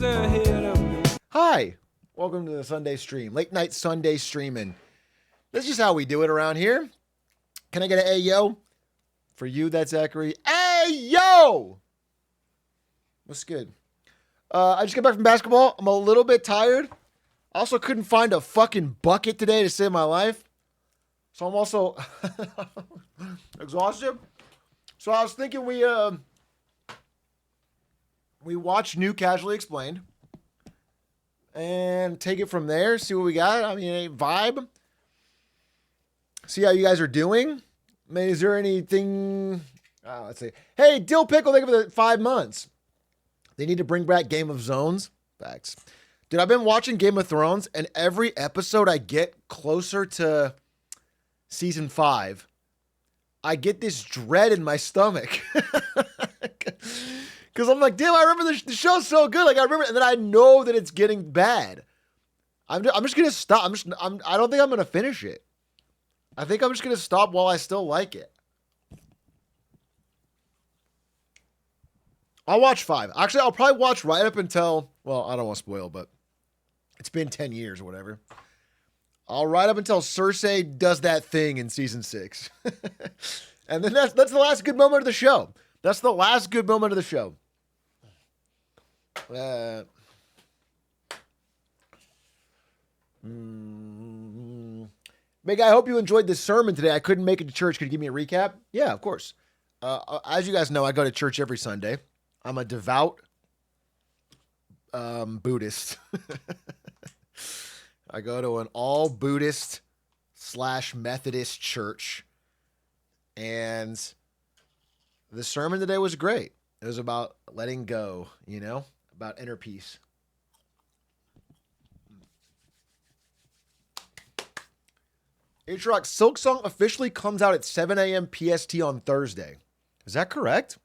Hi, welcome to the Sunday stream, late night Sunday streaming. This is how we do it around here. Can I get an Ayo? For you, that's Zachary. Ayo! What's good? I just got back from basketball. I'm a little bit tired. Also couldn't find a fucking bucket today to save my life. So I'm also exhausted. So I was thinking we watch New Casually Explained and take it from there, see what we got. I mean, a vibe. See how you guys are doing. I mean, is there anything? Let's see. Hey, Dill Pickle, thank you for the 5 months. They need to bring back Game of Zones. Facts. Dude, I've been watching Game of Thrones, and every episode I get closer to season 5, I get this dread in my stomach. Because I'm like, damn, I remember the show's so good. Like, I remember, and then I know that it's getting bad. I'm just going to stop. I don't think I'm going to finish it. I think I'm just going to stop while I still like it. I'll watch 5. Actually, I'll probably watch right up until, well, I don't want to spoil, but it's been 10 years or whatever. I'll right up until Cersei does that thing in season 6. And then that's the last good moment of the show. That's the last good moment of the show. Meg, I hope you enjoyed this sermon today. I couldn't make it to church. Could you give me a recap? Yeah, of course. As you guys know, I go to church every Sunday. I'm a devout Buddhist. I go to an all Buddhist / Methodist church. And the sermon today was great. It was about letting go, about inner peace. Atrioc, Silk Song officially comes out at 7 a.m. PST on Thursday. Is that correct?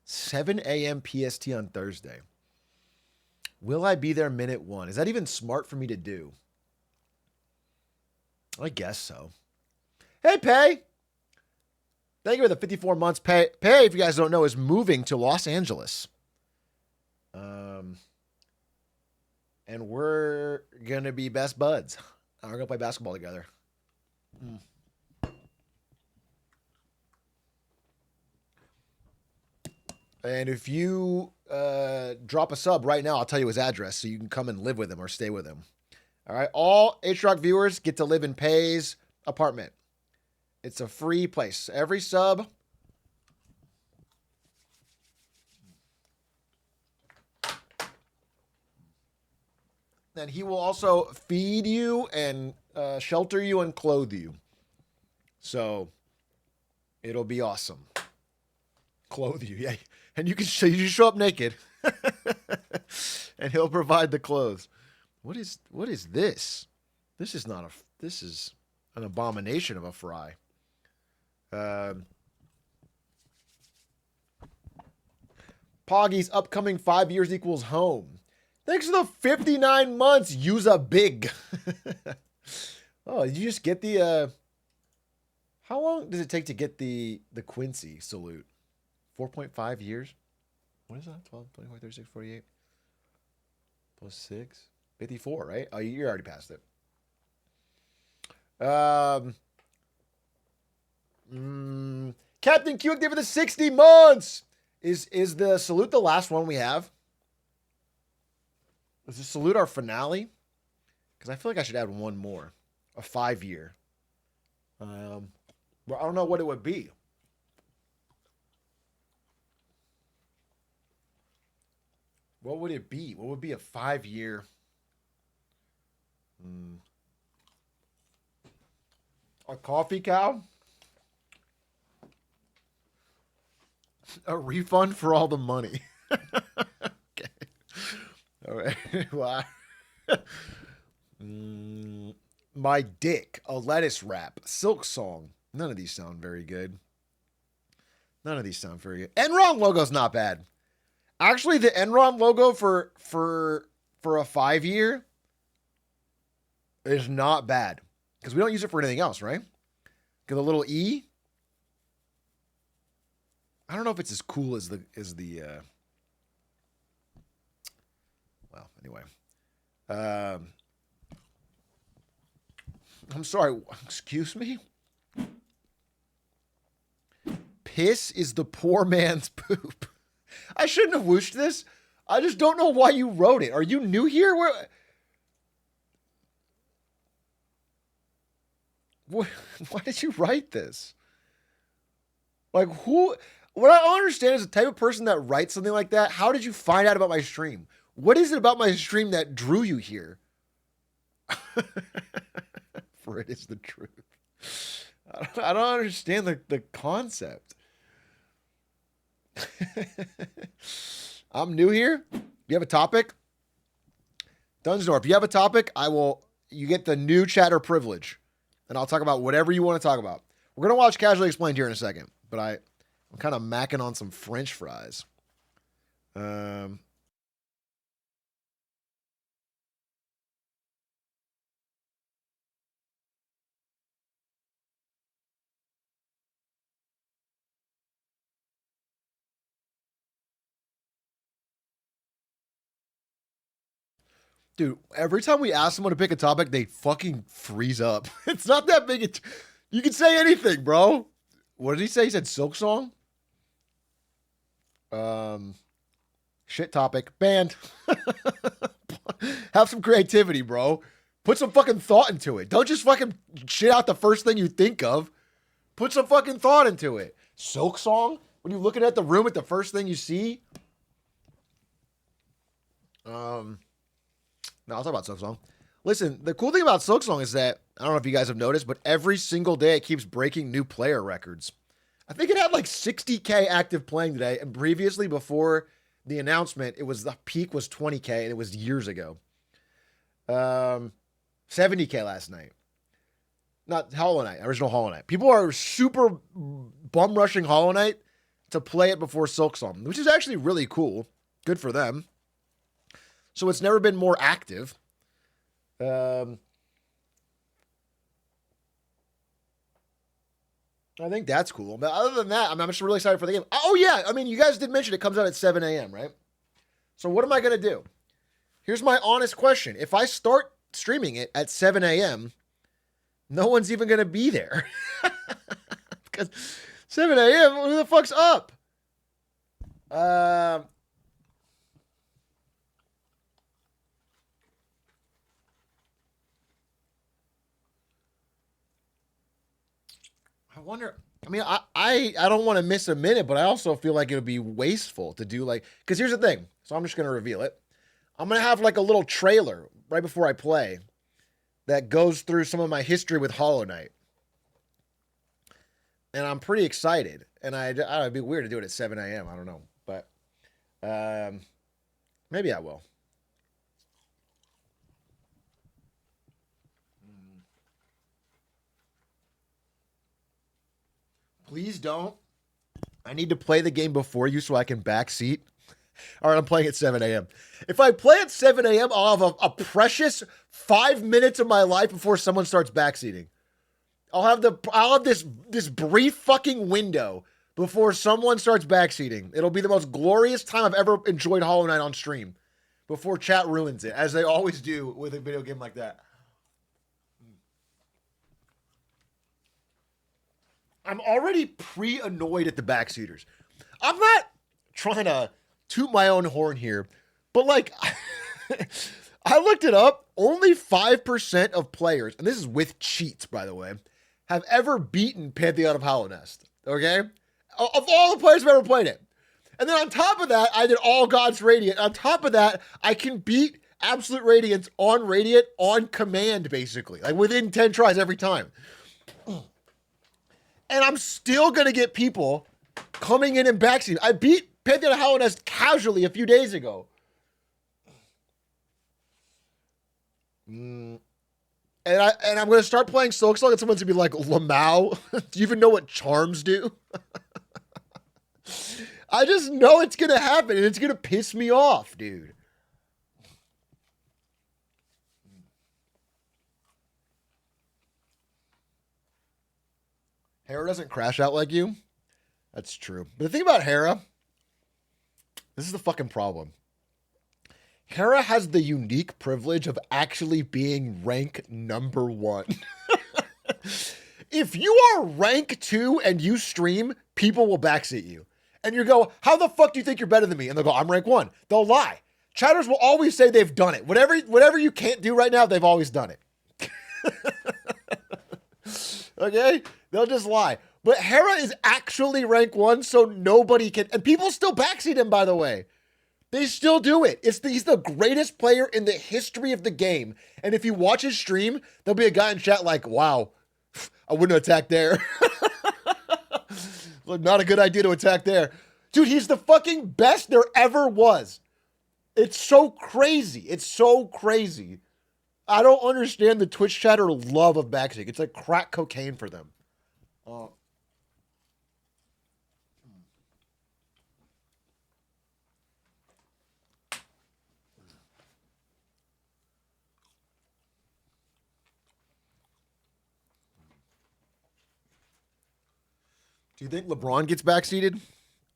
7 a.m. PST on Thursday. Will I be there minute 1? Is that even smart for me to do? I guess so. Hey, Pay. Thank you for the 54 months. Pay, if you guys don't know, is moving to Los Angeles. And we're going to be best buds. We're going to play basketball together. And if you drop a sub right now, I'll tell you his address so you can come and live with him or stay with him. All right. All Atrioc viewers get to live in Pay's apartment. It's a free place. Every sub. And he will also feed you and shelter you and clothe you. So it'll be awesome. Clothe you. Yeah. And you show up naked. And he'll provide the clothes. What is this? This is an abomination of a fry. Poggy's upcoming 5 years equals home. Thanks for the 59 months. Use a big. Oh, did you just get the? How long does it take to get the Quincy salute? 4.5 years. What is that? 12, 24, 36, 48. Plus 6. 54, right? Oh, you're already past it. Captain Q, for the 60 months. Is the salute the last one we have? Is the salute our finale? Because I feel like I should add one more. A 5-year. Well, I don't know what it would be. What would it be? What would be a 5-year? A coffee cow? A refund for all the money. Okay. All right. Well, my dick. A lettuce wrap. Silk Song. None of these sound very good. Enron logo's not bad. Actually, the Enron logo for a 5-year is not bad. Because we don't use it for anything else, right? Because the little E. I don't know if it's as cool as the Well, anyway. I'm sorry. Excuse me? Piss is the poor man's poop. I shouldn't have whooshed this. I just don't know why you wrote it. Are you new here? Why did you write this? Like, who? What I don't understand is the type of person that writes something like that. How did you find out about my stream? What is it about my stream that drew you here? For it is the truth. I don't understand the concept. I'm new here. You have a topic? Dunsdorf, if you have a topic, you get the new chatter privilege. And I'll talk about whatever you want to talk about. We're going to watch Casually Explained here in a second. But I'm kind of macking on some French fries. Dude, every time we ask someone to pick a topic, they fucking freeze up. It's not that big. You can say anything, bro. What did he say? He said Silk Song? Shit topic. Banned. Have some creativity, bro. Put some fucking thought into it. Don't just fucking shit out the first thing you think of. Put some fucking thought into it. Silk Song? When you're looking at the room at the first thing you see? No, I'll talk about Silk Song. Listen, the cool thing about Silk Song is that, I don't know if you guys have noticed, but every single day it keeps breaking new player records. I think it had like 60K active playing today, and previously, before the announcement, the peak was 20K, and it was years ago. 70K last night. Not Hollow Knight, original Hollow Knight. People are super bum rushing Hollow Knight to play it before Silk Song, which is actually really cool. Good for them. So it's never been more active. I think that's cool. But other than that, I'm just really excited for the game. Oh, yeah. I mean, you guys did mention it comes out at 7 a.m., right? So what am I going to do? Here's my honest question. If I start streaming it at 7 a.m., no one's even going to be there. Because 7 a.m., who the fuck's up? I wonder. I mean, I don't want to miss a minute, but I also feel like it would be wasteful to do because here's the thing. So I'm just going to reveal it. I'm going to have like a little trailer right before I play that goes through some of my history with Hollow Knight. And I'm pretty excited. And I don't know, it'd be weird to do it at 7 a.m. I don't know. But maybe I will. Please don't. I need to play the game before you so I can backseat. All right, I'm playing at 7 a.m. If I play at 7 a.m., I'll have a precious 5 minutes of my life before someone starts backseating. I'll have this brief fucking window before someone starts backseating. It'll be the most glorious time I've ever enjoyed Hollow Knight on stream before chat ruins it, as they always do with a video game like that. I'm already pre-annoyed at the backseaters. I'm not trying to toot my own horn here, but I looked it up. Only 5% of players, and this is with cheats, by the way, have ever beaten Pantheon of Hollow Nest. Okay? Of all the players who've ever played it. And then on top of that, I did All Gods Radiant. On top of that, I can beat Absolute Radiance on Radiant on command, basically. Like within 10 tries every time. And I'm still going to get people coming in and backseating. I beat Pantheon of Hollow Nest casually a few days ago. And I'm going to start playing Silk Song and someone's going to be like, Lamau, do you even know what charms do? I just know it's going to happen and it's going to piss me off, dude. Hera doesn't crash out like you. That's true. But the thing about Hera, this is the fucking problem. Hera has the unique privilege of actually being rank number 1. If you are rank 2 and you stream, people will backseat you. And you go, how the fuck do you think you're better than me? And they'll go, I'm rank 1. They'll lie. Chatters will always say they've done it. Whatever you can't do right now, they've always done it. Okay? They'll just lie. But Hera is actually rank 1, so nobody can... And people still backseat him, by the way. They still do it. He's the greatest player in the history of the game. And if you watch his stream, there'll be a guy in chat like, wow, I wouldn't attack there. Look, not a good idea to attack there. Dude, he's the fucking best there ever was. It's so crazy. It's so crazy. I don't understand the Twitch chatter love of backseat. It's like crack cocaine for them. Do you think LeBron gets backseated?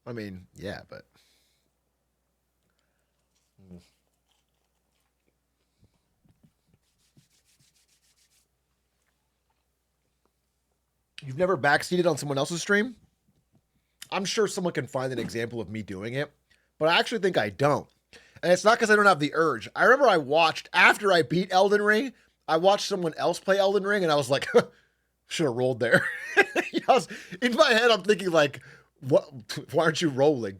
I mean, yeah, but... You've never backseated on someone else's stream? I'm sure someone can find an example of me doing it, but I actually think I don't. And it's not because I don't have the urge. I remember I watched, after I beat Elden Ring, I watched someone else play Elden Ring, and I was like, should have rolled there. In my head, I'm thinking like, what? Why aren't you rolling?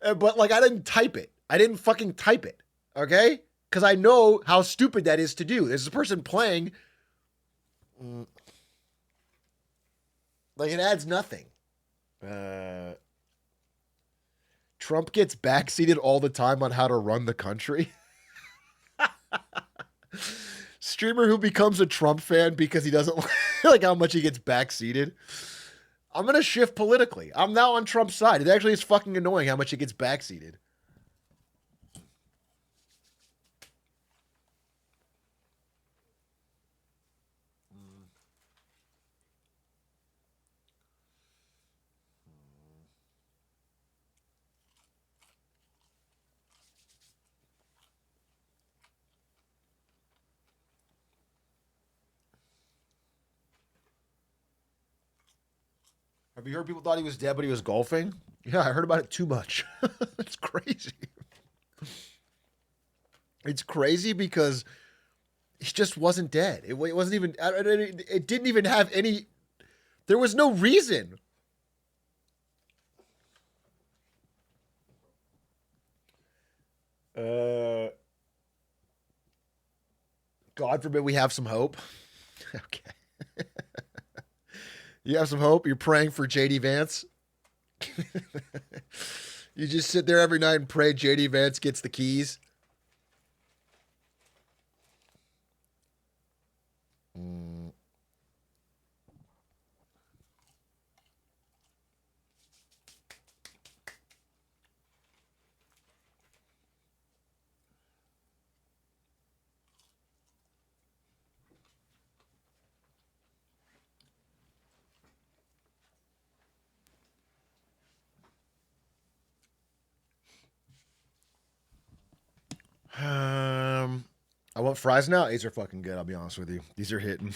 But like, I didn't type it. I didn't fucking type it. Okay? Because I know how stupid that is to do. There's a person playing. Like, it adds nothing. Trump gets backseated all the time on how to run the country. Streamer who becomes a Trump fan because he doesn't like how much he gets backseated. I'm going to shift politically. I'm now on Trump's side. It actually is fucking annoying how much he gets backseated. Have you heard people thought he was dead, but he was golfing? Yeah, I heard about it too much. It's crazy. It's crazy because he just wasn't dead. It wasn't even, it didn't even have any, there was no reason. God forbid we have some hope. Okay. You have some hope? You're praying for JD Vance? You just sit there every night and pray JD Vance gets the keys? I want fries now. These are fucking good. I'll be honest with you. These are hitting.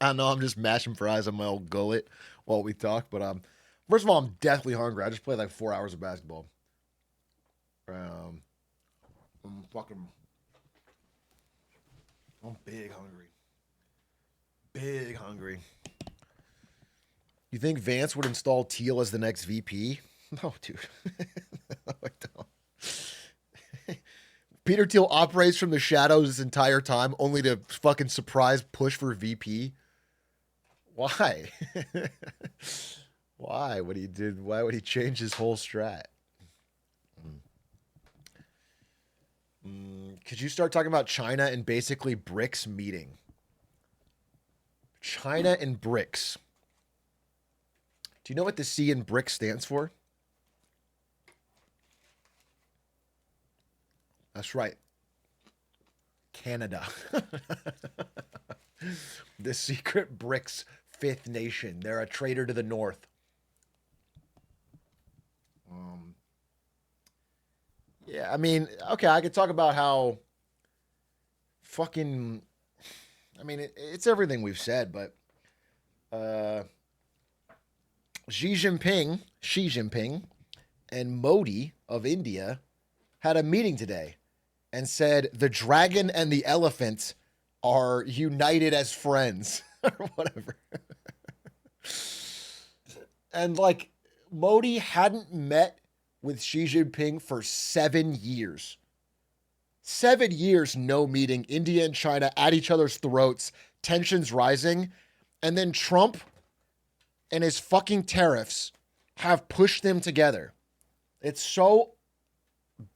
I know I'm just mashing fries on my old gullet while we talk, but first of all, I'm deathly hungry. I just played like 4 hours of basketball. I'm big hungry. Big hungry. You think Vance would install Teal as the next VP? No, dude. No, I don't. Peter Thiel operates from the shadows this entire time, only to fucking surprise push for VP. Why? Why would he do? Why would he change his whole strat? Could you start talking about China and basically BRICS meeting? China and BRICS. Do you know what the C in BRICS stands for? That's right. Canada. The secret BRICS fifth nation. They're a traitor to the North. Yeah, I mean, okay, I could talk about how fucking. I mean, it's everything we've said, but uh, Xi Jinping, and Modi of India had a meeting today and said the dragon and the elephant are united as friends or whatever. And like Modi hadn't met with Xi Jinping for 7 years. 7 years, no meeting. India and China at each other's throats, tensions rising. And then Trump and his fucking tariffs have pushed them together. It's so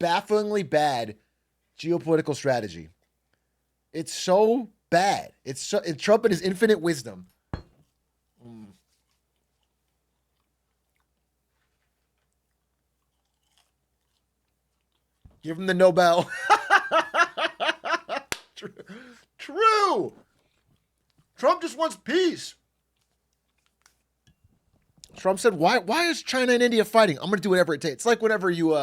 bafflingly bad geopolitical strategy. It's so bad. It's Trump and his infinite wisdom. Give him the Nobel. True. Trump just wants peace. Trump said, why is China and India fighting? I'm going to do whatever it takes. It's like whenever you,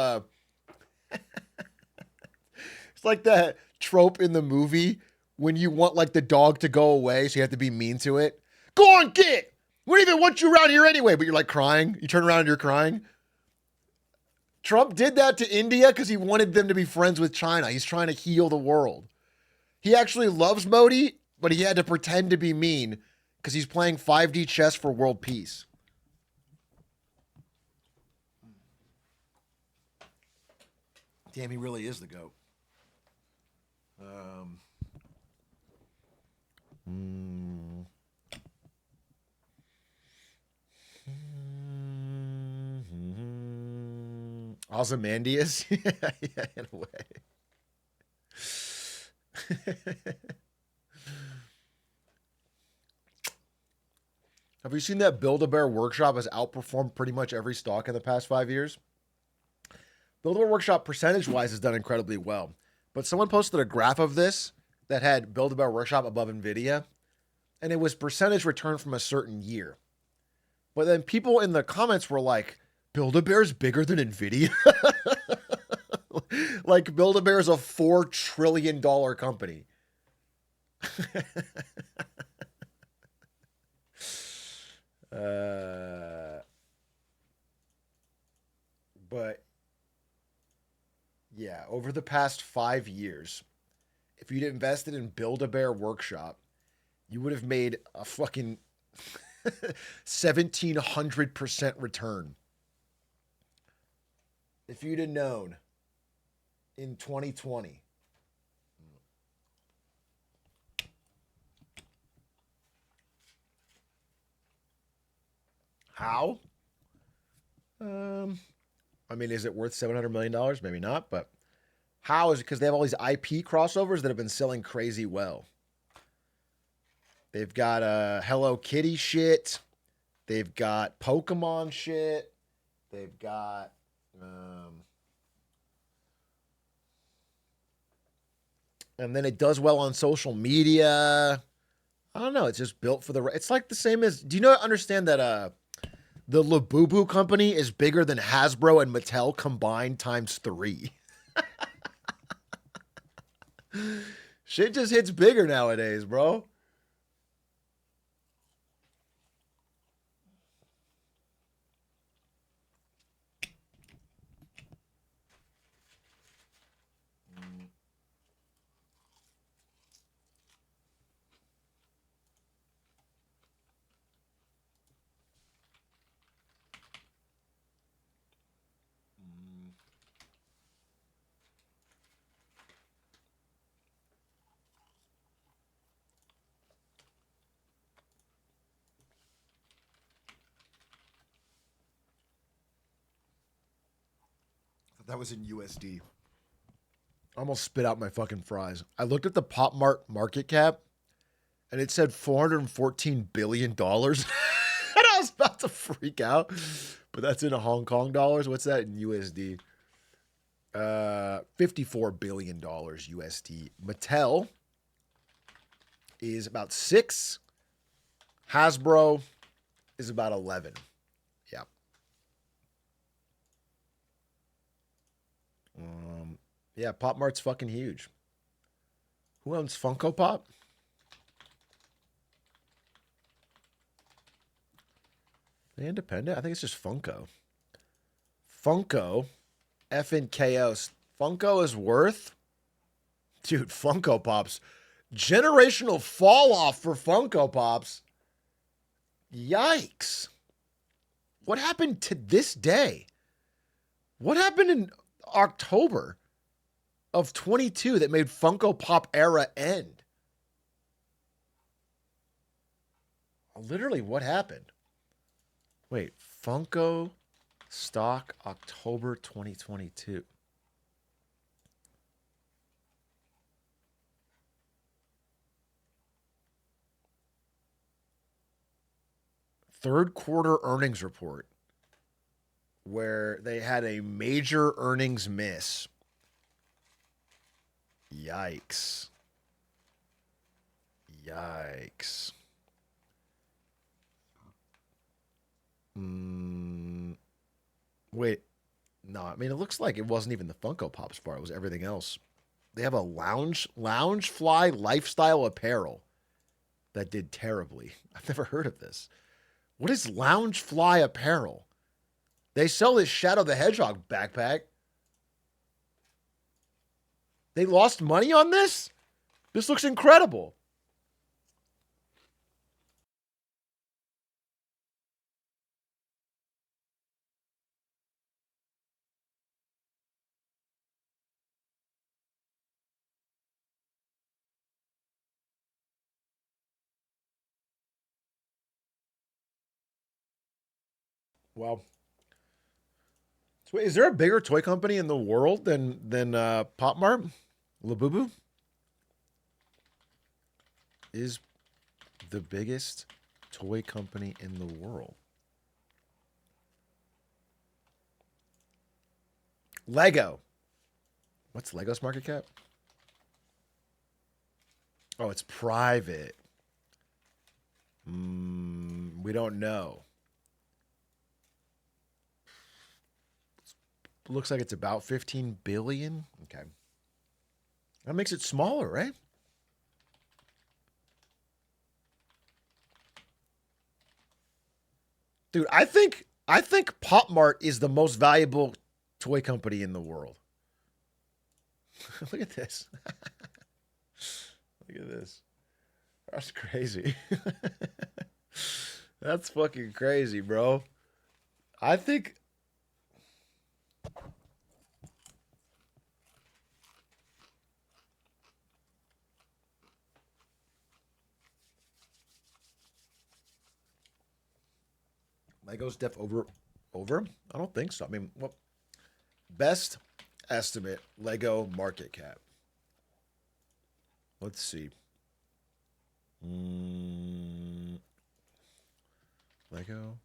it's like that trope in the movie when you want like the dog to go away, so you have to be mean to it. Go on, get. We don't even want you around here anyway, but you're like crying. You turn around and you're crying. Trump did that to India because he wanted them to be friends with China. He's trying to heal the world. He actually loves Modi, but he had to pretend to be mean because he's playing 5D chess for world peace. Damn, he really is the GOAT. Ozymandias? Yeah, in a way. Have you seen that Build-A-Bear Workshop has outperformed pretty much every stock in the past 5 years? Build-A-Bear Workshop percentage-wise has done incredibly well. But someone posted a graph of this that had Build-A-Bear Workshop above NVIDIA, and it was percentage return from a certain year. But then people in the comments were like, Build-A-Bear's bigger than NVIDIA? Like Build-A-Bear is a $4 trillion company. But yeah, over the past 5 years, if you'd invested in Build-A-Bear Workshop, you would have made a fucking 1,700% return. If you'd have known in 2020. How? I mean, is it worth $700 million? Maybe not, but how is it? Because they have all these IP crossovers that have been selling crazy well. They've got Hello Kitty shit. They've got Pokemon shit. They've got and then it does well on social media. I don't know. It's just built for the. It's like the same as. Do you know? Understand that the Labubu company is bigger than Hasbro and Mattel combined times 3. Shit just hits bigger nowadays, bro. That was in USD. I almost spit out my fucking fries. I looked at the Pop Mart market cap and it said $414 billion. And I was about to freak out. But that's in Hong Kong dollars. What's that in USD? $54 billion USD. Mattel is about 6. Hasbro is about 11. Yeah. Yeah, Pop Mart's fucking huge. Who owns Funko Pop? They independent? I think it's just Funko. Funko, FNKO. Funko is worth, dude. Funko Pops, generational fall off for Funko Pops. Yikes! What happened to this day? What happened in October of 22 that made Funko Pop era end? Literally, what happened? Wait, Funko stock October 2022. Third quarter earnings report where they had a major earnings miss. Yikes. Yikes. Wait. No, I mean, it looks like it wasn't even the Funko Pops part. It was everything else. They have a Loungefly lifestyle apparel that did terribly. I've never heard of this. What is Loungefly apparel? They sell this Shadow the Hedgehog backpack. They lost money on this? This looks incredible. Well, so wait, is there a bigger toy company in the world than Pop Mart? Labubu is the biggest toy company in the world. Lego. What's Lego's market cap? Oh, it's private. We don't know. Looks like it's about 15 billion. Okay. That makes it smaller, right? Dude, I think Pop Mart is the most valuable toy company in the world. Look at this. Look at this. That's crazy. That's fucking crazy, bro. I think Lego's def over? I don't think so. I mean, what best estimate Lego market cap? Let's see. Lego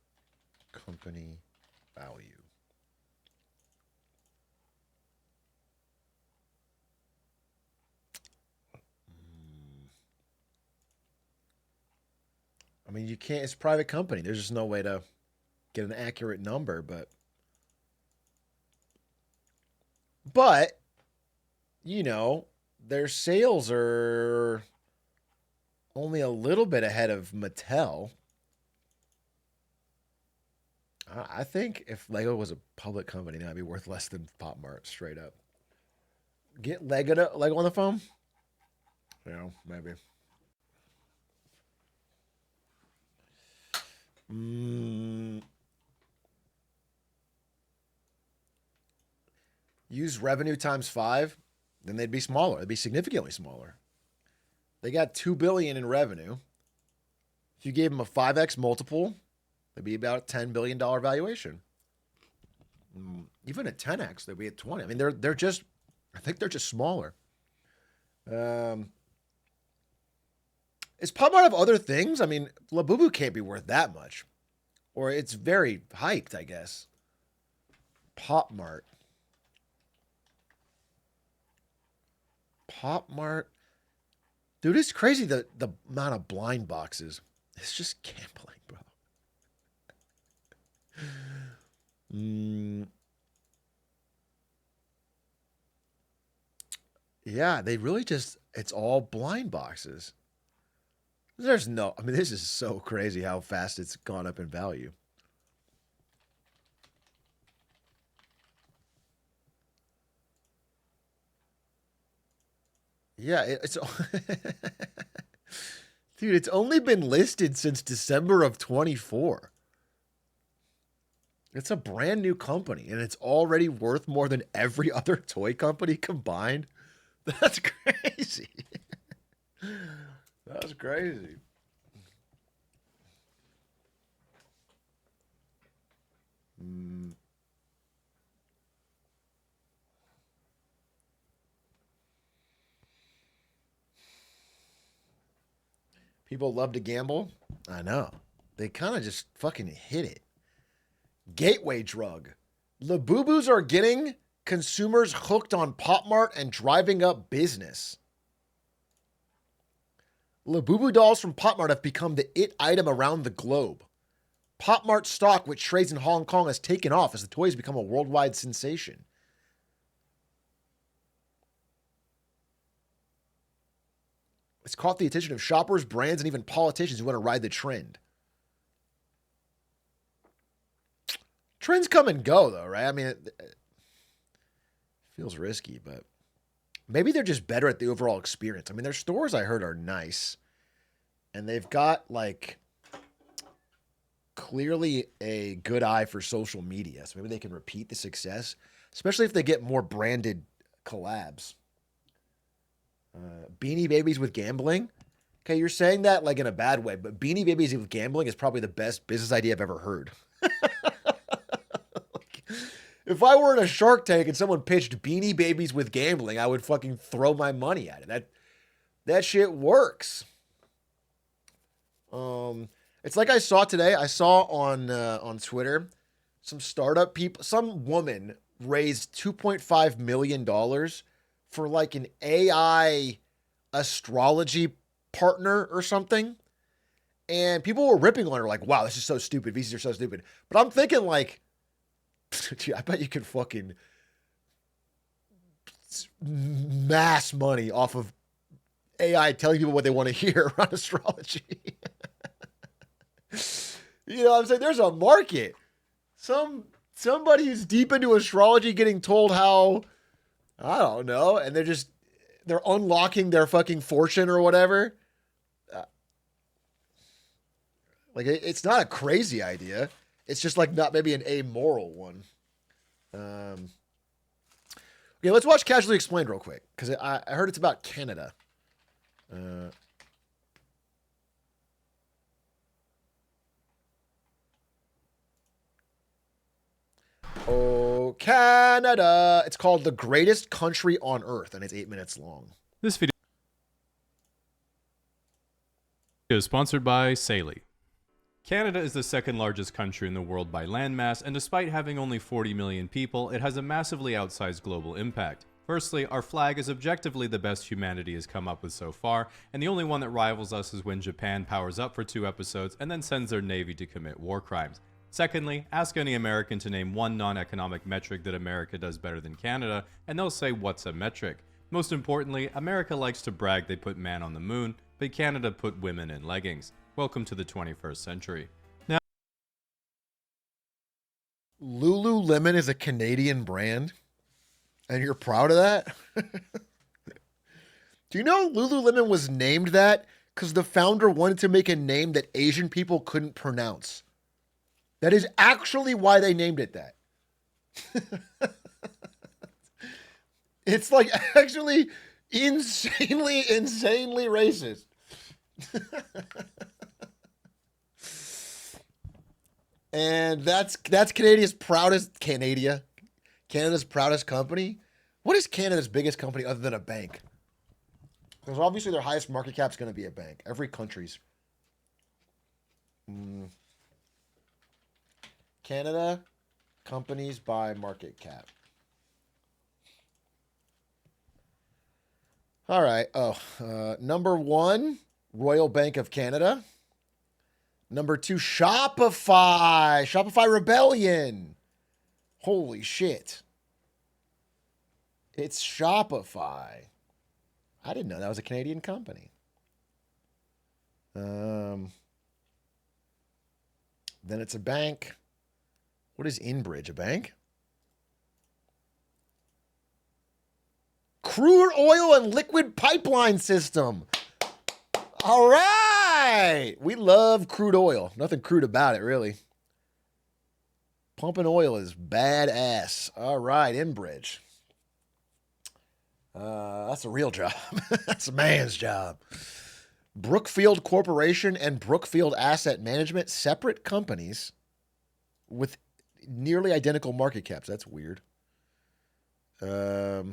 company value. I mean, you can't. It's a private company. There's just no way to get an accurate number, but you know, their sales are only a little bit ahead of Mattel. I think if Lego was a public company, that'd be worth less than Pop Mart, straight up. Get Lego on the phone? Yeah, maybe. Use revenue times 5, then they'd be smaller. They'd be significantly smaller. They got 2 billion in revenue. If you gave them a 5x multiple, they'd be about $10 billion valuation. Even at 10x, they'd be at 20. I mean, they're just, I think they're just smaller. Is Pop Mart have other things? I mean, Labubu can't be worth that much. Or it's very hyped, I guess. Pop Mart. Pop Mart. Dude, it's crazy the amount of blind boxes. It's just gambling, bro. Yeah, they really just, it's all blind boxes. There's no, I mean, this is so crazy how fast it's gone up in value. Yeah, it's, dude, it's only been listed since December of 24. It's a brand new company and it's already worth more than every other toy company combined. That's crazy. That's crazy. Mm. People love to gamble. I know. They kind of just fucking hit it. Gateway drug. Labubus are getting consumers hooked on Pop Mart and driving up business. Labubu dolls from Pop Mart have become the it item around the globe. Pop Mart stock, which trades in Hong Kong, has taken off as the toy has become a worldwide sensation. It's caught the attention of shoppers, brands, and even politicians who want to ride the trend. Trends come and go, though, right? I mean, it feels risky, but maybe they're just better at the overall experience. I mean, their stores, I heard, are nice. And they've got, like, clearly a good eye for social media. So maybe they can repeat the success, especially if they get more branded collabs. Beanie Babies with gambling. Okay, you're saying that like in a bad way, but Beanie Babies with gambling is probably the best business idea I've ever heard. If I were in a Shark Tank and someone pitched Beanie Babies with gambling, I would fucking throw my money at it. That shit works. It's like I saw today. I saw on Twitter some startup people, some woman raised $2.5 million for like an AI astrology partner or something. And people were ripping on her like, wow, this is so stupid. VCs are so stupid. But I'm thinking like, dude, I bet you could fucking mass money off of AI telling people what they want to hear around astrology. You know what I'm saying? There's a market. Somebody who's deep into astrology getting told how, I don't know, and they're unlocking their fucking fortune or whatever. Like it's not a crazy idea. It's just like not maybe an amoral one. Okay, let's watch Casually Explained real quick because I heard it's about Canada. Oh, Canada. It's called The Greatest Country on Earth, and it's 8 minutes long. This video is sponsored by Saley. Canada is the second largest country in the world by landmass, and despite having only 40 million people, it has a massively outsized global impact. Firstly, our flag is objectively the best humanity has come up with so far, and the only one that rivals us is when Japan powers up for 2 episodes and then sends their navy to commit war crimes. Secondly, ask any American to name one non-economic metric that America does better than Canada, and they'll say, what's a metric? Most importantly, America likes to brag they put man on the moon, but Canada put women in leggings. Welcome to the 21st century. Now, Lululemon is a Canadian brand, and you're proud of that? Do you know Lululemon was named that because the founder wanted to make a name that Asian people couldn't pronounce? That is actually why they named it that. It's like actually insanely racist. And that's Canada's proudest company. What is Canada's biggest company other than a bank? Because obviously their highest market cap is going to be a bank. Every country's. Canada companies by market cap. All right. Number 1, Royal Bank of Canada. Number 2, Shopify. Shopify Rebellion. Holy shit. It's Shopify. I didn't know that was a Canadian company. Then it's a bank. What is Inbridge? A bank? Crude oil and liquid pipeline system. All right. We love crude oil. Nothing crude about it, really. Pumping oil is badass. All right, Inbridge. That's a real job. That's a man's job. Brookfield Corporation and Brookfield Asset Management, separate companies with nearly identical market caps. That's weird. What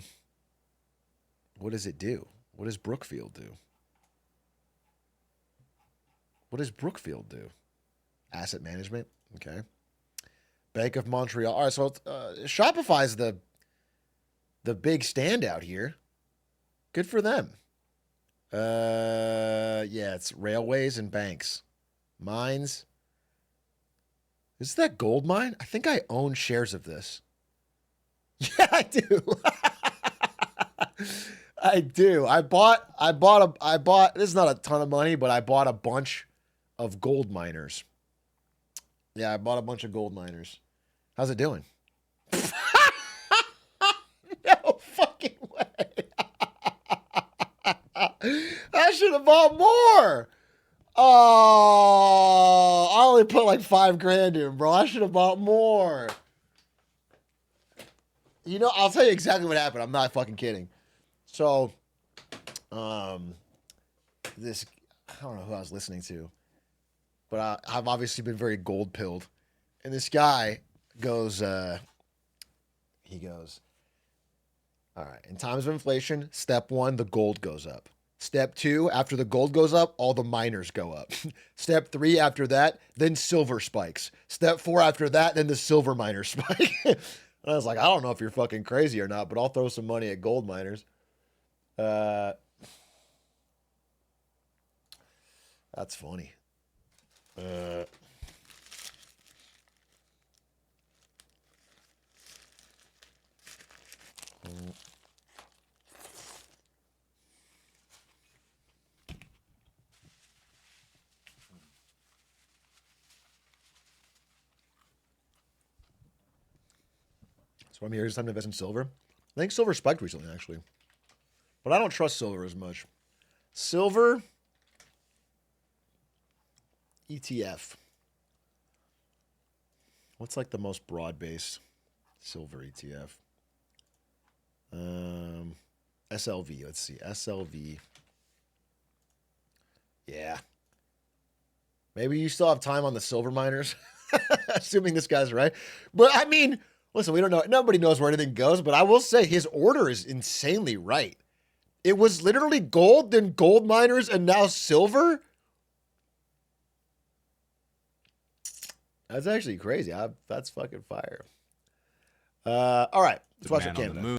does it do? What does Brookfield do? What does Brookfield do? Asset management. Okay. Bank of Montreal. All right, so Shopify's the big standout here. Good for them. Yeah, it's railways and banks. Mines. Is that gold mine? I think I own shares of this. Yeah, I do. I do. I bought, this is not a ton of money, but I bought a bunch of gold miners. Yeah, I bought a bunch of gold miners. How's it doing? No fucking way. I should have bought more. Oh, I only put like $5,000 in, bro. I should have bought more. You know, I'll tell you exactly what happened. I'm not fucking kidding. So, this, I don't know who I was listening to, but I've obviously been very gold pilled. And this guy goes, he goes, all right, in times of inflation, step 1, the gold goes up. Step 2, after the gold goes up, all the miners go up. Step 3, after that, then silver spikes. Step 4, after that, then the silver miners spike. And I was like, I don't know if you're fucking crazy or not, but I'll throw some money at gold miners. That's funny. So I'm here. It's time to invest in silver. I think silver spiked recently, actually. But I don't trust silver as much. Silver ETF. What's like the most broad-based silver ETF? SLV. Let's see. SLV. Yeah. Maybe you still have time on the silver miners. Assuming this guy's right. But I mean, listen, we don't know. Nobody knows where anything goes, but I will say his order is insanely right. It was literally gold, then gold miners, and now silver. That's actually crazy. That's fucking fire. All right. Let's watch what Canada.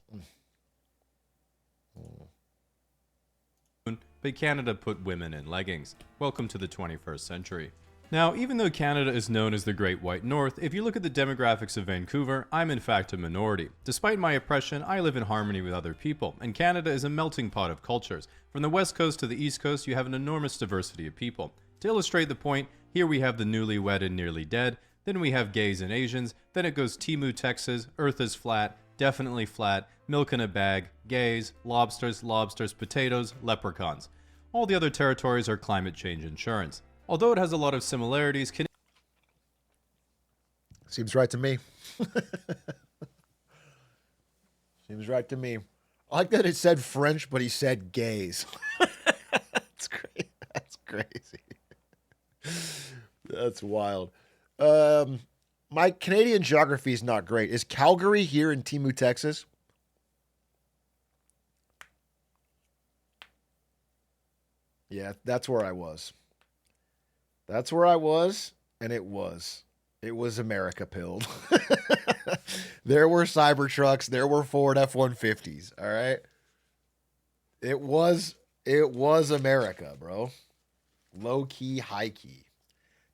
But Canada put women in leggings. Welcome to the 21st century. Now, even though Canada is known as the Great White North, if you look at the demographics of Vancouver, I'm in fact a minority. Despite my oppression, I live in harmony with other people, and Canada is a melting pot of cultures. From the west coast to the east coast, you have an enormous diversity of people. To illustrate the point, here we have the newlywed and nearly dead, then we have gays and Asians, then it goes Timu, Texas, Earth is flat, definitely flat, milk in a bag, gays, lobsters, potatoes, leprechauns. All the other territories are climate change insurance. Although it has a lot of similarities, seems right to me. Seems right to me. I like that it said French, but he said gays. That's great. That's crazy. That's wild. My Canadian geography is not great. Is Calgary here in Timu, Texas? Yeah, that's where I was. That's where I was, and it was America pilled. There were Cybertrucks, there were Ford F-150s, all right? It was America, bro. Low key, high key.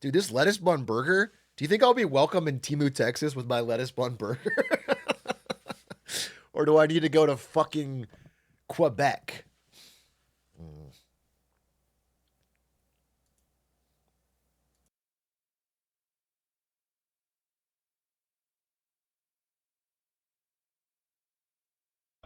Dude, this lettuce bun burger, do you think I'll be welcome in Timu, Texas with my lettuce bun burger? Or do I need to go to fucking Quebec?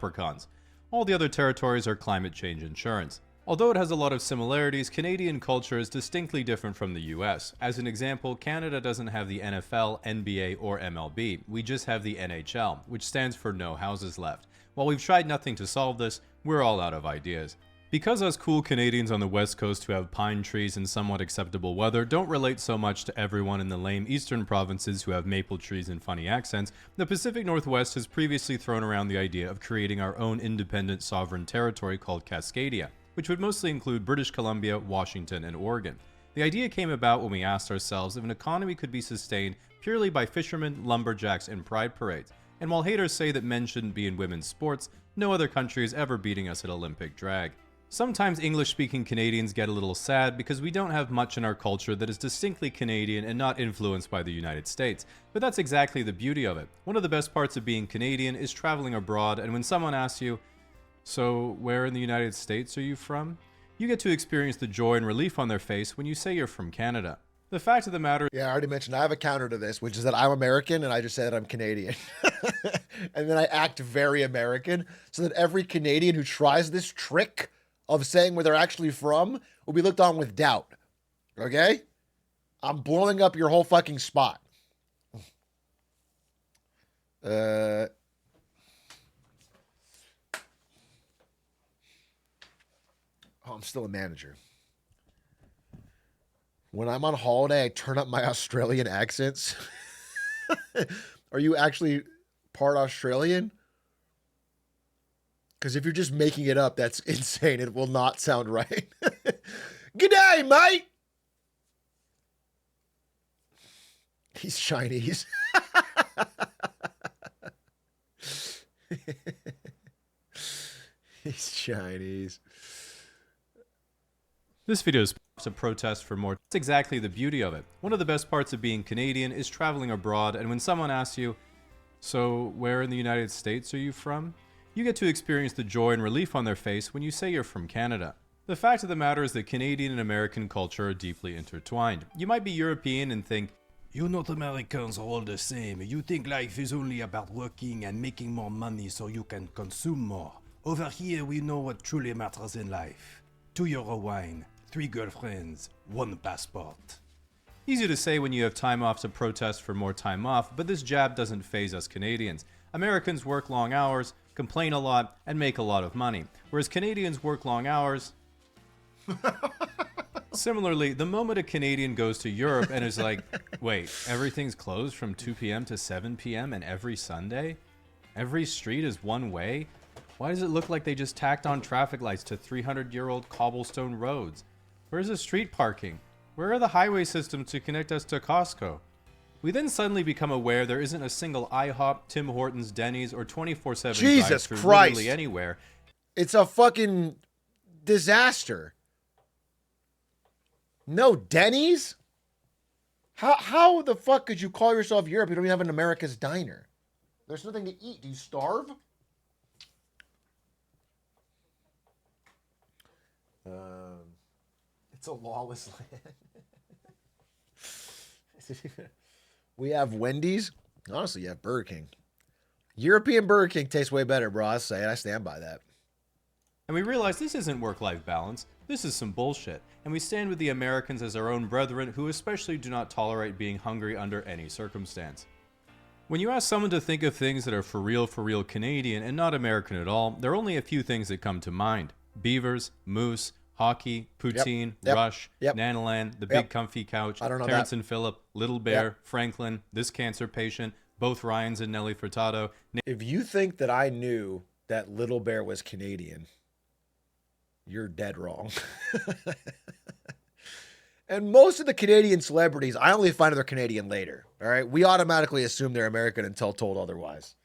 leprechauns. All the other territories are climate change insurance. Although it has a lot of similarities, Canadian culture is distinctly different from the US. As an example, Canada doesn't have the NFL, NBA, or MLB. We just have the NHL, which stands for No Houses Left. While we've tried nothing to solve this, we're all out of ideas. Because us cool Canadians on the West Coast who have pine trees and somewhat acceptable weather don't relate so much to everyone in the lame eastern provinces who have maple trees and funny accents, the Pacific Northwest has previously thrown around the idea of creating our own independent sovereign territory called Cascadia, which would mostly include British Columbia, Washington, and Oregon. The idea came about when we asked ourselves if an economy could be sustained purely by fishermen, lumberjacks, and pride parades. And while haters say that men shouldn't be in women's sports, no other country is ever beating us at Olympic drag. Sometimes English-speaking Canadians get a little sad because we don't have much in our culture that is distinctly Canadian and not influenced by the United States. But that's exactly the beauty of it. One of the best parts of being Canadian is traveling abroad, and when someone asks you, "So, where in the United States are you from?" you get to experience the joy and relief on their face when you say you're from Canada. The fact of the matter... Yeah, I already mentioned I have a counter to this, which is that I'm American and I just said that I'm Canadian. And then I act very American so that every Canadian who tries this trick of saying where they're actually from will be looked on with doubt. Okay? I'm blowing up your whole fucking spot. Oh, I'm still a manager. When I'm on holiday, I turn up my Australian accents. Are you actually part Australian? Because if you're just making it up, that's insane. It will not sound right. G'day, mate. He's Chinese. He's Chinese. This video is a protest for more. That's exactly the beauty of it. One of the best parts of being Canadian is traveling abroad, and when someone asks you, "So, where in the United States are you from?" you get to experience the joy and relief on their face when you say you're from Canada. The fact of the matter is that Canadian and American culture are deeply intertwined. You might be European and think, "You North Americans are all the same. You think life is only about working and making more money so you can consume more. Over here, we know what truly matters in life. €2 wine, 3 girlfriends, 1 passport." Easy to say when you have time off to protest for more time off, but this jab doesn't faze us Canadians. Americans work long hours, complain a lot, and make a lot of money, whereas Canadians work long hours. Similarly, the moment a Canadian goes to Europe and is like, "Wait, everything's closed from 2 p.m. to 7 p.m. and every Sunday? Every street is one way? Why does it look like they just tacked on traffic lights to 300-year-old cobblestone roads? Where's the street parking? Where are the highway systems to connect us to Costco?" We then suddenly become aware there isn't a single IHOP, Tim Hortons, Denny's, or 24/7 Jesus drive-thru Christ. literally anywhere. It's a fucking disaster. No Denny's? How the fuck could you call yourself Europe if you don't even have an America's Diner? There's nothing to eat. Do you starve? It's a lawless land. We have Wendy's. Honestly, you have Burger King. European Burger King tastes way better, bro. I say it. I stand by that. And we realize this isn't work-life balance. This is some bullshit. And we stand with the Americans as our own brethren who especially do not tolerate being hungry under any circumstance. When you ask someone to think of things that are for real Canadian and not American at all, there are only a few things that come to mind. Beavers, moose, hockey, poutine, Rush, Nanaland, the big comfy couch, I don't know Terrence that. and Phillip, Little Bear, Franklin, this cancer patient, both Ryans and Nelly Furtado. If you think that I knew that Little Bear was Canadian, you're dead wrong. And most of the Canadian celebrities, I only find they're Canadian later. All right. We automatically assume they're American until told otherwise.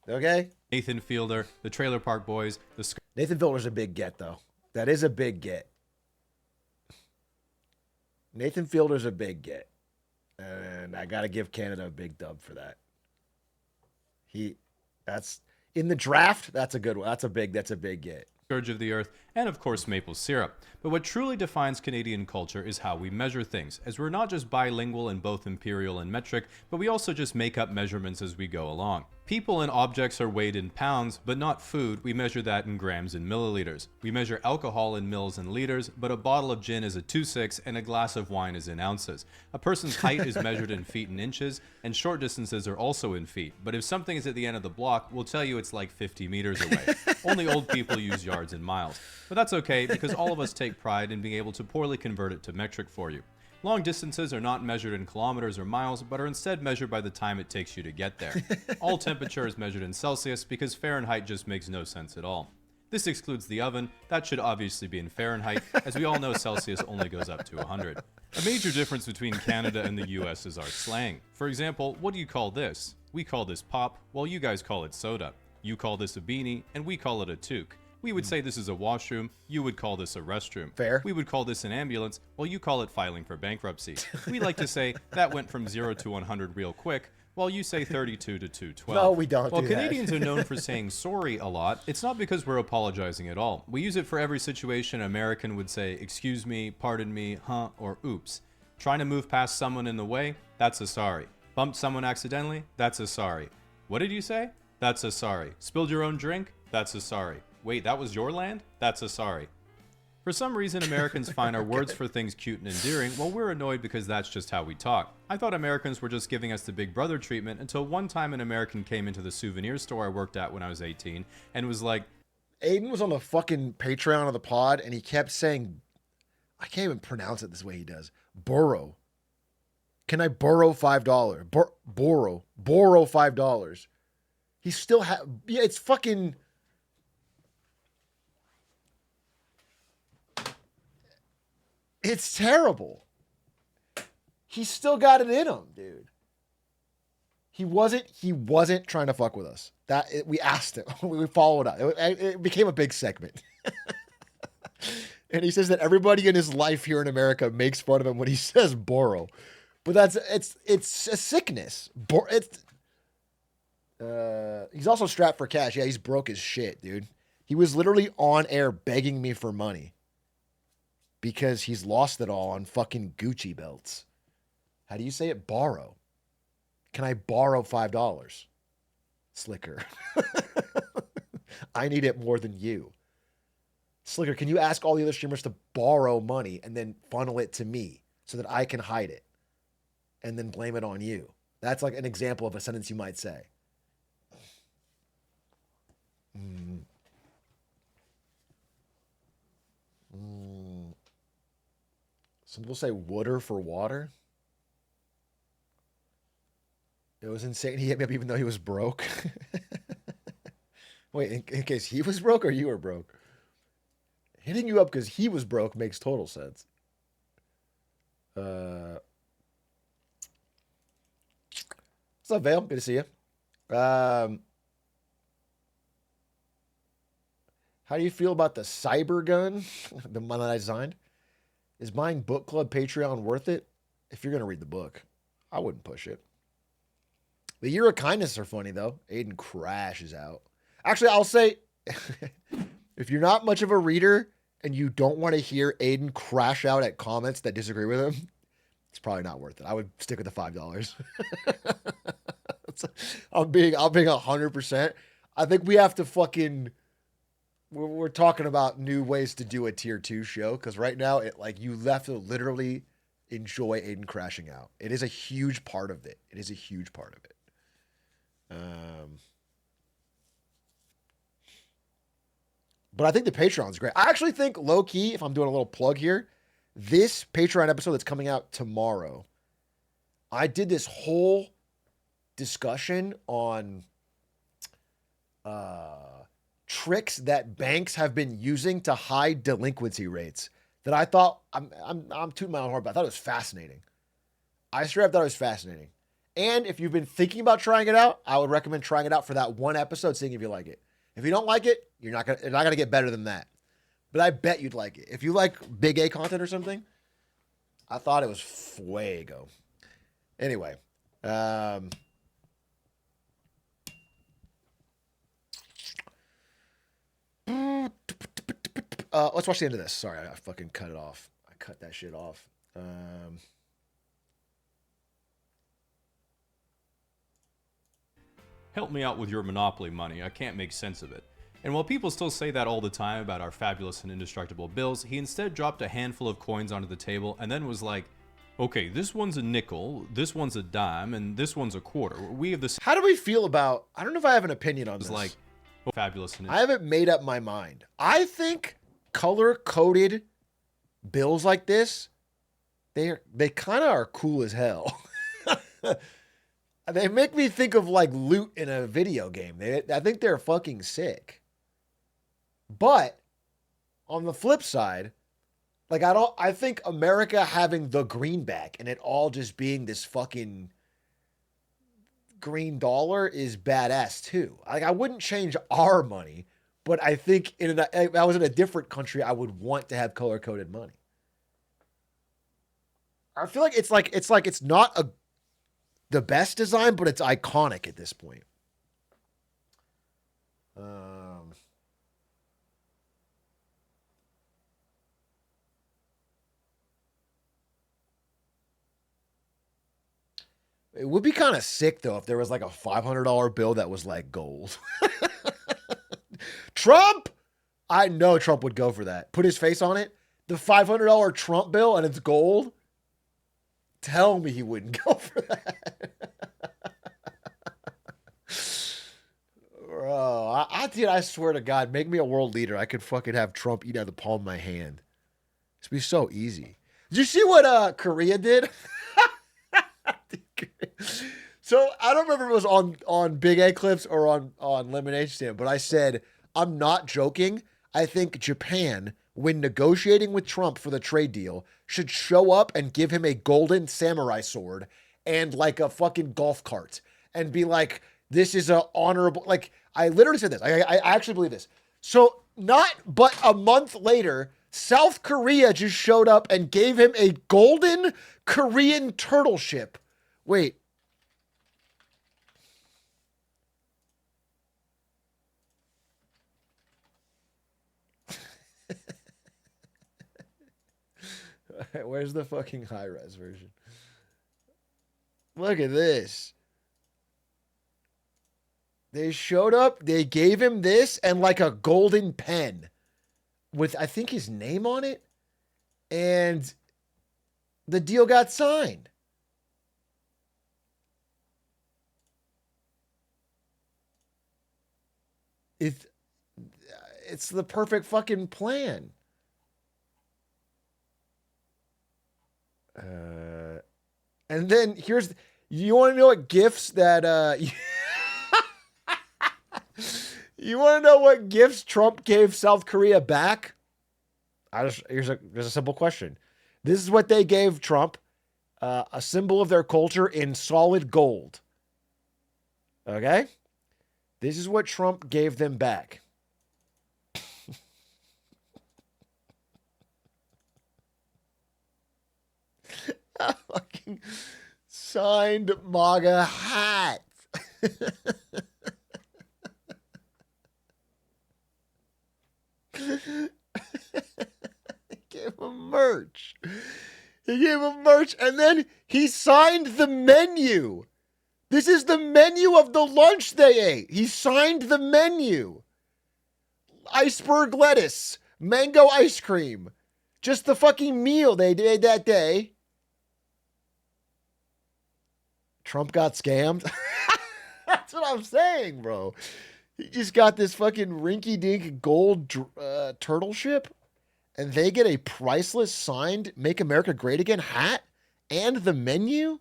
Okay. Nathan Fielder, the Trailer Park Boys, the Nathan Fielder's a big get, though. That is a big get. Nathan Fielder's a big get. And I got to give Canada a big dub for that. That's in the draft. That's a good one. That's a big get. Scourge of the Earth, and of course maple syrup. But what truly defines Canadian culture is how we measure things, as we're not just bilingual in both imperial and metric, but we also just make up measurements as we go along. People and objects are weighed in pounds, but not food. We measure that in grams and milliliters. We measure alcohol in mils and liters, but a bottle of gin is a 2/6 and a glass of wine is in ounces. A person's height is measured in feet and inches, and short distances are also in feet. But if something is at the end of the block, we'll tell you it's like 50 meters away. Only old people use yards and miles. But that's okay, because all of us take pride in being able to poorly convert it to metric for you. Long distances are not measured in kilometers or miles, but are instead measured by the time it takes you to get there. All temperature is measured in Celsius because Fahrenheit just makes no sense at all. This excludes the oven. That should obviously be in Fahrenheit, as we all know Celsius only goes up to 100. A major difference between Canada and the US is our slang. For example, what do you call this? We call this pop, while you guys call it soda. You call this a beanie, and we call it a toque. We would say this is a washroom, you would call this a restroom. Fair. We would call this an ambulance, while you call it filing for bankruptcy. We like to say that went from 0 to 100 real quick, while you say 32 to 212. No, we don't While do that. Canadians are known for saying sorry a lot, it's not because we're apologizing at all. We use it for every situation an American would say, excuse me, pardon me, huh, or oops. Trying to move past someone in the way, that's a sorry. Bumped someone accidentally, that's a sorry. What did you say? That's a sorry. Spilled your own drink? That's a sorry. Wait, that was your land? That's a sorry. For some reason, Americans find our words for things cute and endearing, while we're annoyed because that's just how we talk. I thought Americans were just giving us the big brother treatment until one time an American came into the souvenir store I worked at when I was 18 and was like, Aiden was on the fucking Patreon of the pod, and he kept saying, I can't even pronounce it this way he does. Borrow. Can I borrow $5? Borrow $5. He still yeah, it's fucking... It's terrible. He's still got it in him, dude. He wasn't trying to fuck with us. We asked him. We followed up. It became a big segment. And he says that everybody in his life here in America makes fun of him when he says borrow. But it's a sickness. He's also strapped for cash. Yeah, he's broke as shit, dude. He was literally on air begging me for money because he's lost it all on fucking Gucci belts. How do you say it? Borrow. Can I borrow $5? Slicker. I need it more than you. Slicker, can you ask all the other streamers to borrow money and then funnel it to me so that I can hide it and then blame it on you? That's like an example of a sentence you might say. Some people say wooder for water. It was insane. He hit me up even though he was broke. Wait, in case he was broke or you were broke? Hitting you up because he was broke makes total sense. What's up, Vale? Good to see you. How do you feel about the cyber gun? The one that I designed? Is buying book club Patreon worth it? If you're going to read the book, I wouldn't push it. The Year of Kindness are funny, though. Aiden crashes out. Actually, I'll say, if you're not much of a reader and you don't want to hear Aiden crash out at comments that disagree with him, it's probably not worth it. I would stick with the $5. I'm being 100%. I think we have to fucking... We're talking about new ways to do a tier 2 show, because right now, you have to literally enjoy Aiden crashing out. It is a huge part of it. It is a huge part of it. But I think the Patreon's great. I actually think, low-key, if I'm doing a little plug here, this Patreon episode that's coming out tomorrow, I did this whole discussion on tricks that banks have been using to hide delinquency rates that I thought, I'm tooting my own horn, but I thought it was fascinating. I straight up thought it was fascinating. And if you've been thinking about trying it out, I would recommend trying it out for that one episode, seeing if you like it. If you don't like it, it's not gonna get better than that. But I bet you'd like it. If you like big A content or something, I thought it was fuego. Anyway, let's watch the end of this. Sorry, I fucking cut it off. I cut that shit off. Help me out with your monopoly money. I can't make sense of it. And while people still say that all the time about our fabulous and indestructible bills, he instead dropped a handful of coins onto the table and then was like, okay, this one's a nickel, this one's a dime, and this one's a quarter. We have this. How do we feel about, I don't know if I have an opinion on this. Like, oh, fabulous. I haven't made up my mind. I think color-coded bills like this, they kind of are cool as hell. They make me think of like loot in a video game. I think they're fucking sick. But on the flip side, like I think America having the greenback and it all just being this fucking green dollar is badass too. Like I wouldn't change our money, but I think if I was in a different country, I would want to have color-coded money. I feel like it's not the best design, but it's iconic at this point. It would be kind of sick though if there was like a $500 bill that was like gold. Trump! I know Trump would go for that. Put his face on it. The $500 Trump bill and it's gold. Tell me he wouldn't go for that. Bro, I swear to God, make me a world leader. I could fucking have Trump eat out of the palm of my hand. It'd be so easy. Did you see what Korea did? So I don't remember if it was on Big Egg Clips or on Lemonade Stand, but I said, I'm not joking. I think Japan, when negotiating with Trump for the trade deal, should show up and give him a golden samurai sword and like a fucking golf cart and be like, this is a honorable, like I literally said this. I actually believe this. So not but a month later, South Korea just showed up and gave him a golden Korean turtle ship. Wait. Where's the fucking high-res version? Look at this. They showed up, they gave him this and like a golden pen with, I think, his name on it. And the deal got signed. It's the perfect fucking plan. And then you want to know what gifts that you want to know what gifts Trump gave South Korea back? Here's a simple question. This is what they gave Trump, a symbol of their culture in solid gold. Okay? This is what Trump gave them back. A fucking signed MAGA hat. He gave him merch. And then he signed the menu. This is the menu of the lunch they ate. He signed the menu. Iceberg lettuce, mango ice cream. Just the fucking meal they did that day. Trump got scammed. That's what I'm saying, bro. He just got this fucking rinky-dink gold turtle ship, and they get a priceless signed Make America Great Again hat and the menu?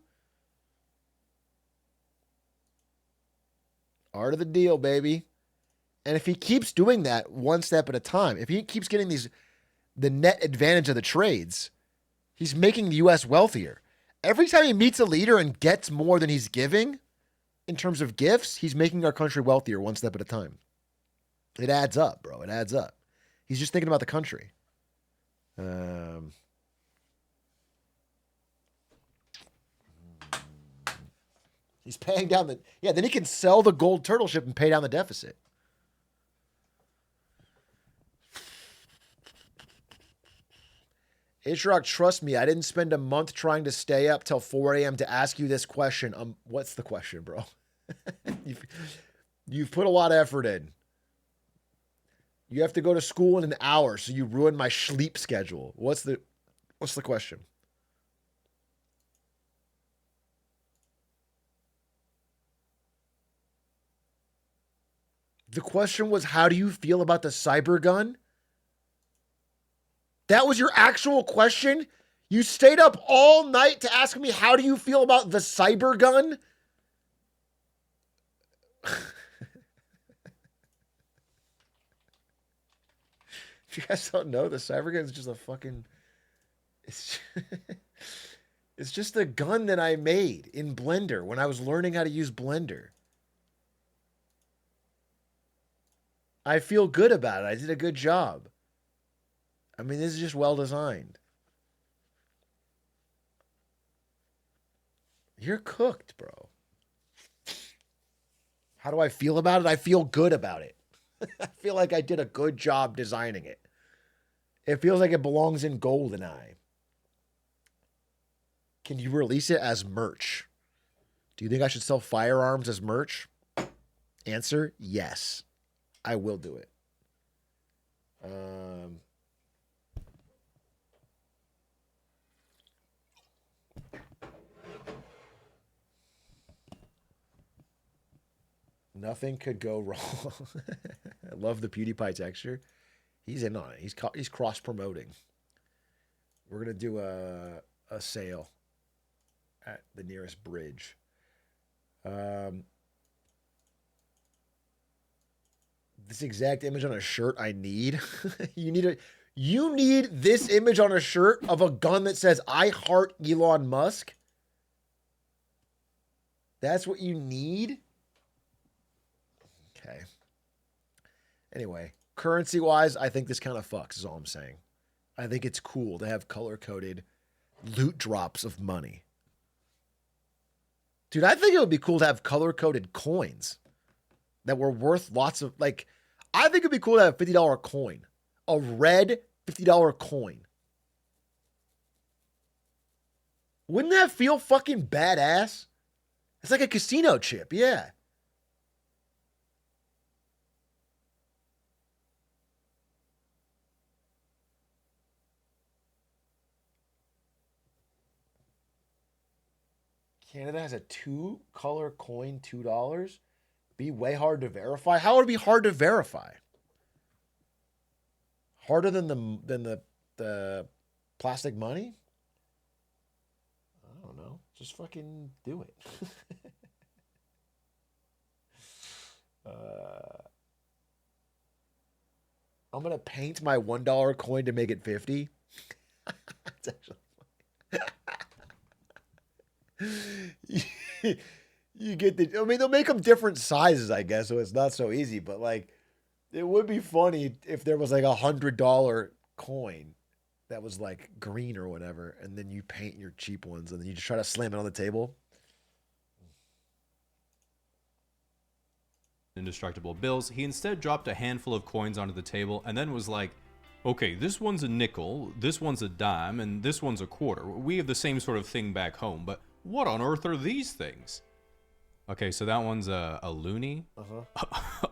Art of the deal, baby. And if he keeps doing that one step at a time, if he keeps getting the net advantage of the trades, he's making the U.S. wealthier. Every time he meets a leader and gets more than he's giving in terms of gifts, he's making our country wealthier one step at a time. It adds up, bro. It adds up. He's just thinking about the country. He's paying down then he can sell the gold turtle ship and pay down the deficit. Atrioc, trust me, I didn't spend a month trying to stay up till 4 a.m. to ask you this question. What's the question, bro? You've put a lot of effort in. You have to go to school in an hour, so you ruined my sleep schedule. What's the question? The question was, how do you feel about the cyber gun? That was your actual question? You stayed up all night to ask me, how do you feel about the cyber gun? If you guys don't know, the cyber gun is just a fucking... It's just a gun that I made in Blender when I was learning how to use Blender. I feel good about it. I did a good job. I mean, this is just well designed. You're cooked, bro. How do I feel about it? I feel good about it. I feel like I did a good job designing it. It feels like it belongs in GoldenEye. Can you release it as merch? Do you think I should sell firearms as merch? Answer, yes. I will do it. Nothing could go wrong. I love the PewDiePie texture. He's in on it. He's cross promoting. We're gonna do a sale at the nearest bridge. This exact image on a shirt I need. You need this image on a shirt of a gun that says I heart Elon Musk. That's what you need? Okay. Anyway, currency wise, I think this kind of fucks is all I'm saying. I think it's cool to have color coded loot drops of money. Dude, I think it would be cool to have color coded coins that were worth lots of, like, I think it'd be cool to have a $50 coin. A red $50 coin. Wouldn't that feel fucking badass? It's like a casino chip, yeah. Canada has a 2-color coin, $2. Be way hard to verify. How would it be hard to verify? Harder than the plastic money? I don't know. Just fucking do it. I'm gonna paint my $1 coin to make it 50. It's actually you get the, I mean, they'll make them different sizes, I guess, so it's not so easy, but like, it would be funny if there was like $100 coin that was like green or whatever, and then you paint your cheap ones, and then you just try to slam it on the table. Indestructible bills, he instead dropped a handful of coins onto the table and then was like, okay, this one's a nickel, this one's a dime, and this one's a quarter. We have the same sort of thing back home, but what on earth are these things? Okay, so that one's a loonie.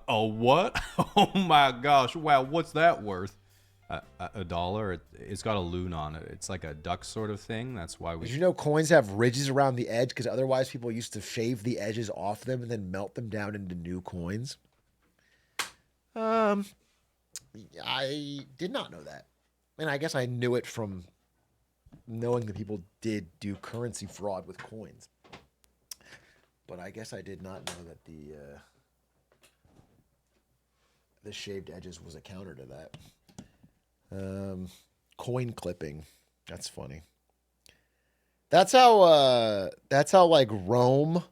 A what? Oh my gosh! Wow, what's that worth? A dollar. It's got a loon on it. It's like a duck sort of thing. That's why we. Did you know coins have ridges around the edge? Because otherwise, people used to shave the edges off them and then melt them down into new coins. I did not know that, and I guess I knew it from knowing that people did do currency fraud with coins. But I guess I did not know that the shaved edges was a counter to that. Coin clipping. That's funny. That's how like Rome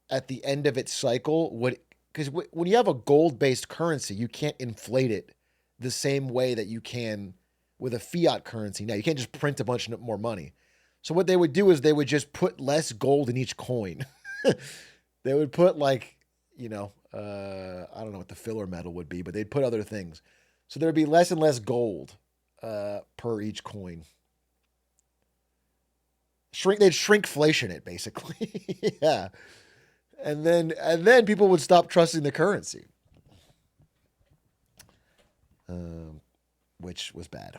at the end of its cycle would, because when you have a gold-based currency, you can't inflate it the same way that you can with a fiat currency. Now, you can't just print a bunch more money. So what they would do is they would just put less gold in each coin. They would put like, I don't know what the filler metal would be, but they'd put other things. So there'd be less and less gold per each coin. They'd shrinkflation it basically. Yeah. And then people would stop trusting the currency. Which was bad.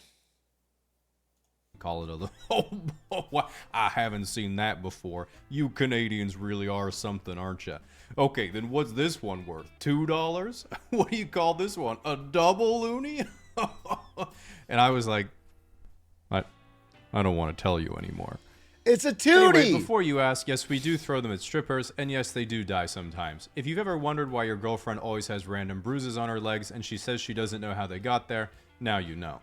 Call it a little. Oh, I haven't seen that before. You Canadians really are something, aren't you? Okay, then what's this one worth? $2? What do you call this one? A double loony? And I was like, I don't want to tell you anymore. It's a tootie! Anyway, before you ask, yes, we do throw them at strippers, and yes, they do die sometimes. If you've ever wondered why your girlfriend always has random bruises on her legs and she says she doesn't know how they got there, now you know.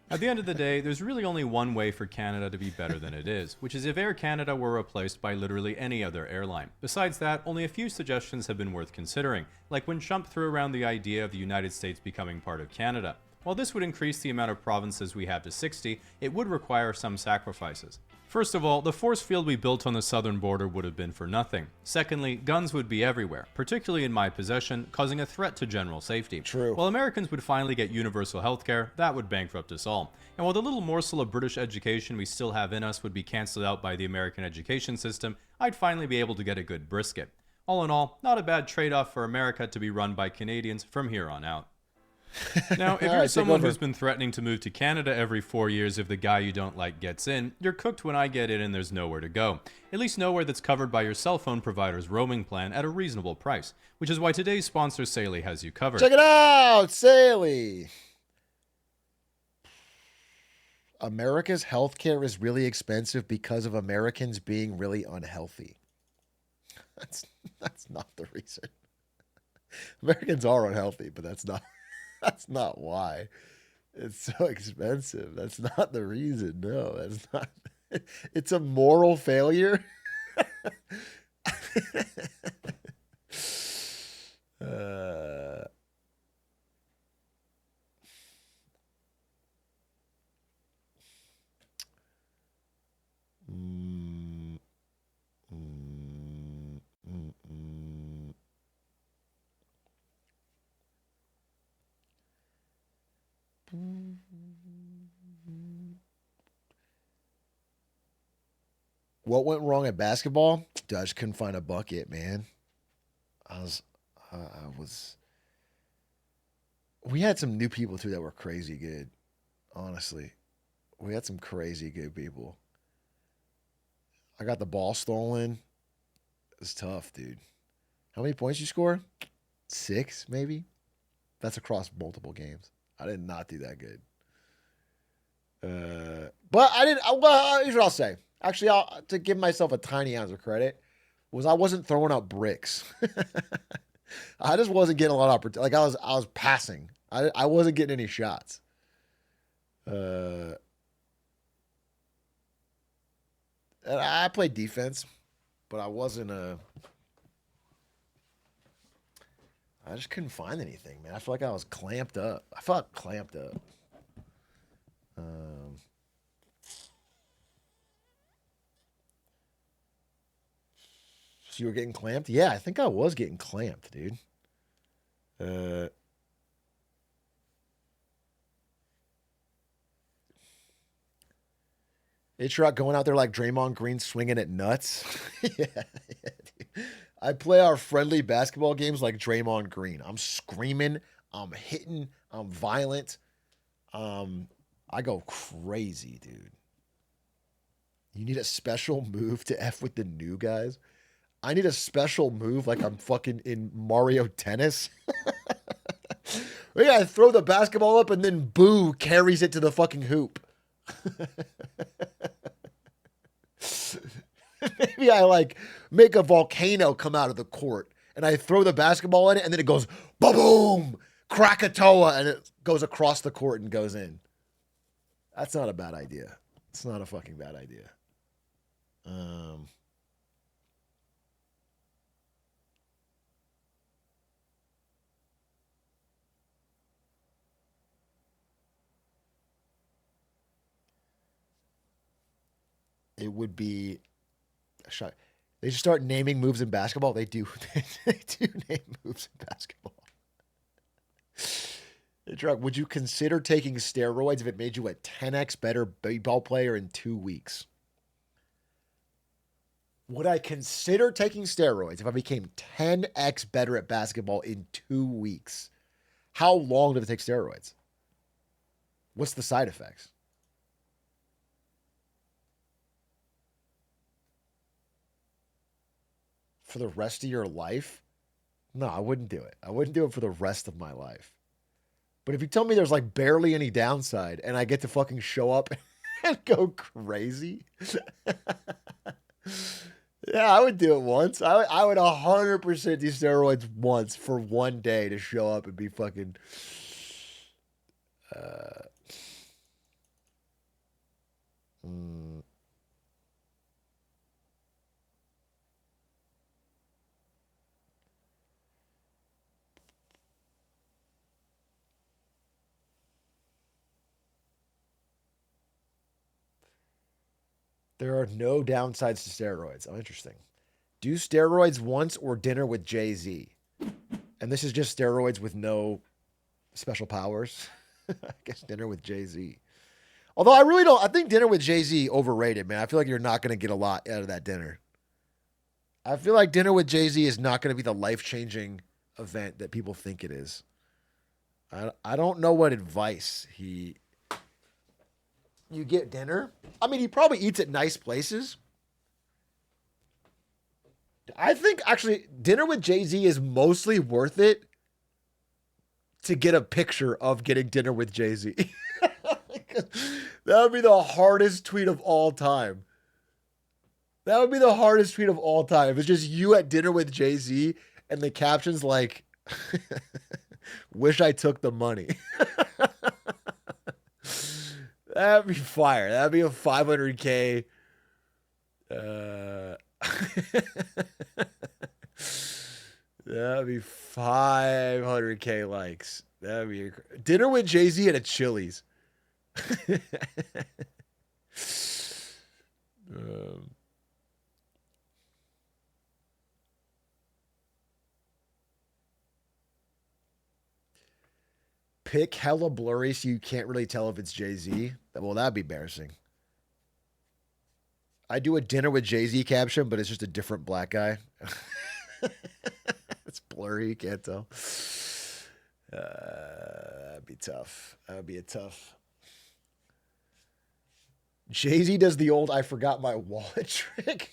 At the end of the day, there's really only one way for Canada to be better than it is, which is if Air Canada were replaced by literally any other airline. Besides that, only a few suggestions have been worth considering, like when Trump threw around the idea of the United States becoming part of Canada. While this would increase the amount of provinces we have to 60, it would require some sacrifices. First of all, the force field we built on the southern border would have been for nothing. Secondly, guns would be everywhere, particularly in my possession, causing a threat to general safety. True. While Americans would finally get universal healthcare, that would bankrupt us all. And while the little morsel of British education we still have in us would be cancelled out by the American education system, I'd finally be able to get a good brisket. All in all, not a bad trade-off for America to be run by Canadians from here on out. Now, if you're someone who's been threatening to move to Canada every 4 years if the guy you don't like gets in, you're cooked when I get in and there's nowhere to go. At least nowhere that's covered by your cell phone provider's roaming plan at a reasonable price, which is why today's sponsor, Saley, has you covered. Check it out, Saley. America's healthcare is really expensive because of Americans being really unhealthy. That's not the reason. Americans are unhealthy, but that's not why it's so expensive. That's not the reason. No, that's not. It's a moral failure. What went wrong at basketball? Dude, I just couldn't find a bucket, man. We had some new people too that were crazy good. Honestly, we had some crazy good people. I got the ball stolen. It's tough, dude. How many points you score? 6, maybe. That's across multiple games. I did not do that good. But I didn't. Well, here's what I'll say. Actually, to give myself a tiny ounce of credit, was I wasn't throwing out bricks. I just wasn't getting a lot of opportunity. Like I was passing. I wasn't getting any shots. And I played defense, but I wasn't I just couldn't find anything, man. I feel like I was clamped up. I felt clamped up. So you were getting clamped? Yeah, I think I was getting clamped, dude. Atrioc going out there like Draymond Green swinging at nuts. Yeah, dude. I play our friendly basketball games like Draymond Green. I'm screaming. I'm hitting. I'm violent. I go crazy, dude. You need a special move to F with the new guys? I need a special move like I'm fucking in Mario Tennis. Yeah, I throw the basketball up and then Boo carries it to the fucking hoop. Maybe I like make a volcano come out of the court and I throw the basketball in it and then it goes boom, Krakatoa, and it goes across the court and goes in. That's not a bad idea. It's not a fucking bad idea. It would be a shot. They should start naming moves in basketball. They do. They do name moves in basketball. Atrioc, would you consider taking steroids if it made you a 10x better baseball player in 2 weeks? Would I consider taking steroids if I became 10x better at basketball in 2 weeks? How long did it take steroids? What's the side effects? For the rest of your life? No, I wouldn't do it. I wouldn't do it for the rest of my life. But if you tell me there's like barely any downside and I get to fucking show up and go crazy, yeah, I would do it once. I would 100% do steroids once for one day to show up and be fucking. Uh, mm, there are no downsides to steroids. Oh, interesting. Do steroids once or dinner with Jay-Z. And this is just steroids with no special powers. I guess dinner with Jay-Z. Although I really don't. I think dinner with Jay-Z overrated, man. I feel like you're not going to get a lot out of that dinner. I feel like dinner with Jay-Z is not going to be the life-changing event that people think it is. I don't know what advice you get dinner. I mean, he probably eats at nice places. I think actually dinner with Jay-Z is mostly worth it to get a picture of getting dinner with Jay-Z. That would be the hardest tweet of all time. That would be the hardest tweet of all time. If it's just you at dinner with Jay-Z and the caption's like, wish I took the money. That'd be fire. That'd be a 500K. That'd be 500K likes. That'd be dinner with Jay-Z at a Chili's. um, pick hella blurry so you can't really tell if it's Jay-Z. Well, that'd be embarrassing. I do a dinner with Jay-Z caption, but it's just a different black guy. It's blurry, you can't tell. That'd be tough. That'd be a tough. Jay-Z does the old I forgot my wallet trick.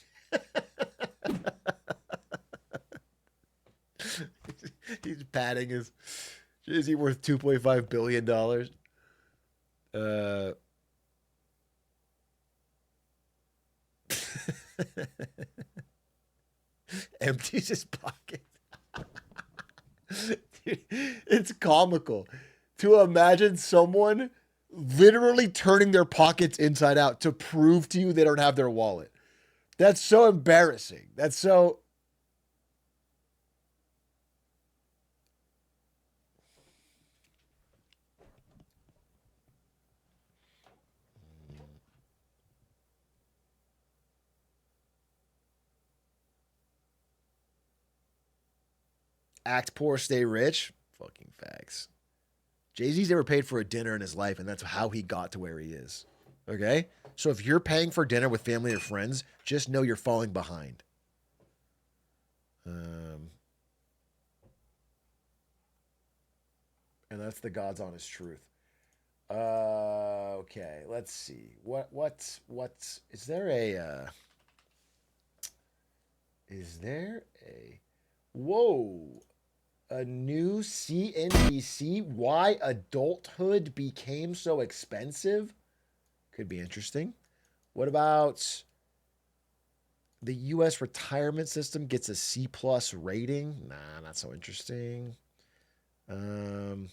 He's patting his Jay-Z worth $2.5 billion. Empties his pocket. Dude, it's comical to imagine someone literally turning their pockets inside out to prove to you they don't have their wallet. That's so embarrassing. That's so. Act poor, stay rich. Fucking facts. Jay-Z's never paid for a dinner in his life, and that's how he got to where he is. Okay? So if you're paying for dinner with family or friends, just know you're falling behind. And that's the God's honest truth. Okay, let's see. What's is there a whoa, a new CNBC, why adulthood became so expensive? Could be interesting. What about the US retirement system gets a C plus rating? Nah, not so interesting. There's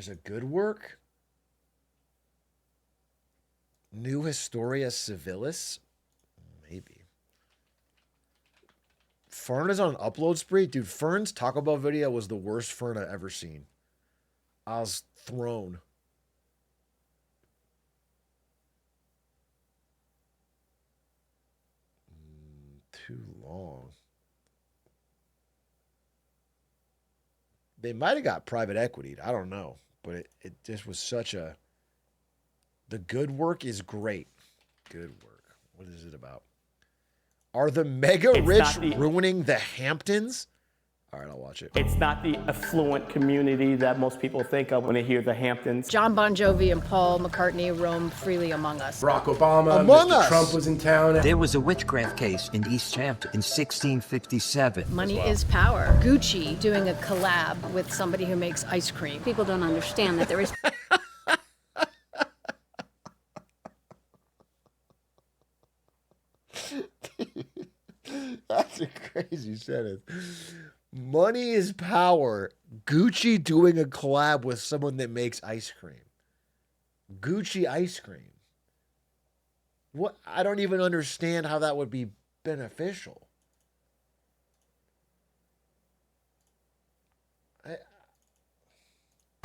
a good work. New Historia Civilis? Maybe. Fern is on an upload spree? Dude, Fern's Taco Bell video was the worst Fern I've ever seen. I was thrown. Too long. They might have got private equity. I don't know. But it just was such a... The good work is great. Good work. What is it about? Are the mega rich ruining the Hamptons? All right, I'll watch it. It's not the affluent community that most people think of when they hear the Hamptons. John Bon Jovi and Paul McCartney roam freely among us. Barack Obama, Mr. Trump was in town. There was a witchcraft case in East Hampton in 1657. Money is power. Gucci doing a collab with somebody who makes ice cream. People don't understand that there is... That's a crazy sentence. Money is power. Gucci doing a collab with someone that makes ice cream. Gucci ice cream. What? I don't even understand how that would be beneficial.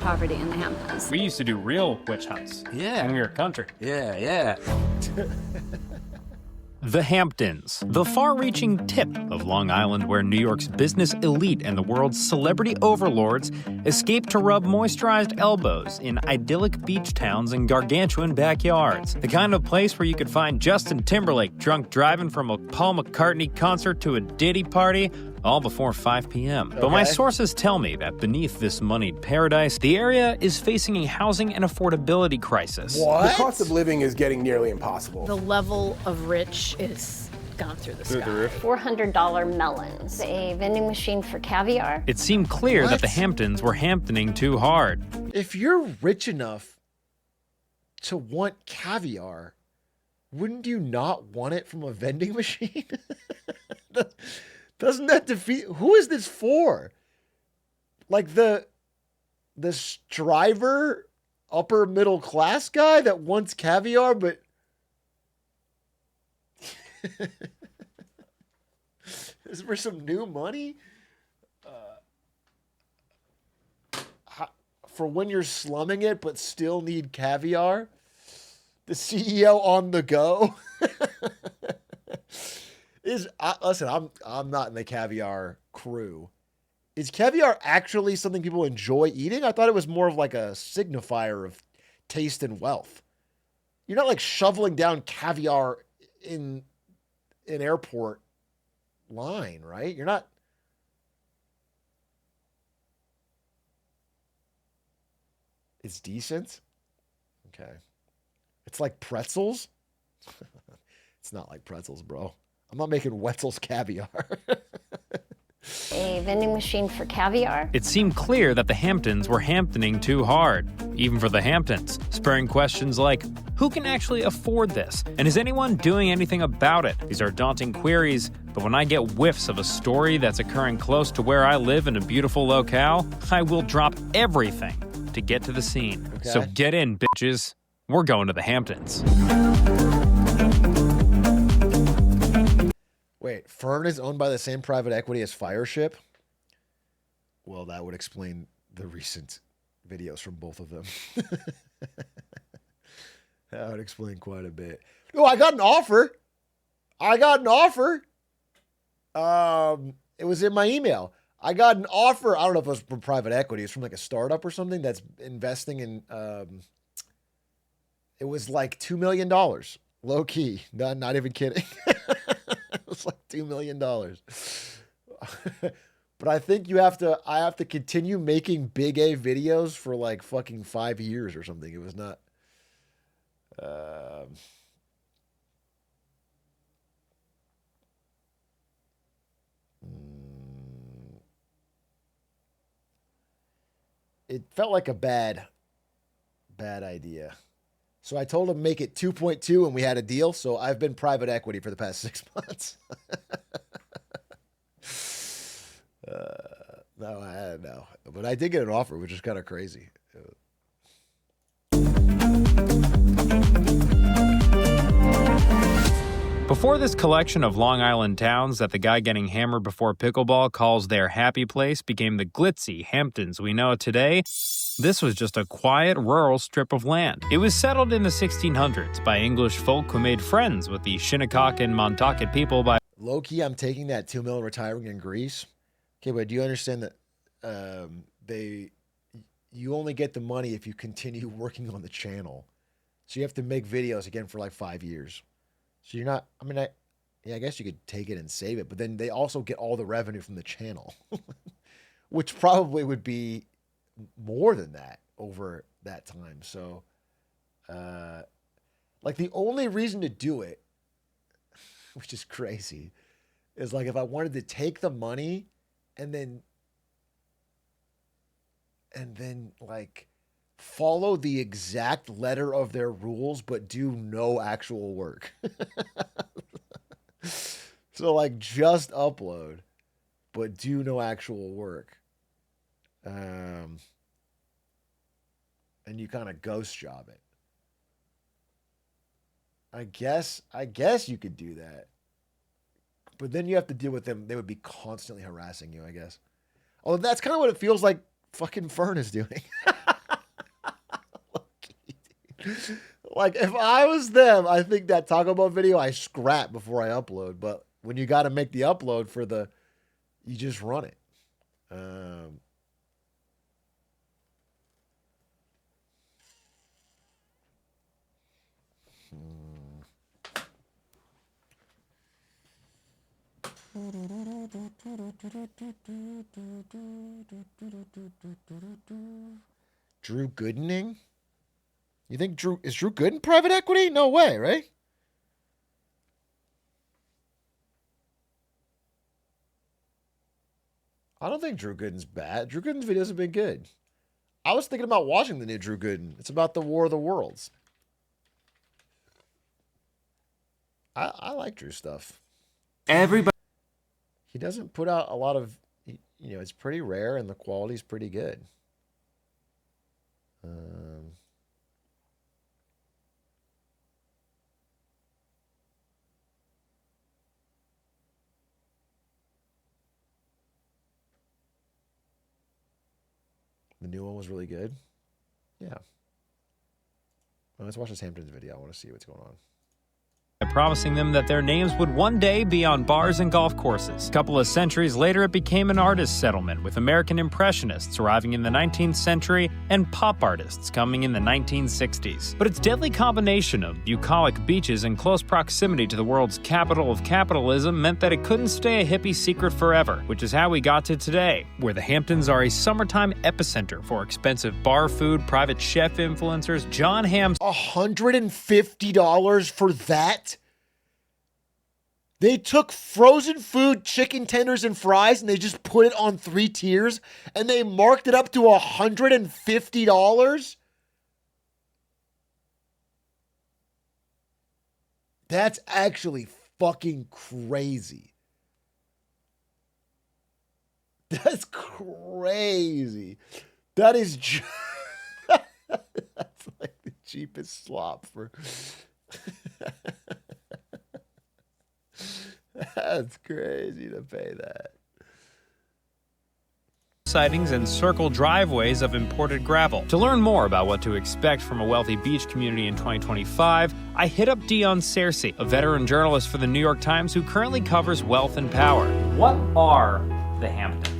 poverty in the Hamptons. We used to do real witch hunts. Yeah. When we were country. Yeah. The Hamptons, the far-reaching tip of Long Island where New York's business elite and the world's celebrity overlords escape to rub moisturized elbows in idyllic beach towns and gargantuan backyards. The kind of place where you could find Justin Timberlake drunk driving from a Paul McCartney concert to a Diddy party, all before 5 p.m. But my sources tell me that beneath this moneyed paradise, the area is facing a housing and affordability crisis. What? The cost of living is getting nearly impossible. The level of rich is gone through the sky. $400 melons, a vending machine for caviar. It seemed clear that the Hamptons were Hamptoning too hard. If you're rich enough to want caviar, wouldn't you not want it from a vending machine? Doesn't that defeat... Who is this for? Like the striver, upper middle class guy that wants caviar, but... Is for some new money? For when you're slumming it, but still need caviar? The CEO on the go? Listen, I'm not in the caviar crew. Is caviar actually something people enjoy eating? I thought it was more of like a signifier of taste and wealth. You're not like shoveling down caviar in an airport line, right? You're not. It's decent. Okay. It's like pretzels. It's not like pretzels, bro. I'm not making Wetzel's caviar. A vending machine for caviar. It seemed clear that the Hamptons were Hamptoning too hard, even for the Hamptons, spurring questions like, who can actually afford this? And is anyone doing anything about it? These are daunting queries, but when I get whiffs of a story that's occurring close to where I live in a beautiful locale, I will drop everything to get to the scene. Okay. So get in, bitches. We're going to the Hamptons. Wait, Fern is owned by the same private equity as Fireship? Well, that would explain the recent videos from both of them. That would explain quite a bit. Oh, I got an offer. It was in my email. I got an offer. I don't know if it was from private equity. It's from like a startup or something that's investing in, it was like $2 million. Low key. Not even kidding. It was like $2 million. But I think I have to continue making big A videos for like fucking 5 years or something. It was not, it felt like a bad idea. So I told him make it 2.2 and we had a deal. So I've been private equity for the past 6 months. No, I don't know. But I did get an offer, which is kind of crazy. Before this collection of Long Island towns that the guy getting hammered before pickleball calls their happy place became the glitzy Hamptons we know today, this was just a quiet, rural strip of land. It was settled in the 1600s by English folk who made friends with the Shinnecock and Montauk people by... Low-key, I'm taking that $2 million retiring in Greece. Okay, but do you understand that you only get the money if you continue working on the channel. So you have to make videos again for like 5 years. So you're not, I guess you could take it and save it, but then they also get all the revenue from the channel, which probably would be more than that over that time. So, like the only reason to do it, which is crazy, is like if I wanted to take the money and then like follow the exact letter of their rules, but do no actual work. So like just upload, but do no actual work. And you kind of ghost job it. I guess you could do that. But then you have to deal with them. They would be constantly harassing you, I guess. Oh, that's kind of what it feels like fucking Fern is doing. Like, if I was them, I think that Taco Bell video I scrap before I upload. But when you got to make the upload for you just run it. Drew Goodening? You think is Drew Gooden private equity? No way, right? I don't think Drew Gooden's bad. Drew Gooden's videos have been good. I was thinking about watching the new Drew Gooden. It's about the War of the Worlds. I like Drew's stuff. Everybody. He doesn't put out a lot of, it's pretty rare and the quality's pretty good. The new one was really good. Yeah. Well, let's watch this Hamptons video. I want to see what's going on. Promising them that their names would one day be on bars and golf courses. A couple of centuries later, it became an artist settlement, with American Impressionists arriving in the 19th century and pop artists coming in the 1960s. But its deadly combination of bucolic beaches and close proximity to the world's capital of capitalism meant that it couldn't stay a hippie secret forever, which is how we got to today, where the Hamptons are a summertime epicenter for expensive bar food, private chef influencers, John Hamm's $150 for that? They took frozen food, chicken tenders, and fries, and they just put it on 3 tiers, and they marked it up to $150? That's actually fucking crazy. That's crazy. That is that's like the cheapest slop for... That's crazy to pay that. Sightings and circle driveways of imported gravel. To learn more about what to expect from a wealthy beach community in 2025, I hit up Dion Searcy, a veteran journalist for the New York Times who currently covers wealth and power. What are the Hamptons?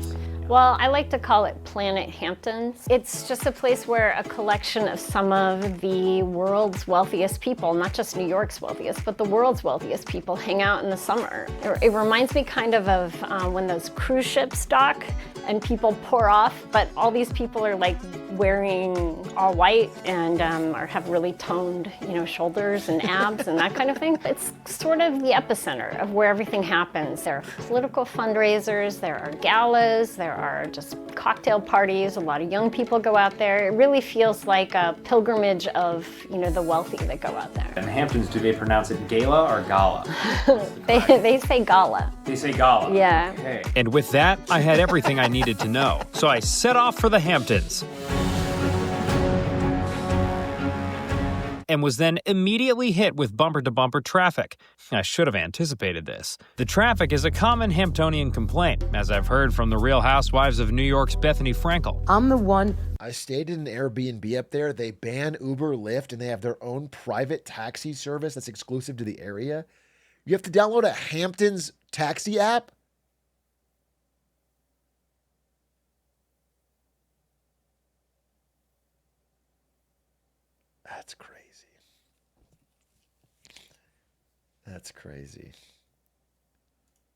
Well, I like to call it Planet Hamptons. It's just a place where a collection of some of the world's wealthiest people, not just New York's wealthiest, but the world's wealthiest people hang out in the summer. It reminds me kind of when those cruise ships dock and people pour off, but all these people are like wearing all white and have really toned, shoulders and abs and that kind of thing. It's sort of the epicenter of where everything happens. There are political fundraisers, there are galas, there are just cocktail parties. A lot of young people go out there. It really feels like a pilgrimage of, the wealthy that go out there. In the Hamptons, do they pronounce it gala or gala? They say gala. They say gala. Yeah. Okay. And with that, I had everything I needed to know. So I set off for the Hamptons. And was then immediately hit with bumper-to-bumper traffic. I should have anticipated this. The traffic is a common Hamptonian complaint, as I've heard from the Real Housewives of New York's Bethany Frankel. I'm the one. I stayed in an Airbnb up there. They ban Uber, Lyft, and they have their own private taxi service that's exclusive to the area. You have to download a Hamptons taxi app. That's crazy. That's crazy.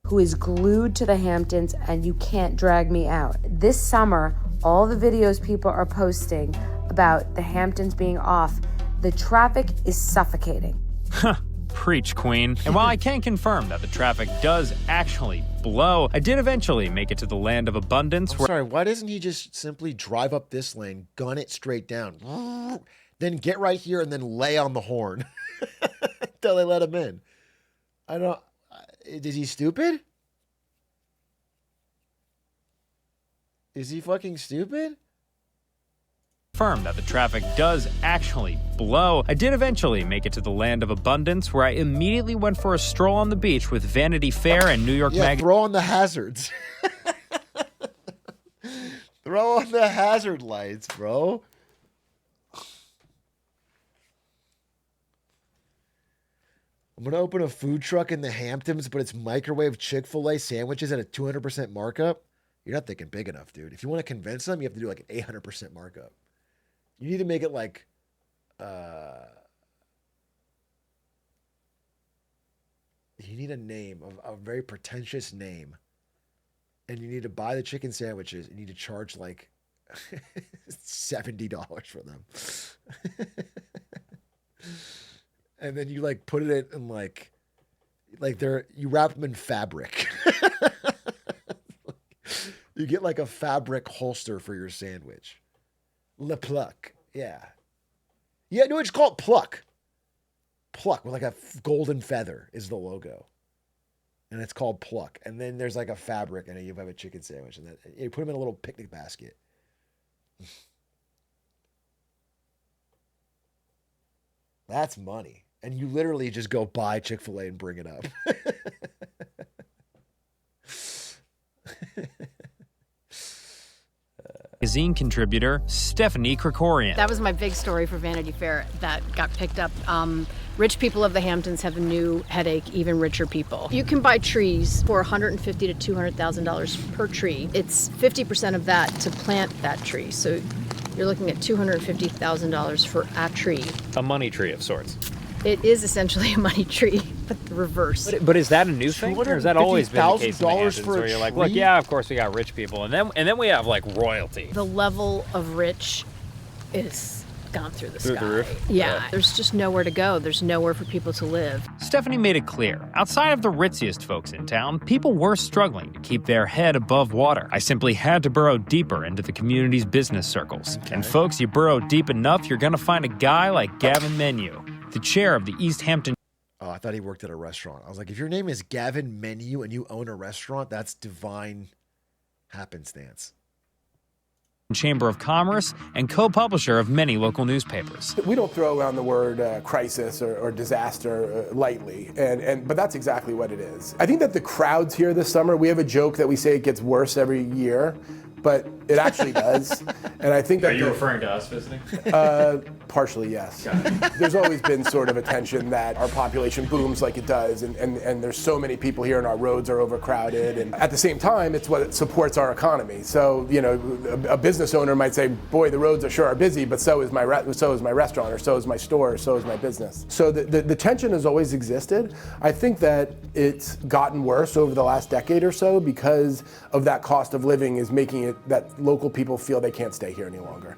Who is glued to the Hamptons, and you can't drag me out. This summer, all the videos people are posting about the Hamptons being off, the traffic is suffocating. Preach, Queen. And while I can confirm that the traffic does actually blow, I did eventually make it to the land of abundance. Sorry, why doesn't he just simply drive up this lane, gun it straight down, then get right here and then lay on the horn until they let him in? I don't... Is he stupid? Is he fucking stupid? Confirm that the traffic does actually blow. I did eventually make it to the land of abundance, where I immediately went for a stroll on the beach with Vanity Fair and New York Magazine. Throw on the hazards. Throw on the hazard lights, bro. I'm going to open a food truck in the Hamptons, but it's microwave Chick-fil-A sandwiches at a 200% markup. You're not thinking big enough, dude. If you want to convince them, you have to do like an 800% markup. You need to make it like, you need a name, a very pretentious name. And you need to buy the chicken sandwiches and you need to charge like $70 for them. And then you like put it in like you wrap them in fabric. You get like a fabric holster for your sandwich. Le Pluck. Yeah. Yeah, no, it's called Pluck. Pluck with like a golden feather is the logo. And it's called Pluck. And then there's like a fabric and you have a chicken sandwich. And then you put them in a little picnic basket. That's money. And you literally just go buy Chick-fil-A and bring it up. Magazine contributor Stephanie Krikorian. That was my big story for Vanity Fair that got picked up. Rich people of the Hamptons have a new headache, even richer people. You can buy trees for $150,000 to $200,000 per tree. It's 50% of that to plant that tree. So you're looking at $250,000 for a tree. A money tree of sorts. It is essentially a money tree, but the reverse. But is that a new thing, or has that always been the case in the Hamptons, for a where you're like, tree? look, yeah, of course we got rich people, and then we have like royalty. The level of rich is gone through the sky. the roof? Yeah, there's just nowhere to go. There's nowhere for people to live. Stephanie made it clear, outside of the ritziest folks in town, people were struggling to keep their head above water. I simply had to burrow deeper into the community's business circles. Okay. And folks, you burrow deep enough, you're gonna find a guy like Gavin Menu, the chair of the East Hampton. Oh, I thought he worked at a restaurant. I was like, if your name is Gavin Menu and you own a restaurant, that's divine happenstance. Chamber of Commerce and co-publisher of many local newspapers. We don't throw around the word crisis or disaster lightly, but that's exactly what it is. I think that the crowds here this summer, we have a joke that we say it gets worse every year, but it actually does. And I think that... Are you referring to us visiting? Partially, yes. There's always been sort of a tension that our population booms like it does, and there's so many people here and our roads are overcrowded. And at the same time, it's what supports our economy. So, you know, a business owner might say, boy, the roads are busy, but so is my restaurant, or so is my store, or so is my business. So the tension has always existed. I think that it's gotten worse over the last decade or so because of that cost of living is making it that local people feel they can't stay here any longer.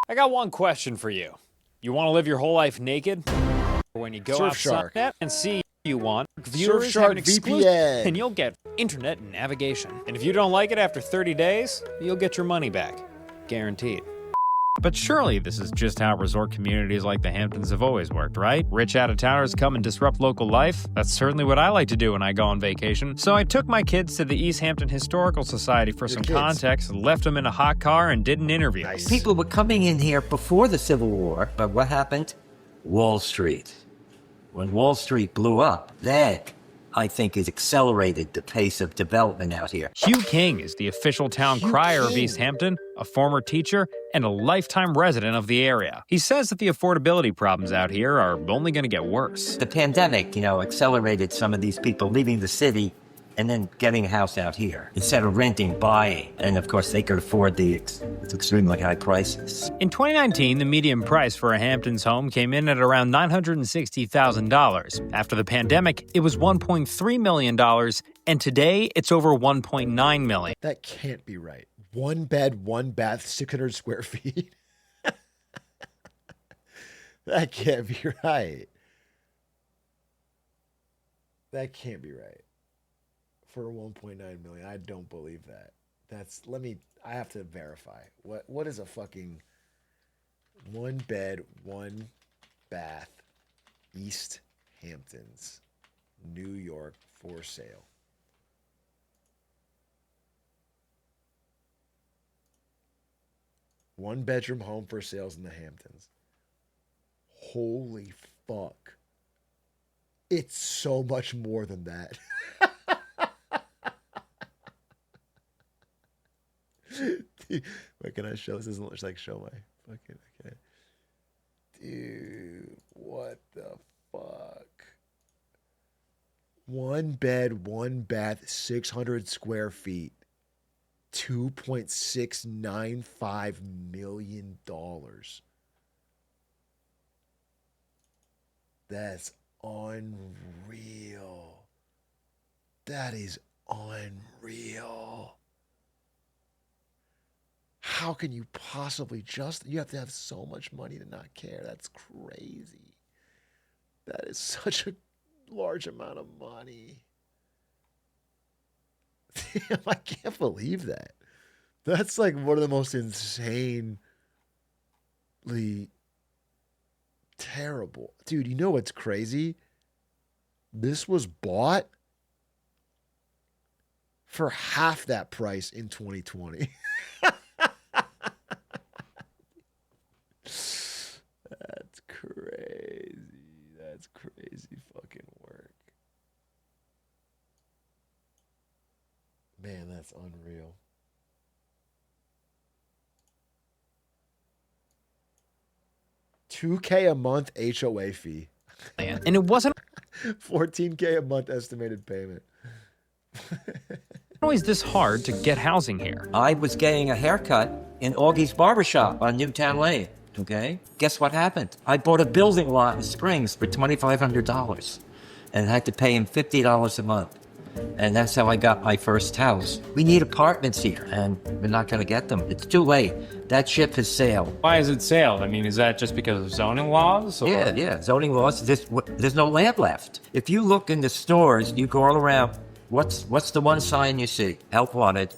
I got one question for you. You want to live your whole life naked? Or when you go outside and see you want, viewers have an exclusive, VPN. and you'll get internet and navigation. And if you don't like it after 30 days, you'll get your money back. Guaranteed. But surely this is just how resort communities like the Hamptons have always worked, right? Rich out-of-towners come and disrupt local life. That's certainly what I like to do when I go on vacation. So I took my kids to the East Hampton Historical Society for some context, left them in a hot car, and did an interview. Nice. People were coming in here before the Civil War, but what happened? Wall Street. When Wall Street blew up, that, I think, has accelerated the pace of development out here. Hugh King is the official town crier of East Hampton, a former teacher, and a lifetime resident of the area. He says that the affordability problems out here are only going to get worse. The pandemic, accelerated some of these people leaving the city and then getting a house out here instead of renting, buying. And of course, they could afford the extremely high prices. In 2019, the median price for a Hamptons home came in at around $960,000. After the pandemic, it was $1.3 million, and today it's over $1.9 million. That can't be right. 1 bed, 1 bath, 600 square feet. That can't be right. That can't be right. For 1.9 million, I don't believe that. I have to verify. What is a fucking 1 bed, 1 bath, East Hamptons, New York for sale? One bedroom home for sales in the Hamptons. Holy fuck. It's so much more than that. What can I show? This doesn't look like show my fucking. Okay. Dude, what the fuck? 1 bed, 1 bath, 600 square feet, $2.695 million. That's unreal. That is unreal. How can you possibly you have to have so much money to not care. That's crazy. That is such a large amount of money. Damn, I can't believe that. That's like one of the most insanely terrible. Dude, you know what's crazy? This was bought for half that price in 2020. That's crazy. That's crazy fucking work. Man, that's unreal. $2,000 a month HOA fee. And it wasn't $14,000 a month estimated payment. always this hard to get housing here. I was getting a haircut in Augie's Barbershop on Newtown Lane, okay? Guess what happened? I bought a building lot in Springs for $2,500 and had to pay him $50 a month. And that's how I got my first house. We need apartments here, and we're not going to get them. It's too late. That ship has sailed. Why has it sailed? I mean, is that just because of zoning laws? Or? Yeah. Zoning laws. There's no land left. If you look in the stores, you go all around. What's the one sign you see? Help wanted.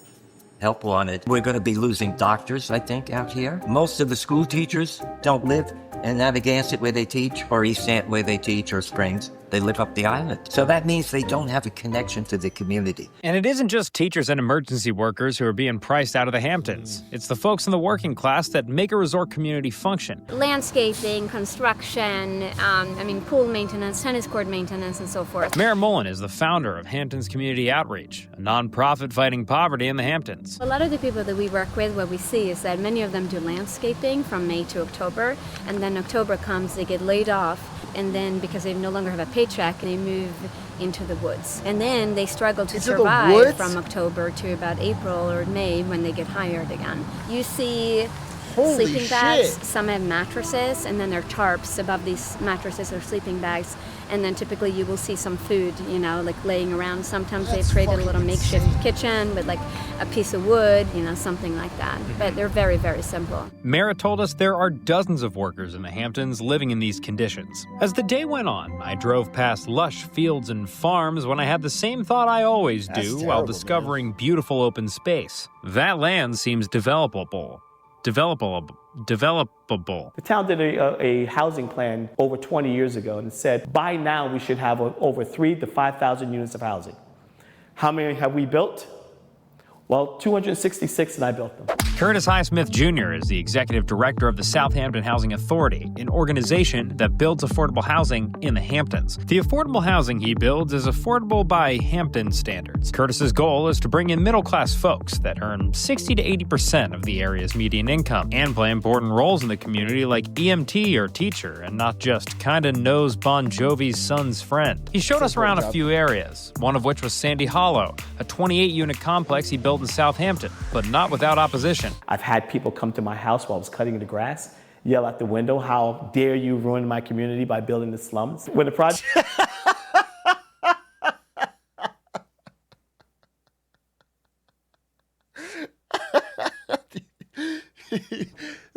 Help wanted. We're going to be losing doctors, I think, out here. Most of the school teachers don't live in Navigant where they teach, or East Ant where they teach, or Springs. They live up the island. So that means they don't have a connection to the community. And it isn't just teachers and emergency workers who are being priced out of the Hamptons. It's the folks in the working class that make a resort community function. Landscaping, construction, pool maintenance, tennis court maintenance, and so forth. Mayor Mullen is the founder of Hamptons Community Outreach, a nonprofit fighting poverty in the Hamptons. A lot of the people that we work with, what we see is that many of them do landscaping from May to October, and then October comes, they get laid off, and then because they no longer have a paycheck, they move into the woods. And then they struggle to survive from October to about April or May when they get hired again. You see sleeping bags, some have mattresses, and then there are tarps above these mattresses or sleeping bags. And then typically you will see some food, like laying around. Sometimes they've created a little makeshift kitchen with like a piece of wood, something like that. But they're very, very simple. Mara told us there are dozens of workers in the Hamptons living in these conditions. As the day went on, I drove past lush fields and farms when I had the same thought I always do while discovering beautiful open space. That land seems developable. The town did a housing plan over 20 years ago, and it said by now we should have over 3,000 to 5,000 units of housing. How many have we built? Well, 266, and I built them. Curtis Highsmith Jr. is the executive director of the Southampton Housing Authority, an organization that builds affordable housing in the Hamptons. The affordable housing he builds is affordable by Hampton standards. Curtis's goal is to bring in middle-class folks that earn 60 to 80% of the area's median income and play important roles in the community like EMT or teacher, and not just kinda knows Bon Jovi's son's friend. He showed us around a few areas, one of which was Sandy Hollow, a 28-unit complex he built in Southampton, but not without opposition. I've had people come to my house while I was cutting the grass, yell out the window, "How dare you ruin my community by building the slums?" When the project...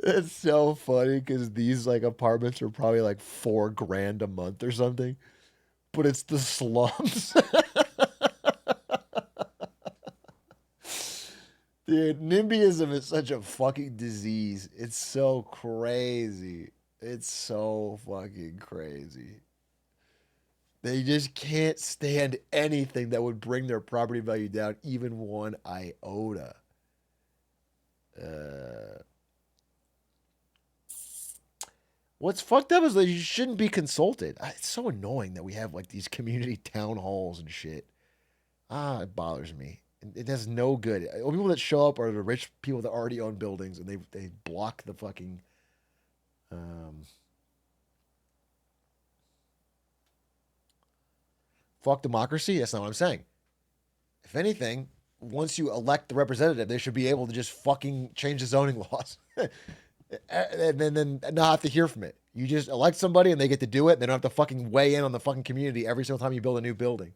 That's so funny because these like apartments are probably like $4,000 a month or something, but it's the slums. Dude, NIMBYism is such a fucking disease. It's so crazy. It's so fucking crazy. They just can't stand anything that would bring their property value down even one iota. What's fucked up is that you shouldn't be consulted. It's so annoying that we have like these community town halls and shit. It bothers me. It does no good. The people that show up are the rich people that already own buildings, and they block the fucking. Fuck democracy. That's not what I'm saying. If anything, once you elect the representative, they should be able to just fucking change the zoning laws, and then not have to hear from it. You just elect somebody, and they get to do it. And they don't have to fucking weigh in on the fucking community every single time you build a new building.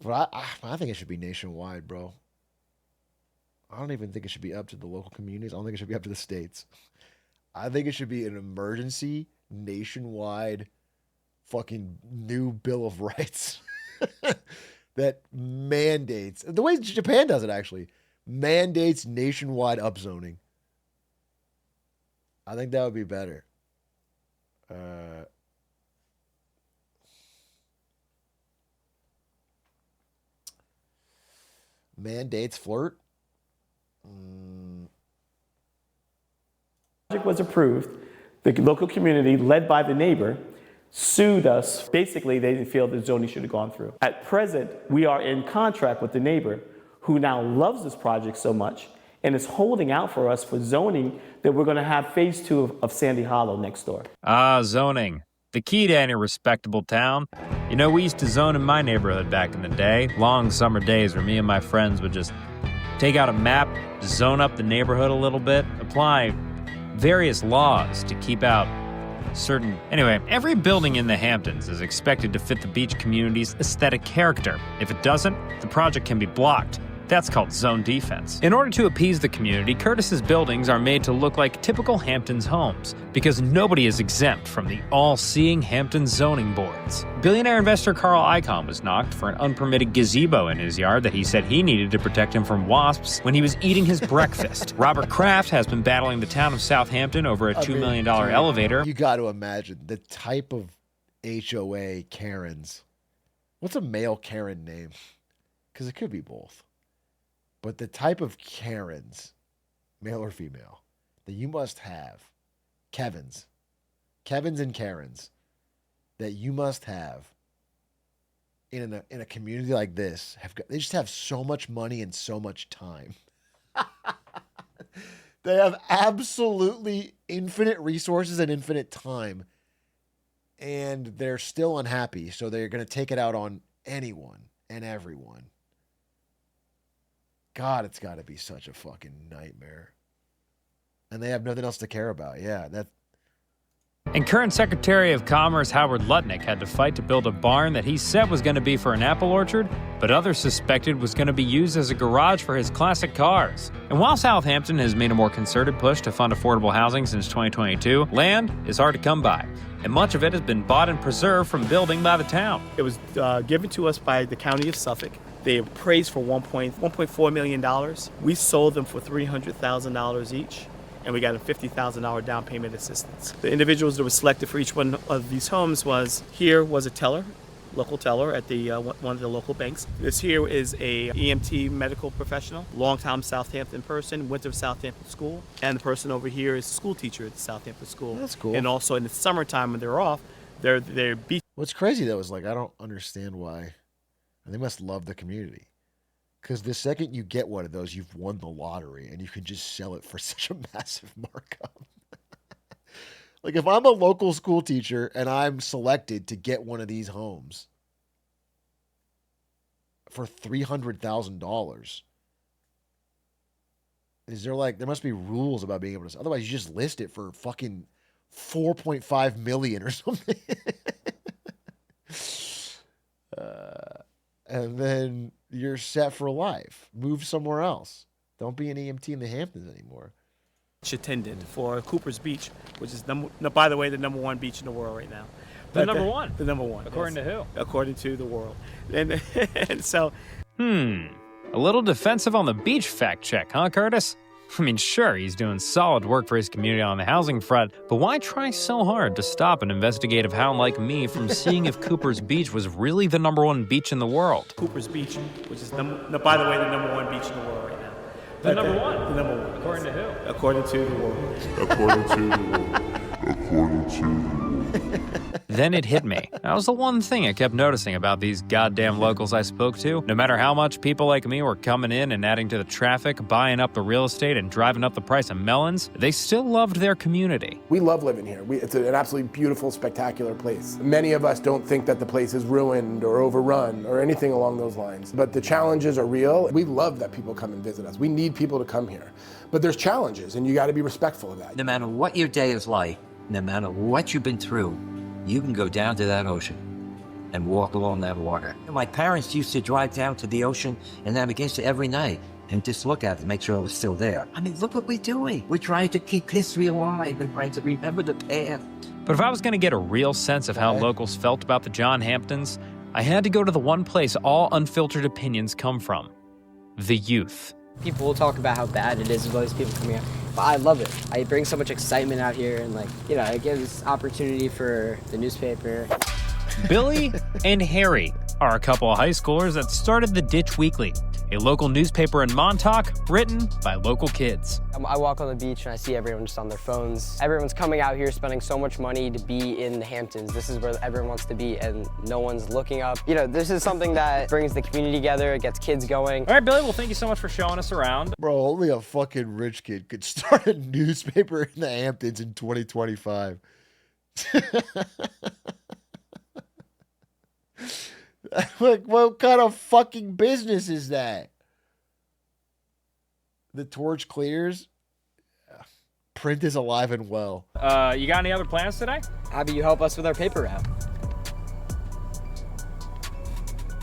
But I think it should be nationwide, bro. I don't even think it should be up to the local communities. I don't think it should be up to the states. I think it should be an emergency, nationwide, fucking new Bill of Rights that mandates, the way Japan does it actually, mandates nationwide upzoning. I think that would be better. Mandates flirt. Project was approved. The local community, led by the neighbor, sued us. Basically, they didn't feel the zoning should have gone through. At present, we are in contract with the neighbor who now loves this project so much and is holding out for us for zoning that we're going to have phase 2 of Sandy Hollow next door. Zoning. The key to any respectable town. You know, we used to zone in my neighborhood back in the day. Long summer days where me and my friends would just take out a map, zone up the neighborhood a little bit, apply various laws to keep out certain... Anyway, every building in the Hamptons is expected to fit the beach community's aesthetic character. If it doesn't, the project can be blocked. That's called zone defense. In order to appease the community, Curtis's buildings are made to look like typical Hamptons homes, because nobody is exempt from the all-seeing Hamptons zoning boards. Billionaire investor Carl Icahn was knocked for an unpermitted gazebo in his yard that he said he needed to protect him from wasps when he was eating his breakfast. Robert Kraft has been battling the town of Southampton over a $2 million elevator. You got to imagine the type of HOA Karens. What's a male Karen name? Because it could be both. But the type of Karens, male or female, that you must have, Kevins and Karens, that you must have in a community like this, they just have so much money and so much time. They have absolutely infinite resources and infinite time, and they're still unhappy, so they're going to take it out on anyone and everyone. God, it's got to be such a fucking nightmare. And they have nothing else to care about. Yeah, that. And current Secretary of Commerce Howard Lutnick had to fight to build a barn that he said was going to be for an apple orchard, but others suspected was going to be used as a garage for his classic cars. And while Southampton has made a more concerted push to fund affordable housing since 2022, land is hard to come by, and much of it has been bought and preserved from building by the town. It was given to us by the county of Suffolk. They appraised for $1.4 million. We sold them for $300,000 each. and we got a $50,000 down payment assistance. The individuals that were selected for each one of these homes here was a teller, local teller at the one of the local banks. This here is a EMT medical professional, longtime Southampton person, went to Southampton school, and the person over here is a school teacher at the Southampton school. That's cool. And also in the summertime when they're off, they're beach. What's crazy though is like I don't understand why. They must love the community. Because the second you get one of those, you've won the lottery and you can just sell it for such a massive markup. Like if I'm a local school teacher and I'm selected to get one of these homes for $300,000, is there must be rules about being able to, otherwise you just list it for fucking 4.5 million or something. And then you're set for life. Move somewhere else. Don't be an EMT in the Hamptons anymore. Attendant for Cooper's Beach, which is by the way the number one beach in the world right now. The number one? The number one. According to who? According to the world. And so... A little defensive on the beach fact check, huh, Curtis? I mean, sure, he's doing solid work for his community on the housing front, but why try so hard to stop an investigative hound like me from seeing if Cooper's Beach was really the number one beach in the world? Cooper's Beach, which is, by the way, the number one beach in the world right now. The number one? The number one. According to who? According to the world. According to the world. According to the world. Then it hit me. That was the one thing I kept noticing about these goddamn locals I spoke to. No matter how much people like me were coming in and adding to the traffic, buying up the real estate and driving up the price of melons, they still loved their community. We love living here. It's an absolutely beautiful, spectacular place. Many of us don't think that the place is ruined or overrun or anything along those lines. But the challenges are real. We love that people come and visit us. We need people to come here. But there's challenges, and you got to be respectful of that. No matter what your day is like, no matter what you've been through, you can go down to that ocean and walk along that water. My parents used to drive down to the ocean and navigate it every night and just look at it, make sure it was still there. I mean, look what we're doing. We're trying to keep history alive and trying to remember the past. But if I was going to get a real sense of how locals felt about the John Hamptons, I had to go to the one place all unfiltered opinions come from: the youth. People will talk about how bad it is with all these people coming out, but I love it. I bring so much excitement out here, and it gives opportunity for the newspaper. Billy and Harry are a couple of high schoolers that started the Ditch Weekly, a local newspaper in Montauk written by local kids. I walk on the beach and I see everyone just on their phones. Everyone's coming out here spending so much money to be in the Hamptons. This is where everyone wants to be, and no one's looking up. This is something that brings the community together. It gets kids going. All right, Billy, well, thank you so much for showing us around. Bro, only a fucking rich kid could start a newspaper in the Hamptons in 2025. Like, what kind of fucking business is that? The torch clears. Print is alive and well. You got any other plans today? How about you help us with our paper route?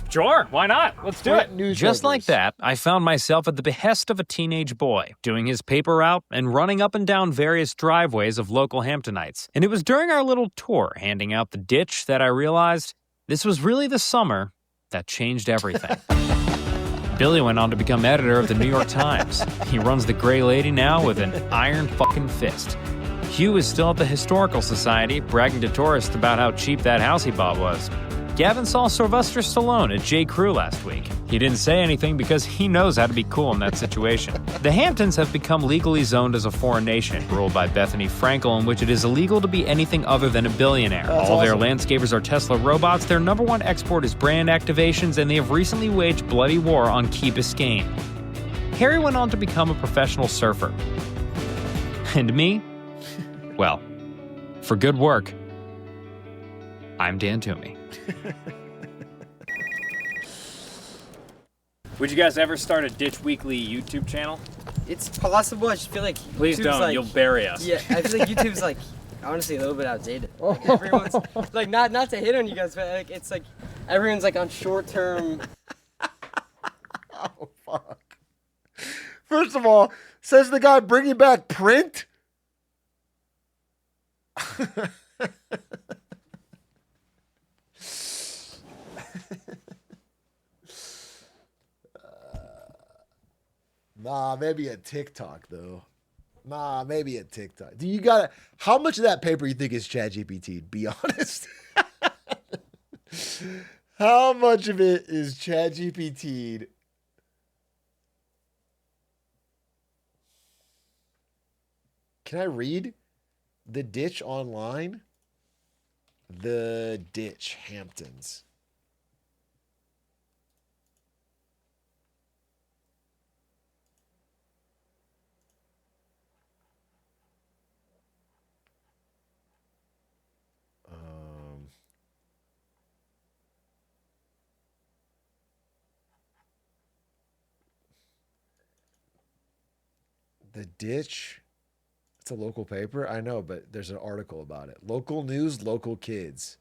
Sure, why not? Let's do it. Newspapers. Just like that, I found myself at the behest of a teenage boy, doing his paper route and running up and down various driveways of local Hamptonites. And it was during our little tour handing out the ditch that I realized this was really the summer that changed everything. Billy went on to become editor of the New York Times. He runs the Gray Lady now with an iron fucking fist. Hugh is still at the Historical Society, bragging to tourists about how cheap that house he bought was. Gavin saw Sylvester Stallone at J. Crew last week. He didn't say anything because he knows how to be cool in that situation. The Hamptons have become legally zoned as a foreign nation, ruled by Bethany Frankel, in which it is illegal to be anything other than a billionaire. That's All awesome. their landscapers are Tesla robots, their number one export is brand activations, and they have recently waged bloody war on Key Biscayne. Harry went on to become a professional surfer. And me? Well, for good work, I'm Dan Toomey. Would you guys ever start a Ditch Weekly YouTube channel? It's possible. I just feel like Please YouTube's don't. You'll bury us. Yeah, I feel like YouTube's honestly a little bit outdated. Everyone's not to hit on you guys, but it's like everyone's on short term. Oh, fuck. First of all, says the guy bringing back print? Nah, maybe a TikTok, though. Nah, maybe a TikTok. Do you got how much of that paper you think is ChatGPT? Be honest. How much of it is ChatGPT? Can I read The Ditch online? The Ditch, Hamptons. The Ditch. It's a local paper. I know, but there's an article about it. Local news, local kids.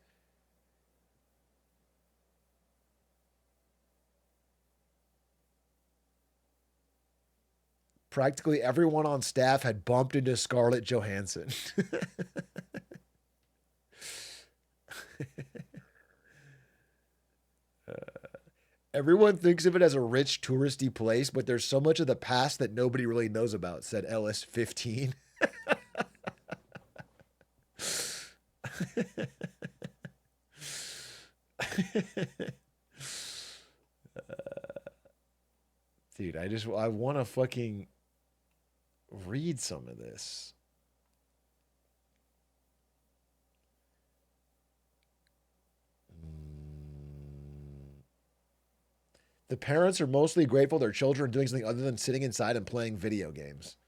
Practically everyone on staff had bumped into Scarlett Johansson. Everyone thinks of it as a rich touristy place, but there's so much of the past that nobody really knows about, said Ellis 15. Dude, I want to fucking read some of this. The parents are mostly grateful their children are doing something other than sitting inside and playing video games.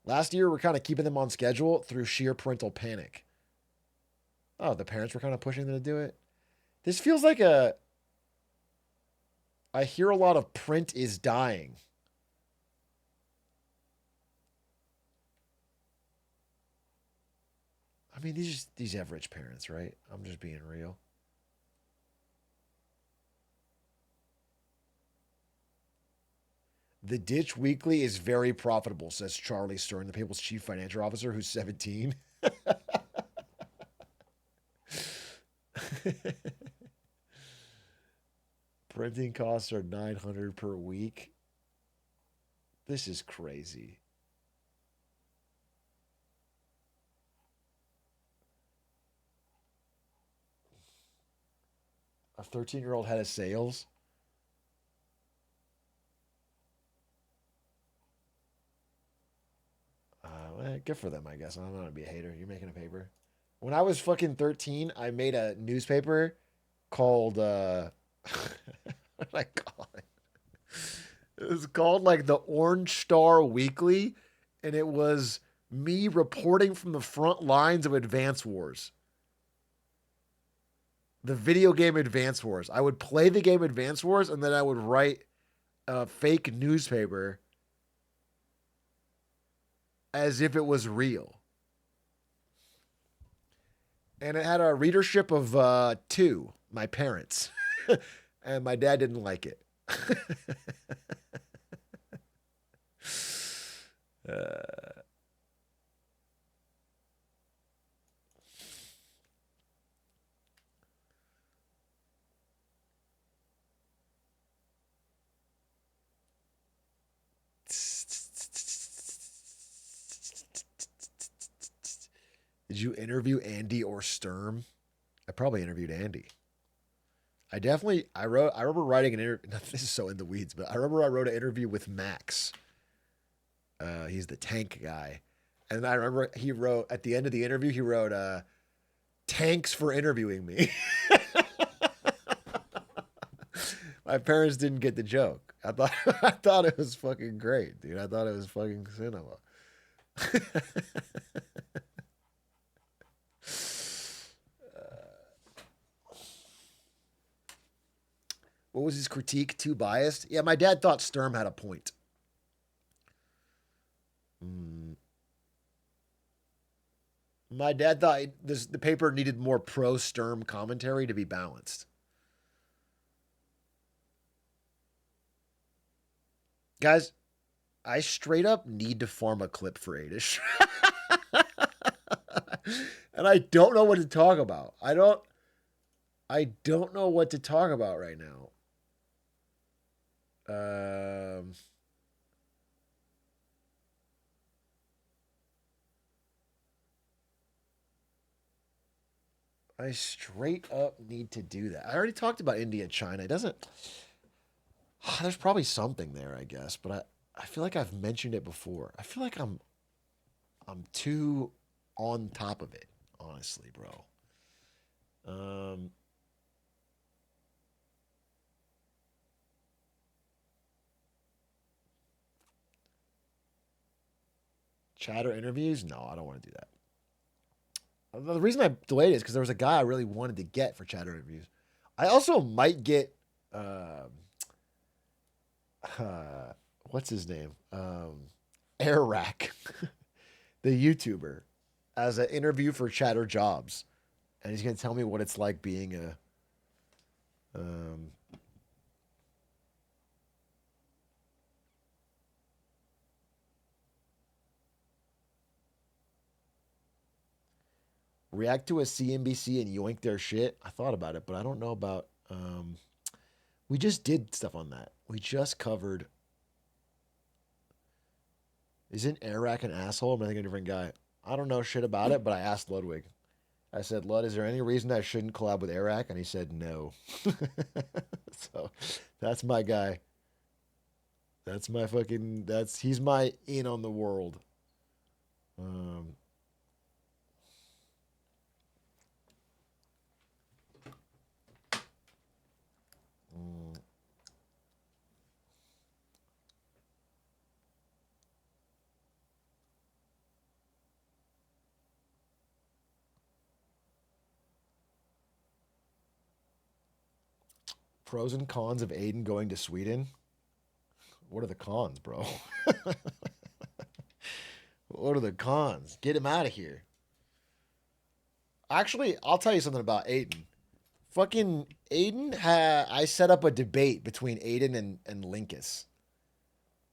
Last year, we're kind of keeping them on schedule through sheer parental panic. Oh, the parents were kind of pushing them to do it. This feels like I hear a lot of print is dying. I mean, these have rich parents, right? I'm just being real. The Ditch Weekly is very profitable, says Charlie Stern, the People's chief financial officer, who's 17. Printing costs are $900 per week. This is crazy. A 13-year-old head of sales. Good for them, I guess. I'm not going to be a hater. You're making a paper. When I was fucking 13, I made a newspaper called, what did I call it? It was called like the Orange Star Weekly, and it was me reporting from the front lines of Advance Wars. The video game Advance Wars. I would play the game Advance Wars, and then I would write a fake newspaper as if it was real. And it had a readership of 2, my parents. And my dad didn't like it. Did you interview Andy or Sturm? I probably interviewed Andy. I remember writing an interview. This is so in the weeds, but I remember I wrote an interview with Max. He's the tank guy. And I remember he wrote, at the end of the interview, he wrote, thanks for interviewing me. My parents didn't get the joke. I thought it was fucking great, dude. I thought it was fucking cinema. What was his critique? Too biased? Yeah, my dad thought Sturm had a point. My dad thought the paper needed more pro-Sturm commentary to be balanced. Guys, I straight up need to farm a clip for Adish. And I don't know what to talk about. I don't know what to talk about right now. I straight up need to do that. I already talked about India and China. It doesn't. There's probably something there, I guess, but I feel like I've mentioned it before. I feel like I'm too on top of it, honestly, bro. Chatter interviews? No, I don't want to do that. The reason I delayed it is because there was a guy I really wanted to get for chatter interviews. I also might get what's his name? Airrack, the YouTuber, as an interview for Chatter Jobs, and he's gonna tell me what it's like being a react to a CNBC and yoink their shit. I thought about it, but I don't know about. We just did stuff on that. We just covered. Isn't Airrack an asshole? Am I thinking a different guy? I don't know shit about it, but I asked Ludwig. I said, Lud, is there any reason I shouldn't collab with Airrack? And he said no. So that's my guy. That's my fucking. He's my in on the world. Pros and cons of Aiden going to Sweden. What are the cons, bro? What are the cons? Get him out of here. Actually, I'll tell you something about Aiden. Fucking Aiden I set up a debate between Aiden and Linkus.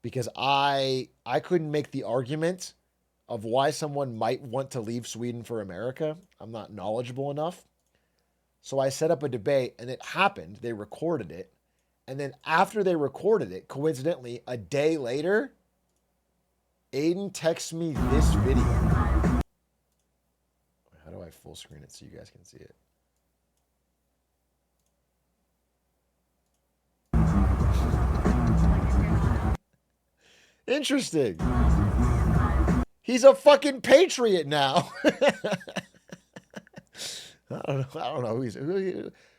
Because I couldn't make the argument of why someone might want to leave Sweden for America. I'm not knowledgeable enough. So I set up a debate, and it happened. They recorded it. And then after they recorded it, coincidentally, a day later, Aiden texts me this video. How do I full screen it so you guys can see it? Interesting. He's a fucking patriot now. I don't know.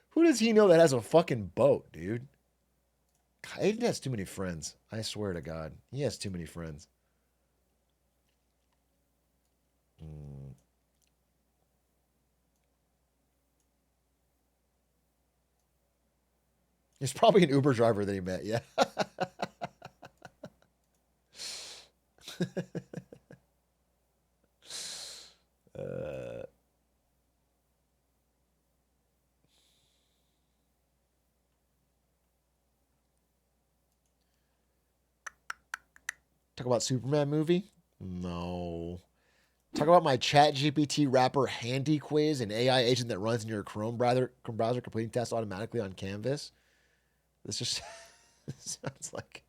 Who does he know that has a fucking boat, dude? God, Aiden has too many friends. I swear to God. He has too many friends. He's probably an Uber driver that he met, yeah. Talk about Superman movie? No. Talk about my Chat GPT Wrapper Handy quiz, an AI agent that runs in your Chrome browser completing tests automatically on Canvas. This just sounds like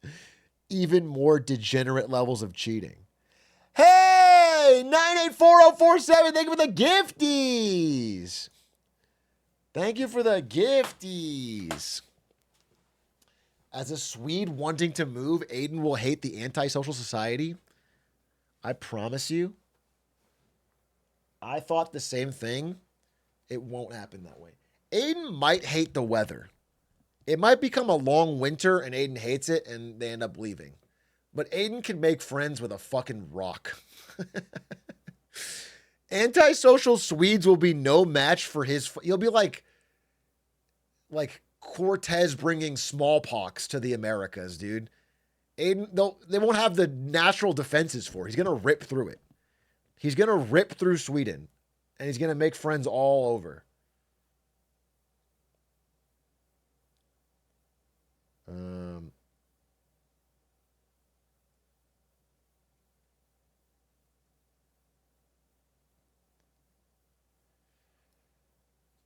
even more degenerate levels of cheating. Hey, 984047, thank you for the gifties. Thank you for the gifties. As a Swede wanting to move, Aiden will hate the antisocial society. I promise you. I thought the same thing. It won't happen that way. Aiden might hate the weather. It might become a long winter and Aiden hates it and they end up leaving. But Aiden can make friends with a fucking rock. Antisocial Swedes will be no match for his... He'll be like Cortez bringing smallpox to the Americas, dude. Aiden, they won't have the natural defenses for it. He's going to rip through it. He's going to rip through Sweden. And he's going to make friends all over.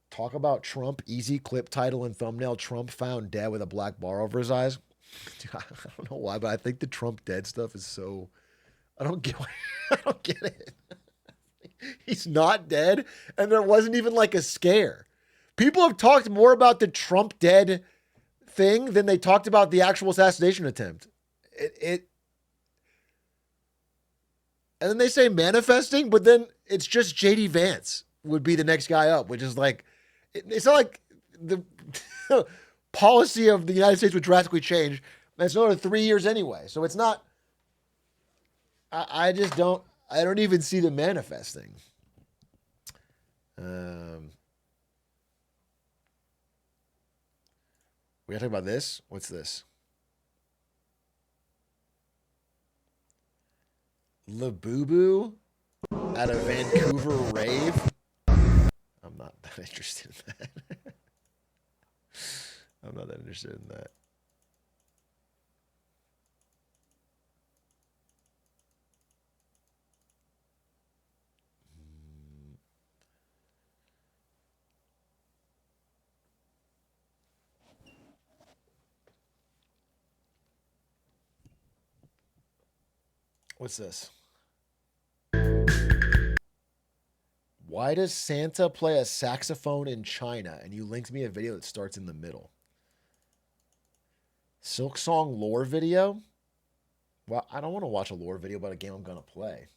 Talk about Trump, easy clip title and thumbnail. Trump found dead with a black bar over his eyes. Dude, I don't know why, but I think the Trump dead stuff is so... I don't get it. He's not dead, and there wasn't even like a scare. People have talked more about the Trump dead thing than they talked about the actual assassination attempt. And then they say manifesting, but then it's just JD Vance would be the next guy up, which is like, it's not like the policy of the United States would drastically change. It's another 3 years anyway. So it's not, I don't even see the manifesting. We gotta talk about this. What's this? Labubu at a Vancouver rave. I'm not that interested in that. I'm not that interested in that. What's this? Why does Santa play a saxophone in China? And you linked me a video that starts in the middle. Silk Song lore video? Well, I don't want to watch a lore video about a game I'm going to play.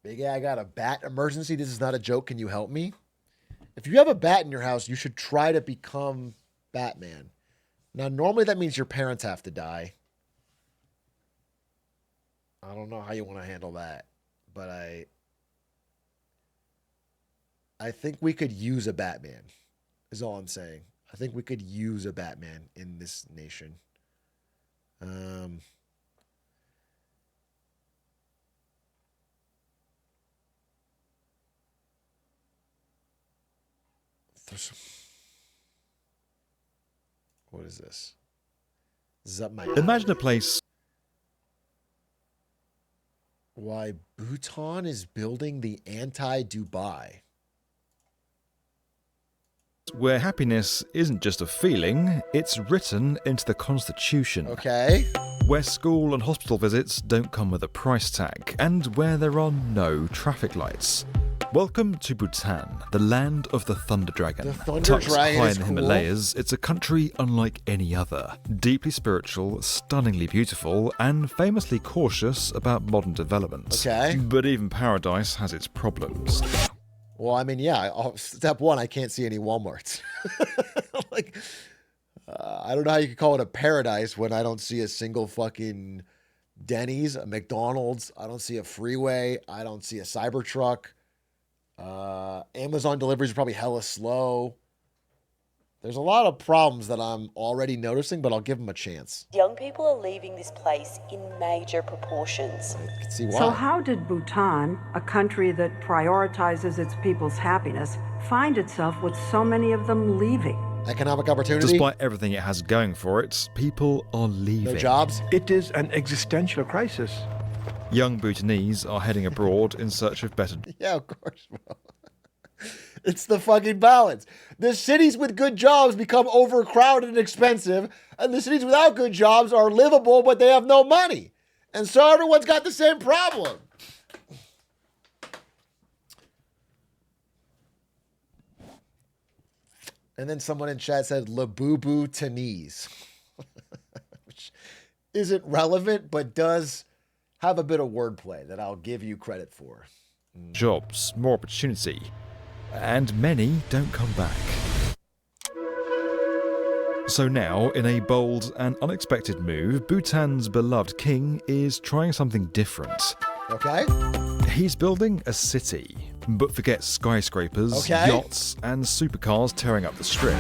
Big A, I got a bat emergency. This is not a joke. Can you help me? If you have a bat in your house, you should try to become Batman. Now, normally that means your parents have to die. I don't know how you want to handle that, but I think we could use a Batman, is all I'm saying. I think we could use a Batman in this nation. What is this? This is up my Imagine a place why Bhutan is building the anti-Dubai. where happiness isn't just a feeling, it's written into the constitution. Okay. Where school and hospital visits don't come with a price tag, and where there are no traffic lights. Welcome to Bhutan, the land of the Thunder Dragon. The Thunder Tucked Dragon high is in the cool. Himalayas, it's a country unlike any other. Deeply spiritual, stunningly beautiful, and famously cautious about modern developments. Okay. But even paradise has its problems. Well, I mean, yeah. Step one, I can't see any Walmarts. I don't know how you could call it a paradise when I don't see a single fucking Denny's, a McDonald's. I don't see a freeway. I don't see a Cybertruck. Amazon deliveries are probably hella slow. There's a lot of problems that I'm already noticing, but I'll give them a chance. Young people are leaving this place in major proportions. I can see why. So how did Bhutan, a country that prioritizes its people's happiness, find itself with so many of them leaving? Economic opportunity? Despite everything it has going for it, people are leaving. No jobs? It is an existential crisis. Young Bhutanese are heading abroad in search of better... Yeah, of course, bro. It's the fucking balance. The cities with good jobs become overcrowded and expensive, and the cities without good jobs are livable, but they have no money. And so everyone's got the same problem. And then someone in chat said Labubu Tanese, which isn't relevant, but does have a bit of wordplay that I'll give you credit for. Jobs, more opportunity, and many don't come back. So now, in a bold and unexpected move, Bhutan's beloved king is trying something different. Okay. He's building a city, but forget skyscrapers, yachts, and supercars tearing up the strip.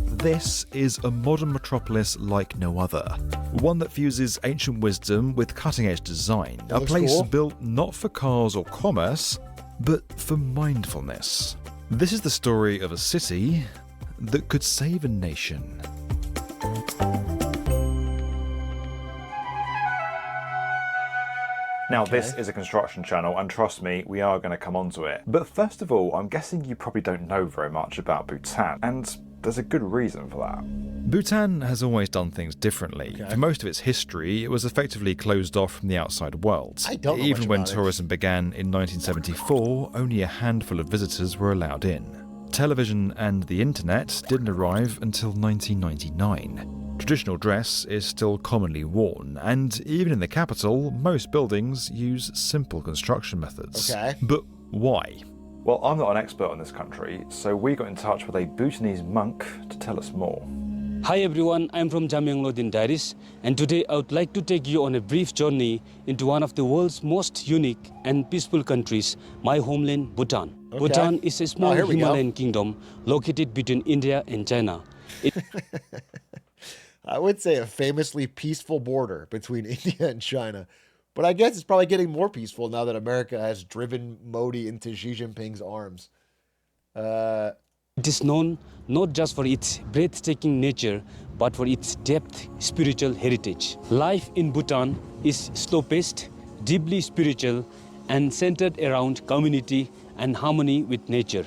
This is a modern metropolis like no other. One that fuses ancient wisdom with cutting-edge design. A place cool. built not for cars or commerce, but for mindfulness. This is the story of a city that could save a nation. Now, this is a construction channel, and trust me, we are going to come onto it. But first of all, I'm guessing you probably don't know very much about Bhutan, and there's a good reason for that. Bhutan has always done things differently. For most of its history, it was effectively closed off from the outside world. I don't know Even much when about it. tourism began in 1974, only a handful of visitors were allowed in. Television and the internet didn't arrive until 1999. Traditional dress is still commonly worn, and even in the capital, most buildings use simple construction methods. Okay. But why? Well, I'm not an expert on this country, so we got in touch with a Bhutanese monk to tell us more. Hi everyone, I'm from Jamyanglodin Diaries, and today I would like to take you on a brief journey into one of the world's most unique and peaceful countries, my homeland, Bhutan. Okay. Bhutan is a small here we go. Himalayan kingdom located between India and China. I would say a famously peaceful border between India and China. But I guess it's probably getting more peaceful now that America has driven Modi into Xi Jinping's arms. It is known not just for its breathtaking nature, but for its depth spiritual heritage. Life in Bhutan is slow-paced, deeply spiritual, and centered around community and harmony with nature.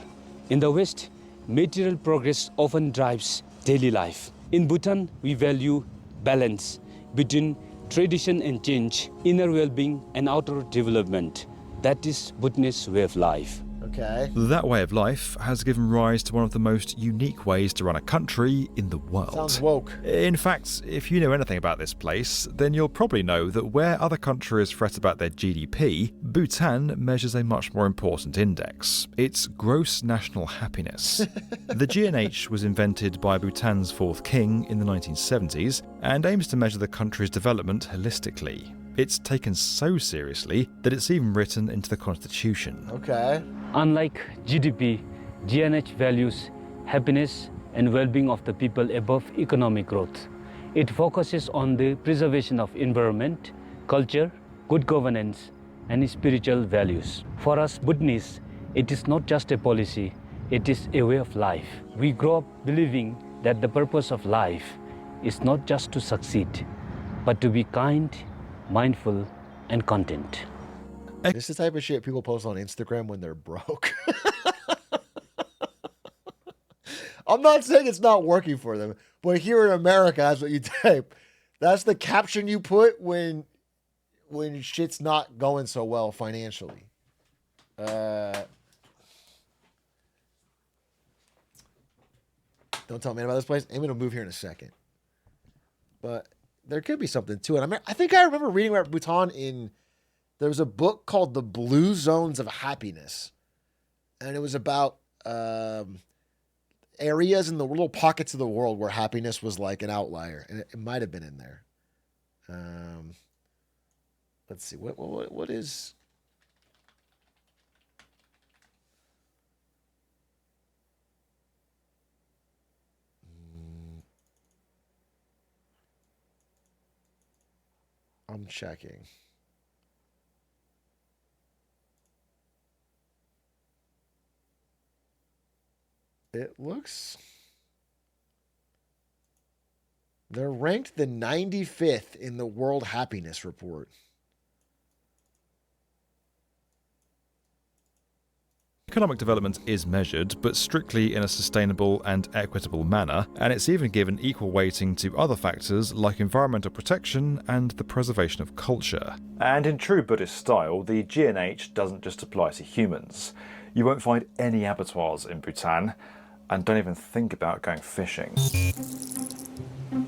In the West, material progress often drives daily life. In Bhutan, we value balance between tradition and change, inner well-being and outer development. That is Bhutanese way of life. Okay. That way of life has given rise to one of the most unique ways to run a country in the world. Sounds woke. In fact, if you know anything about this place, then you'll probably know that where other countries fret about their GDP, Bhutan measures a much more important index. It's gross national happiness. The GNH was invented by Bhutan's fourth king in the 1970s and aims to measure the country's development holistically. It's taken so seriously that it's even written into the constitution. Okay. Unlike GDP, GNH values happiness and well-being of the people above economic growth. It focuses on the preservation of environment, culture, good governance, and spiritual values. For us Bhutanese, it is not just a policy, it is a way of life. We grow up believing that the purpose of life is not just to succeed, but to be kind, mindful, and content. This is the type of shit people post on Instagram when they're broke. I'm not saying it's not working for them, but here in America, that's what you type. That's the caption you put when shit's not going so well financially. Don't tell me about this place. I'm going to move here in a second. But there could be something to it. I mean, I think I remember reading about Bhutan there was a book called The Blue Zones of Happiness. And it was about areas in the little pockets of the world where happiness was like an outlier. And it might have been in there. Let's see. What is... I'm checking. It looks... They're ranked the 95th in the World Happiness Report. Economic development is measured, but strictly in a sustainable and equitable manner, and it's even given equal weighting to other factors like environmental protection and the preservation of culture. And in true Buddhist style, the GNH doesn't just apply to humans. You won't find any abattoirs in Bhutan, and don't even think about going fishing.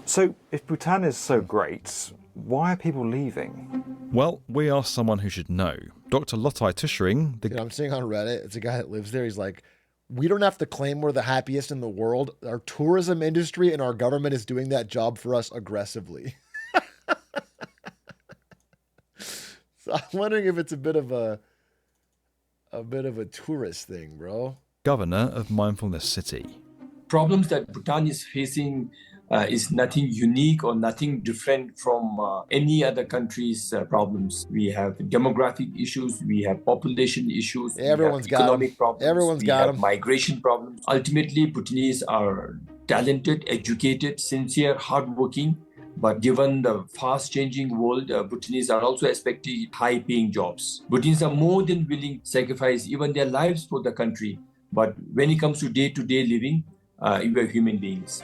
So, if Bhutan is so great, why are people leaving? Well, we asked someone who should know. Dr. Lotai Tushering... Dude, I'm seeing on Reddit, it's a guy that lives there. He's like, we don't have to claim we're the happiest in the world. Our tourism industry and our government is doing that job for us aggressively. So I'm wondering if it's a bit of a tourist thing, bro. Governor of Mindfulness City. Problems that Bhutan is facing is nothing unique or nothing different from any other country's problems. We have demographic issues, we have population issues, Everyone's we have got economic them. problems, Everyone's we got have them. migration problems. Ultimately, Bhutanese are talented, educated, sincere, hardworking. But given the fast-changing world, Bhutanese are also expecting high-paying jobs. Bhutanese are more than willing to sacrifice even their lives for the country. But when it comes to day-to-day living, we are human beings.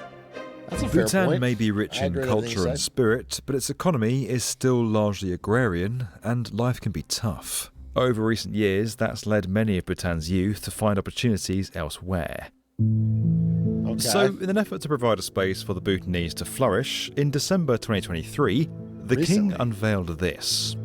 That's a fair Bhutan point. may be rich I in agree with everything you culture and said. spirit, but its economy is still largely agrarian, and life can be tough. Over recent years, that's led many of Bhutan's youth to find opportunities elsewhere. Okay. So, in an effort to provide a space for the Bhutanese to flourish, in December 2023, the king unveiled this.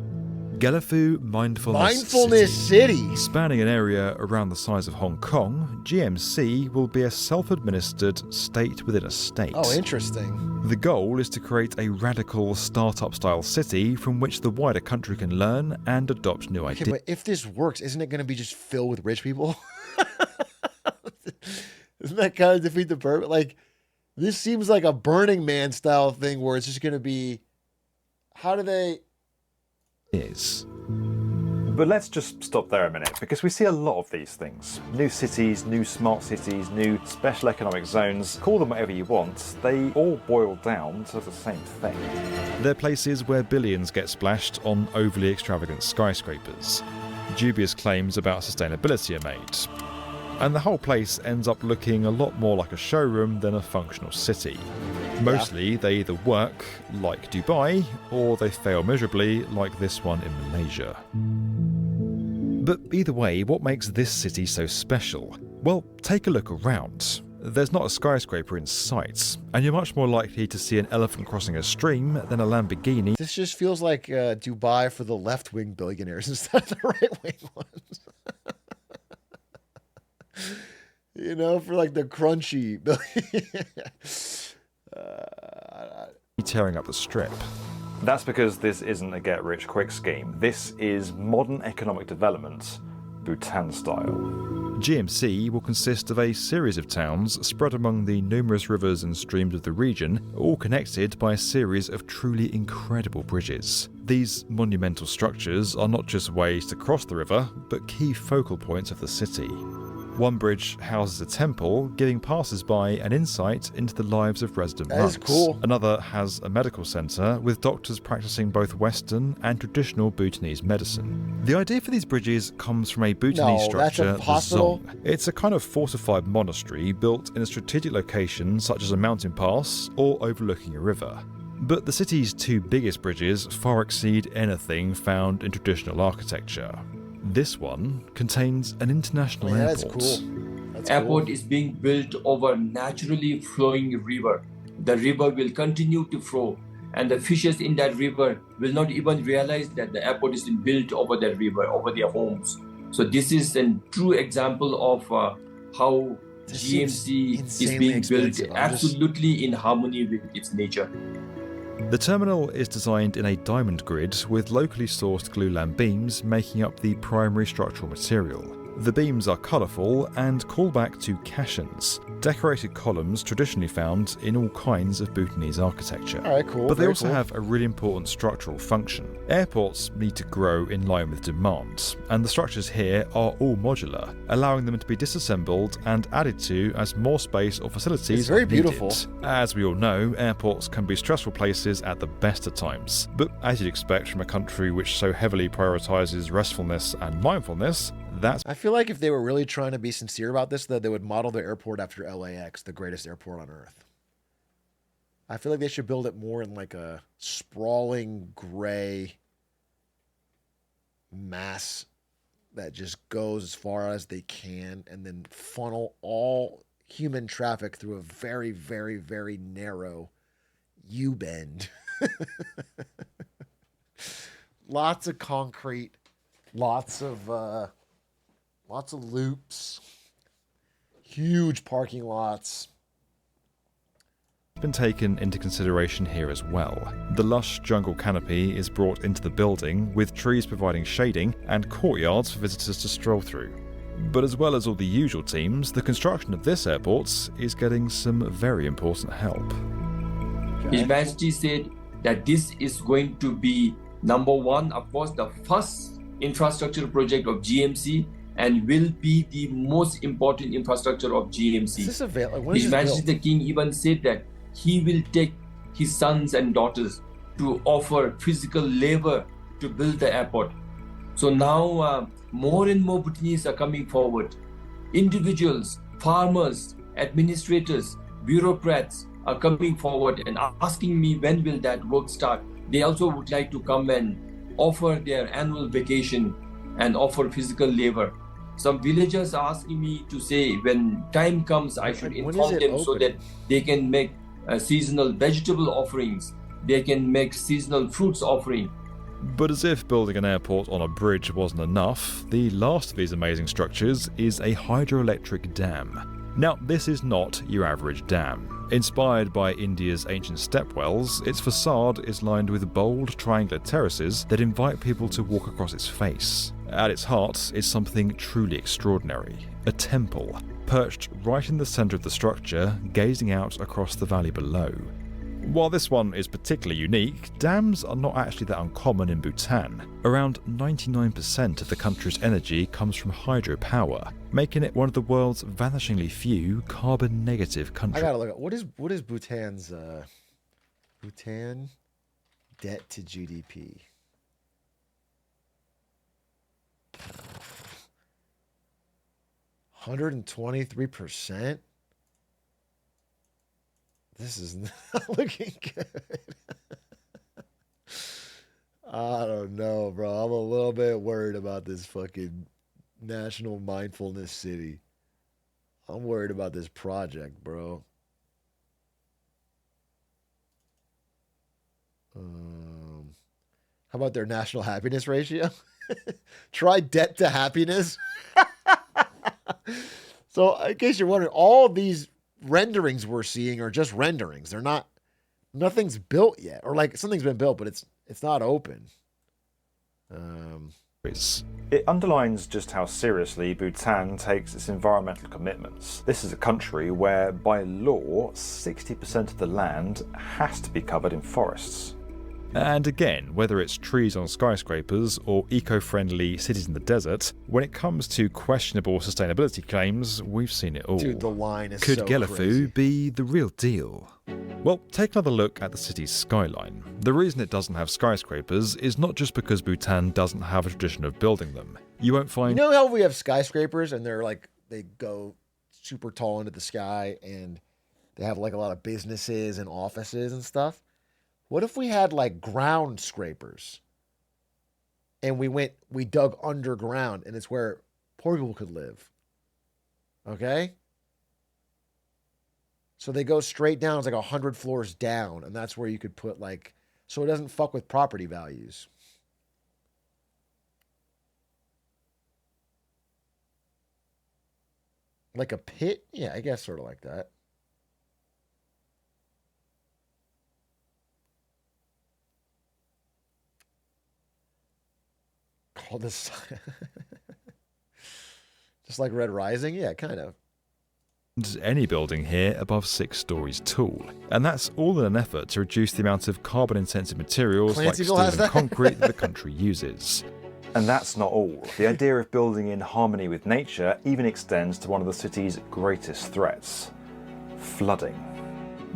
Gelefu Mindfulness City. Spanning an area around the size of Hong Kong, GMC will be a self-administered state within a state. Oh, interesting. The goal is to create a radical startup-style city from which the wider country can learn and adopt new Okay, ideas. but if this works, isn't it going to be just filled with rich people? Isn't that kind of defeat the purpose? Like, this seems like a Burning Man style thing where it's just going to be, how do they... But let's just stop there a minute, because we see a lot of these things. New cities, new smart cities, new special economic zones, call them whatever you want, they all boil down to the same thing. They're places where billions get splashed on overly extravagant skyscrapers. Dubious claims about sustainability are made. And the whole place ends up looking a lot more like a showroom than a functional city. Mostly, they either work, like Dubai, or they fail miserably, like this one in Malaysia. But either way, what makes this city so special? Well, take a look around. There's not a skyscraper in sight, and you're much more likely to see an elephant crossing a stream than a Lamborghini. This just feels like Dubai for the left-wing billionaires instead of the right-wing ones. You know, for like the crunchy tearing up the strip. That's because this isn't a get-rich-quick scheme. This is modern economic development, Bhutan style. GMC will consist of a series of towns spread among the numerous rivers and streams of the region, all connected by a series of truly incredible bridges. These monumental structures are not just ways to cross the river, but key focal points of the city. One bridge houses a temple, giving passers-by an insight into the lives of resident monks. That is cool. Another has a medical centre, with doctors practicing both Western and traditional Bhutanese medicine. The idea for these bridges comes from a Bhutanese structure, the hospital? Zong. It's a kind of fortified monastery built in a strategic location such as a mountain pass or overlooking a river. But the city's two biggest bridges far exceed anything found in traditional architecture. This one contains an international airport. That's cool. That's Airport cool. is being built over naturally flowing river. The river will continue to flow, and the fishes in that river will not even realize that the airport is being built over that river, over their homes. So this is a true example of how GMC is being built absolutely in harmony with its nature. The terminal is designed in a diamond grid with locally sourced glulam beams making up the primary structural material. The beams are colourful and call back to caissons, decorated columns traditionally found in all kinds of Bhutanese architecture. All right, cool. But they very also cool. have a really important structural function. Airports need to grow in line with demand, and the structures here are all modular, allowing them to be disassembled and added to as more space or facilities It's very are needed. beautiful. As we all know, airports can be stressful places at the best of times, but as you'd expect from a country which so heavily prioritises restfulness and mindfulness, that's... I feel like if they were really trying to be sincere about this, that they would model their airport after LAX, the greatest airport on earth. I feel like they should build it more in like a sprawling gray mass that just goes as far as they can and then funnel all human traffic through a very, very, very narrow U-bend. Lots of concrete, lots of loops, huge parking lots. been taken into consideration here as well. The lush jungle canopy is brought into the building, with trees providing shading and courtyards for visitors to stroll through. But as well as all the usual teams, the construction of this airport is getting some very important help. His Majesty said that this is going to be number one, of course, the first infrastructure project of GMC, and will be the most important infrastructure of GMC. Is this available? When is His this Majesty built? the King even said that he will take his sons and daughters to offer physical labor to build the airport. So now more and more Bhutanese are coming forward. Individuals, farmers, administrators, bureaucrats are coming forward and asking me when will that work start. They also would like to come and offer their annual vacation and offer physical labor. Some villagers are asking me to say when time comes I should inform them so that they can make seasonal vegetable offerings, they can make seasonal fruits offering. But as if building an airport on a bridge wasn't enough, the last of these amazing structures is a hydroelectric dam. Now, this is not your average dam. Inspired by India's ancient stepwells, its facade is lined with bold triangular terraces that invite people to walk across its face. At its heart is something truly extraordinary, a temple, perched right in the centre of the structure, gazing out across the valley below. While this one is particularly unique, dams are not actually that uncommon in Bhutan. Around 99% of the country's energy comes from hydropower, making it one of the world's vanishingly few carbon-negative countries. I gotta look at what is Bhutan's Bhutan debt to GDP. $123%. This is not looking good. I don't know, bro. I'm a little bit worried about this fucking National Mindfulness City. I'm worried about this project, bro. How about their national happiness ratio? Try debt to happiness. So, in case you're wondering, all of these renderings we're seeing are just renderings. They're not, nothing's built yet, or like something's been built, but it's not open. It underlines just how seriously Bhutan takes its environmental commitments. This is a country where, by law, 60% of the land has to be covered in forests. And again, whether it's trees on skyscrapers or eco-friendly cities in the desert, when it comes to questionable sustainability claims, we've seen it all. Dude, the line is Could so Gelafu crazy. be the real deal? Well, take another look at the city's skyline. The reason it doesn't have skyscrapers is not just because Bhutan doesn't have a tradition of building them. You won't find... You know how we have skyscrapers and they're like, they go super tall into the sky and they have like a lot of businesses and offices and stuff? What if we had like ground scrapers and we dug underground and it's where poor people could live? Okay? So they go straight down, it's like 100 floors down, and that's where you could put like, so it doesn't fuck with property values. Like a pit? Yeah, I guess sort of like that. Call this just like Red Rising? Yeah, kind of. Any building here above 6 stories tall. And that's all in an effort to reduce the amount of carbon-intensive materials like steel and concrete that the country uses. And that's not all. The idea of building in harmony with nature even extends to one of the city's greatest threats: flooding.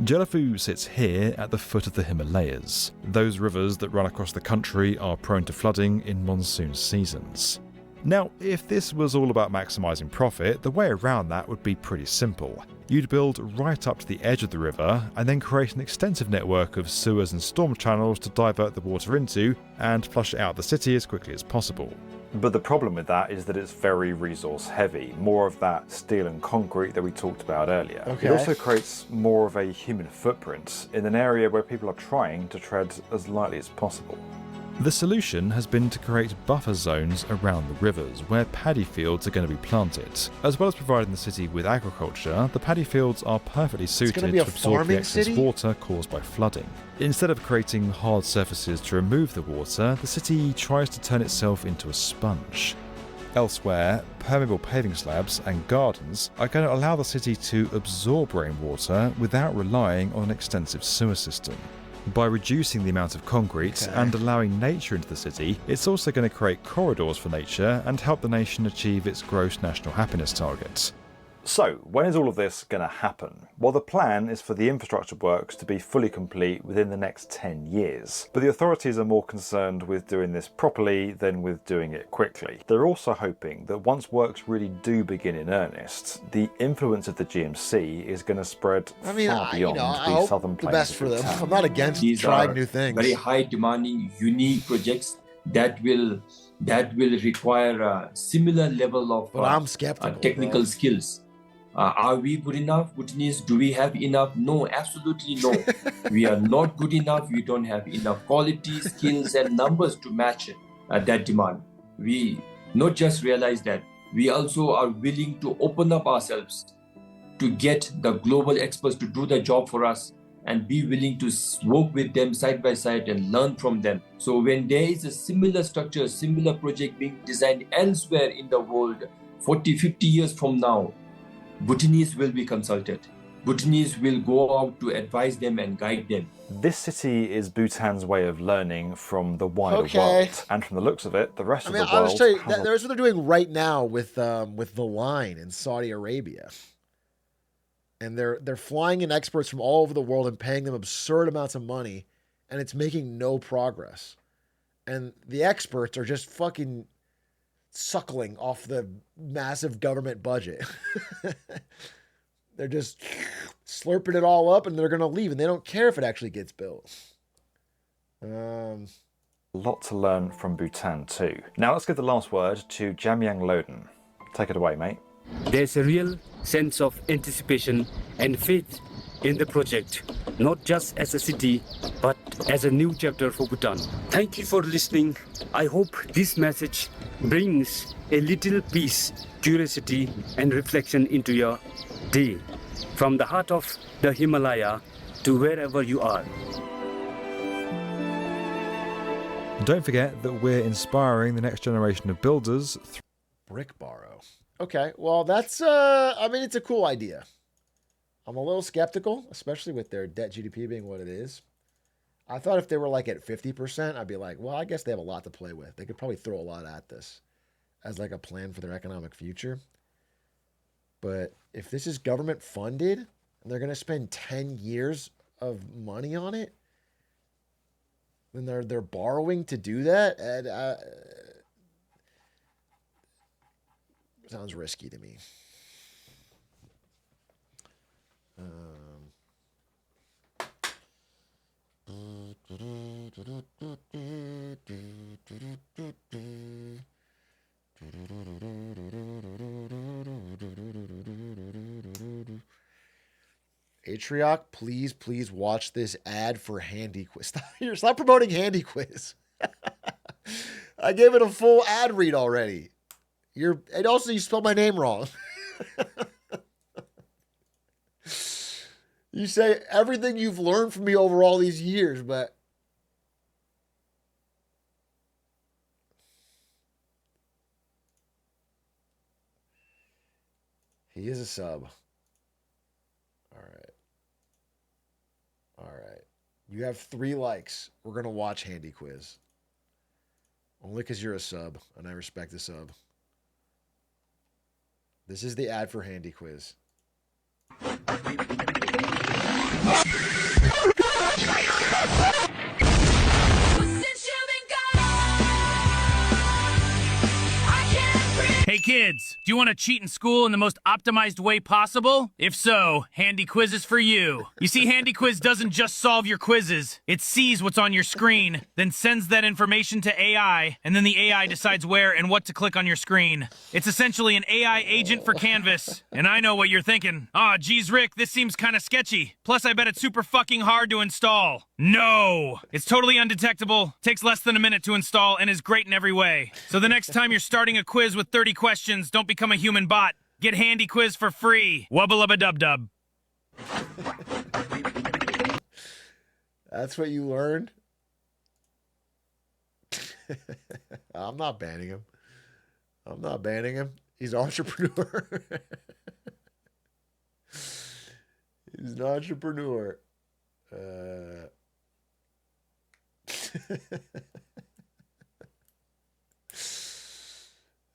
Gelafu sits here at the foot of the Himalayas. Those rivers that run across the country are prone to flooding in monsoon seasons. Now, if this was all about maximising profit, the way around that would be pretty simple. You'd build right up to the edge of the river and then create an extensive network of sewers and storm channels to divert the water into and flush it out of the city as quickly as possible. But the problem with that is that it's very resource heavy, more of that steel and concrete that we talked about earlier. Okay. It also creates more of a human footprint in an area where people are trying to tread as lightly as possible. The solution has been to create buffer zones around the rivers where paddy fields are going to be planted. As well as providing the city with agriculture, the paddy fields are perfectly suited to absorb the excess water caused by flooding. Instead of creating hard surfaces to remove the water, the city tries to turn itself into a sponge. Elsewhere, permeable paving slabs and gardens are going to allow the city to absorb rainwater without relying on an extensive sewer system. By reducing the amount of concrete and allowing nature into the city, it's also going to create corridors for nature and help the nation achieve its gross national happiness target. So, when is all of this going to happen? Well, the plan is for the infrastructure works to be fully complete within the next 10 years. But the authorities are more concerned with doing this properly than with doing it quickly. They're also hoping that once works really do begin in earnest, the influence of the GMC is going to spread far beyond the southern plains. The best for them. I'm not against These trying are new things. very high demanding, unique projects that will require a similar level of but I'm skeptical, technical skills. Are we good enough, Bhutanese? Do we have enough? No, absolutely no. We are not good enough. We don't have enough quality, skills, and numbers to match that demand. We not just realize that, we also are willing to open up ourselves to get the global experts to do the job for us and be willing to work with them side by side and learn from them. So when there is a similar structure, similar project being designed elsewhere in the world, 40, 50 years from now, Bhutanese will be consulted. Bhutanese will go out to advise them and guide them. This city is Bhutan's way of learning from the wider world. And from the looks of it, the rest of the world... I'll just tell you, that's what they're doing right now with the line in Saudi Arabia. And they're flying in experts from all over the world and paying them absurd amounts of money, and it's making no progress. And the experts are just fucking suckling off the massive government budget. They're just slurping it all up, and they're going to leave, and they don't care if it actually gets built. A lot to learn from Bhutan too. Now let's give the last word to Jamyang Loden. Take it away, mate. There's a real sense of anticipation and faith in the project, not just as a city, but as a new chapter for Bhutan. Thank you for listening. I hope this message brings a little peace, curiosity, and reflection into your day, from the heart of the Himalaya to wherever you are. Don't forget that we're inspiring the next generation of builders. Brick borrow. Okay, well, that's, it's a cool idea. I'm a little skeptical, especially with their debt GDP being what it is. I thought if they were like at 50%, I'd be like, well, I guess they have a lot to play with. They could probably throw a lot at this as like a plan for their economic future. But if this is government funded and they're going to spend 10 years of money on it, then they're borrowing to do that, and sounds risky to me. Atrioc, please watch this ad for Handy Quiz. Stop promoting Handy Quiz. I gave it a full ad read already. And also you spelled my name wrong. You say everything you've learned from me over all these years, but he is a sub. All right. You have 3 likes. We're going to watch Handy Quiz. Only because you're a sub, and I respect the sub. This is the ad for Handy Quiz. Hey kids, do you want to cheat in school in the most optimized way possible? If so, Handy Quiz is for you. You see, Handy Quiz doesn't just solve your quizzes. It sees what's on your screen, then sends that information to AI, and then the AI decides where and what to click on your screen. It's essentially an AI agent for Canvas. And I know what you're thinking. Aw, geez, Rick, this seems kind of sketchy. Plus, I bet it's super fucking hard to install. No! It's totally undetectable, takes less than a minute to install, and is great in every way. So the next time you're starting a quiz with 30 questions, don't become a human bot. Get Handy Quiz for free. Wubba-lubba-dub-dub. That's what you learned? I'm not banning him. He's an entrepreneur. He's an entrepreneur.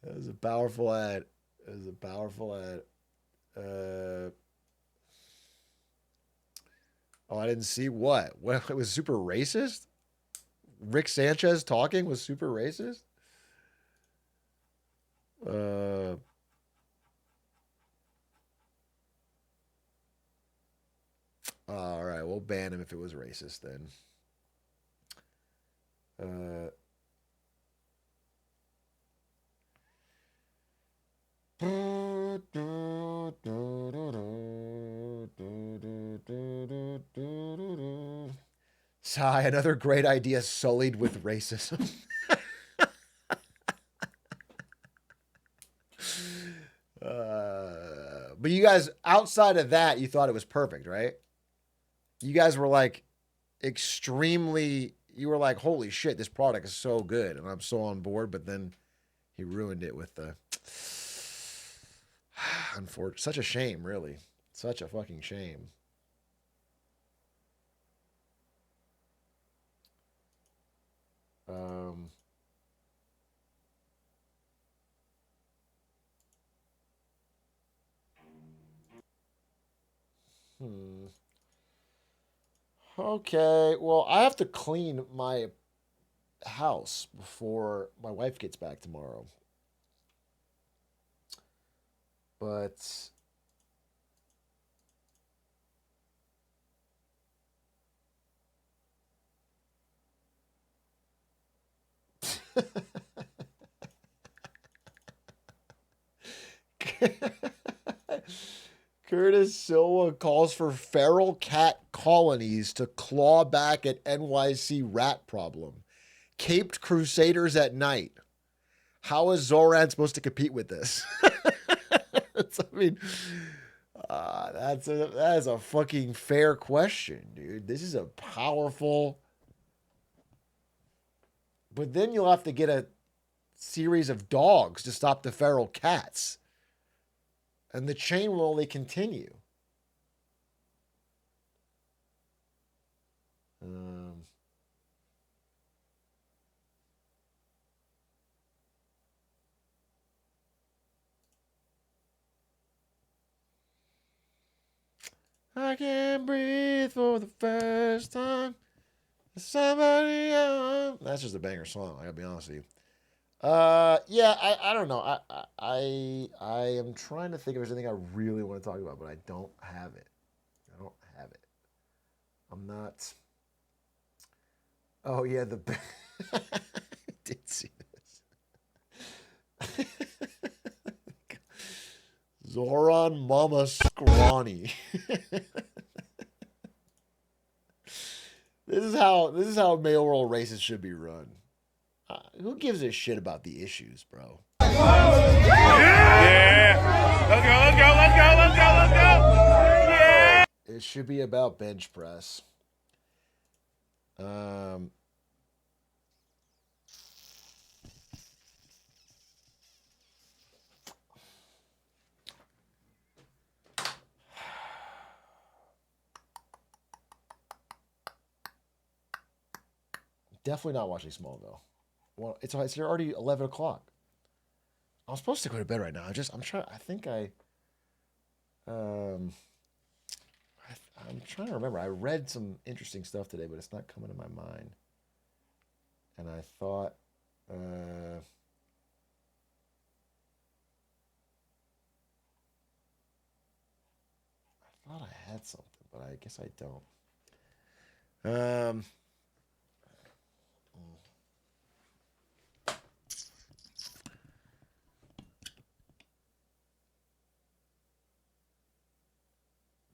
That was a powerful ad. Oh, I didn't see what. Well, it was super racist? Rick Sanchez talking was super racist? All right, we'll ban him if it was racist then. Sigh, another great idea sullied with racism. But you guys, outside of that, you thought it was perfect, right? You guys were like extremely, you were like, holy shit, this product is so good. And I'm so on board, but then he ruined it with the, unfortunate, such a shame, really. Such a fucking shame. Okay, well, I have to clean my house before my wife gets back tomorrow. But Curtis Silva calls for feral cat colonies to claw back at NYC rat problem. Caped crusaders at night. How is Zoran supposed to compete with this? I mean, that is a fucking fair question, dude. This is a powerful. But then you'll have to get a series of dogs to stop the feral cats. And the chain will only continue. I can't breathe for the first time. Somebody else. That's just a banger song. I gotta be honest with you. Yeah, I don't know. I am trying to think if there's anything I really want to talk about, but I don't have it. I don't have it. I'm not. Oh yeah, I did see this. Zoran Mama Scrawny. This is how mayoral races should be run. Who gives a shit about the issues, bro? Yeah! Let's go! Yeah! It should be about bench press. Definitely not watching Smallville. Well, it's already 11 o'clock. I'm supposed to go to bed right now. I'm trying. I think I'm trying to remember. I read some interesting stuff today, but it's not coming to my mind. And I thought, I thought I had something, but I guess I don't.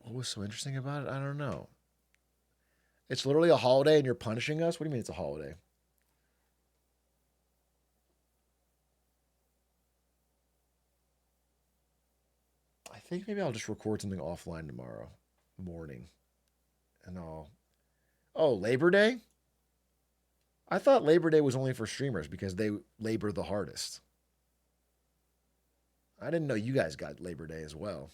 What was so interesting about it? I don't know. It's literally a holiday and you're punishing us? What do you mean it's a holiday? I think maybe I'll just record something offline tomorrow morning. And Oh, Labor Day? I thought Labor Day was only for streamers because they labor the hardest. I didn't know you guys got Labor Day as well.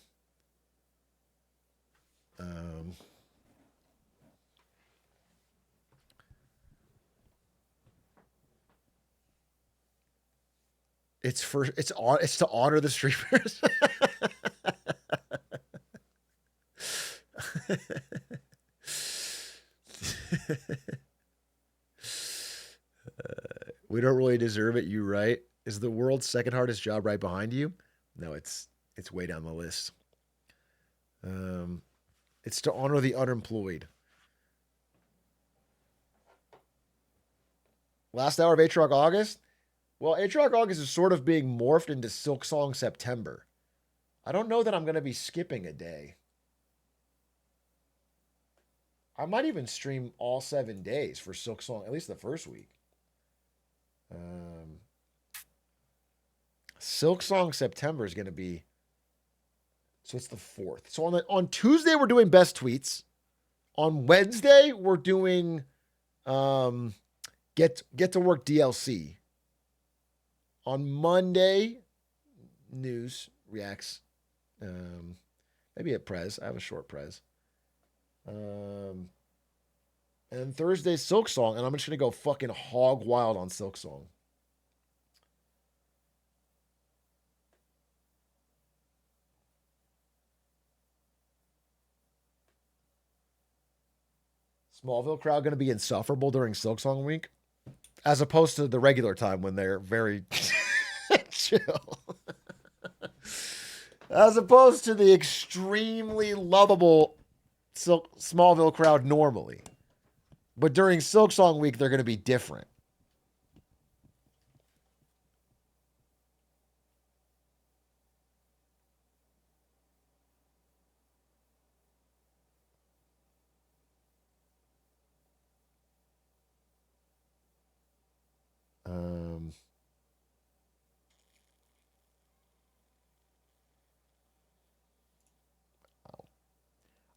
It's to honor the streamers. We don't really deserve it. You right? Is the world's second hardest job right behind you? No, it's way down the list. It's to honor the unemployed. Last hour of Atrioc August? Well, Atrioc August is sort of being morphed into Silk Song September. I don't know that I'm going to be skipping a day. I might even stream all 7 days for Silk Song, at least the first week. Silk Song September is going to be... So it's the 4th. So on Tuesday, we're doing best tweets. On Wednesday, we're doing get to work DLC. On Monday, news reacts. Maybe a prez. I have a short prez. And Thursday, Silk Song. And I'm just going to go fucking hog wild on Silk Song. Smallville crowd going to be insufferable during Silk Song week, as opposed to the regular time when they're very chill. As opposed to the extremely lovable Smallville crowd normally. But during Silk Song week, they're going to be different.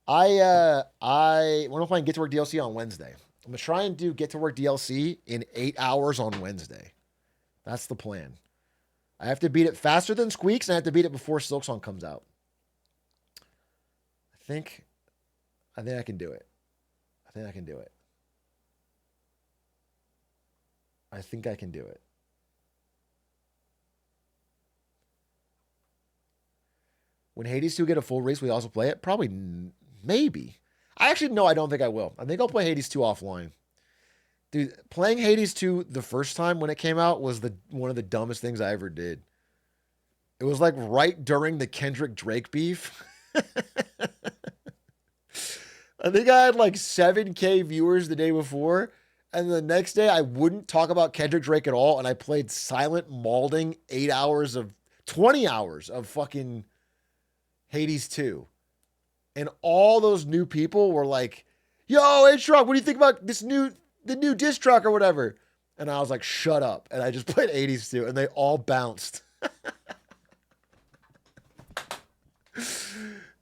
We're playing Get to Work DLC on Wednesday. I'm gonna try and do Get to Work DLC in 8 hours on Wednesday. That's the plan. I have to beat it faster than Squeaks, and I have to beat it before Silk Song comes out. I think I can do it. I think I can do it. I think I can do it. When Hades 2 get a full release, we also play it? Probably, maybe. I don't think I will. I think I'll play Hades 2 offline. Dude, playing Hades 2 the first time when it came out was one of the dumbest things I ever did. It was like right during the Kendrick Drake beef. I think I had like 7K viewers the day before. And the next day I wouldn't talk about Kendrick Drake at all. And I played Silent Malding 20 hours of fucking Hades 2. And all those new people were like, yo, Atrioc, what do you think about the new diss track or whatever? And I was like, shut up. And I just played Hades 2 and they all bounced.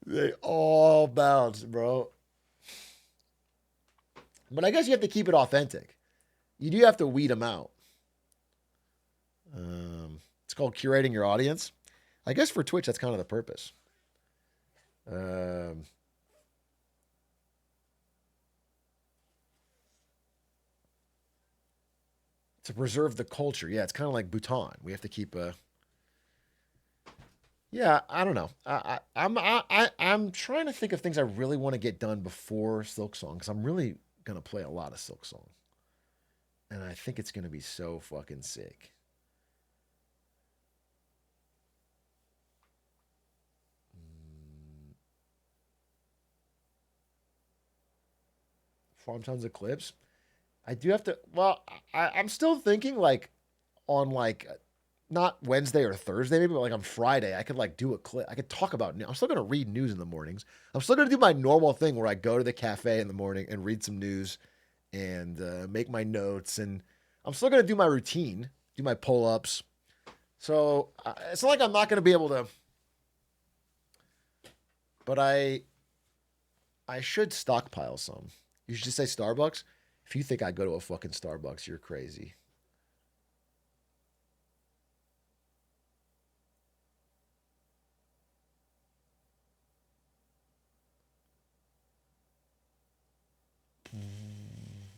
They all bounced, bro. But I guess you have to keep it authentic. You do have to weed them out. It's called curating your audience. I guess for Twitch, that's kind of the purpose. To preserve the culture. Yeah, it's kind of like Bhutan. We have to keep Yeah, I don't know. I'm trying to think of things I really want to get done before Silk Song, because I'm really gonna play a lot of Silk Song, and I think it's gonna be so fucking sick. Farm tons of clips. I do have to. Well, I'm still thinking like on like not Wednesday or Thursday, maybe, but like on Friday, I could like do a clip. I could talk about news. I'm still gonna read news in the mornings. I'm still gonna do my normal thing where I go to the cafe in the morning and read some news and make my notes, and I'm still gonna do my routine, do my pull-ups. So it's not like I'm not gonna be able to. But I should stockpile some. You should just say Starbucks. If you think I go to a fucking Starbucks, you're crazy.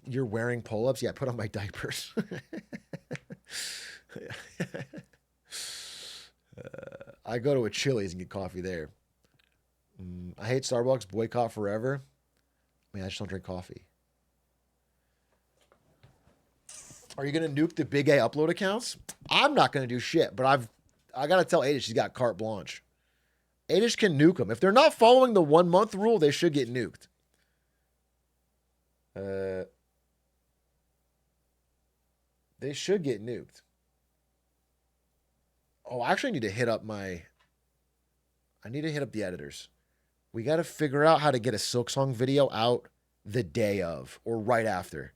You're wearing pull-ups? Yeah, put on my diapers. I go to a Chili's and get coffee there. I hate Starbucks. Boycott forever. I mean, I just don't drink coffee. Are you going to nuke the Big A upload accounts? I'm not going to do shit, but I got to tell Ada she's got carte blanche. Adish can nuke them. If they're not following the 1 month rule, they should get nuked. They should get nuked. Oh, I actually need to hit up I need to hit up the editors. We got to figure out how to get a Silksong video out the day of or right after.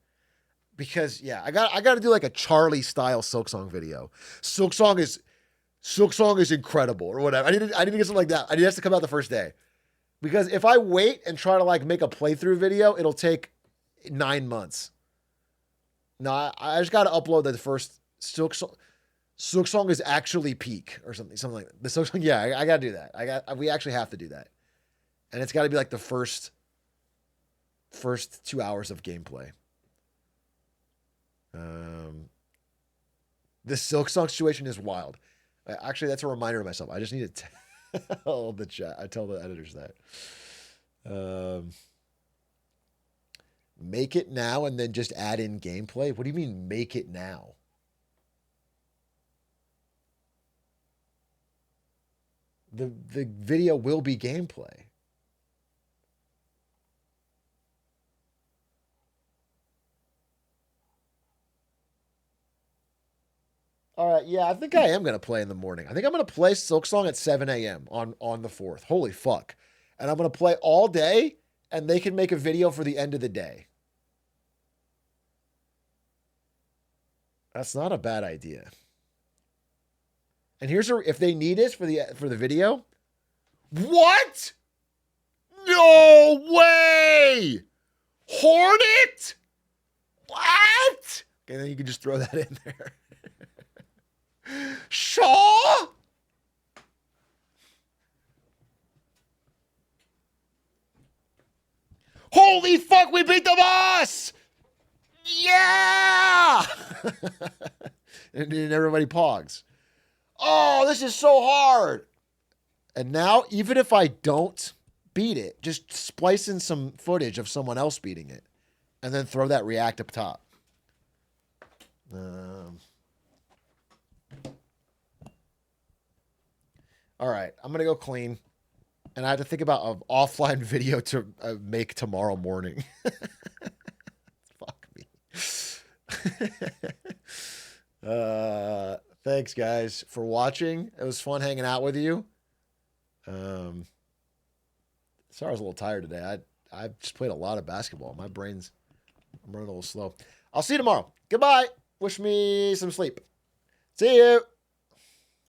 Because, yeah, I got to do like a Charlie style Silksong video. Silksong is incredible or whatever. I need to get something like that. It has to come out the first day. Because if I wait and try to like make a playthrough video, it'll take 9 months. No, I just got to upload the first Silksong is actually peak or something like that. The Silksong, yeah, I got to do that. We actually have to do that. And it's got to be like the first 2 hours of gameplay. The Silksong situation is wild. Actually, that's a reminder to myself. I just need to tell the chat. I tell the editors that. Make it now and then just add in gameplay. What do you mean make it now? The video will be gameplay. All right, yeah, I think I am going to play in the morning. I think I'm going to play Silksong at 7 a.m. on the 4th. Holy fuck. And I'm going to play all day, and they can make a video for the end of the day. That's not a bad idea. And here's if they need it for the video. What? No way! Hornet? What? Okay, then you can just throw that in there. Shaw? Holy fuck, we beat the boss! Yeah! and everybody pogs. Oh, this is so hard. And now, even if I don't beat it, just splice in some footage of someone else beating it. And then throw that react up top. All right, I'm going to go clean. And I have to think about an offline video to make tomorrow morning. Fuck me. Thanks, guys, for watching. It was fun hanging out with you. Sorry I was a little tired today. I just played a lot of basketball. I'm running a little slow. I'll see you tomorrow. Goodbye. Wish me some sleep. See you.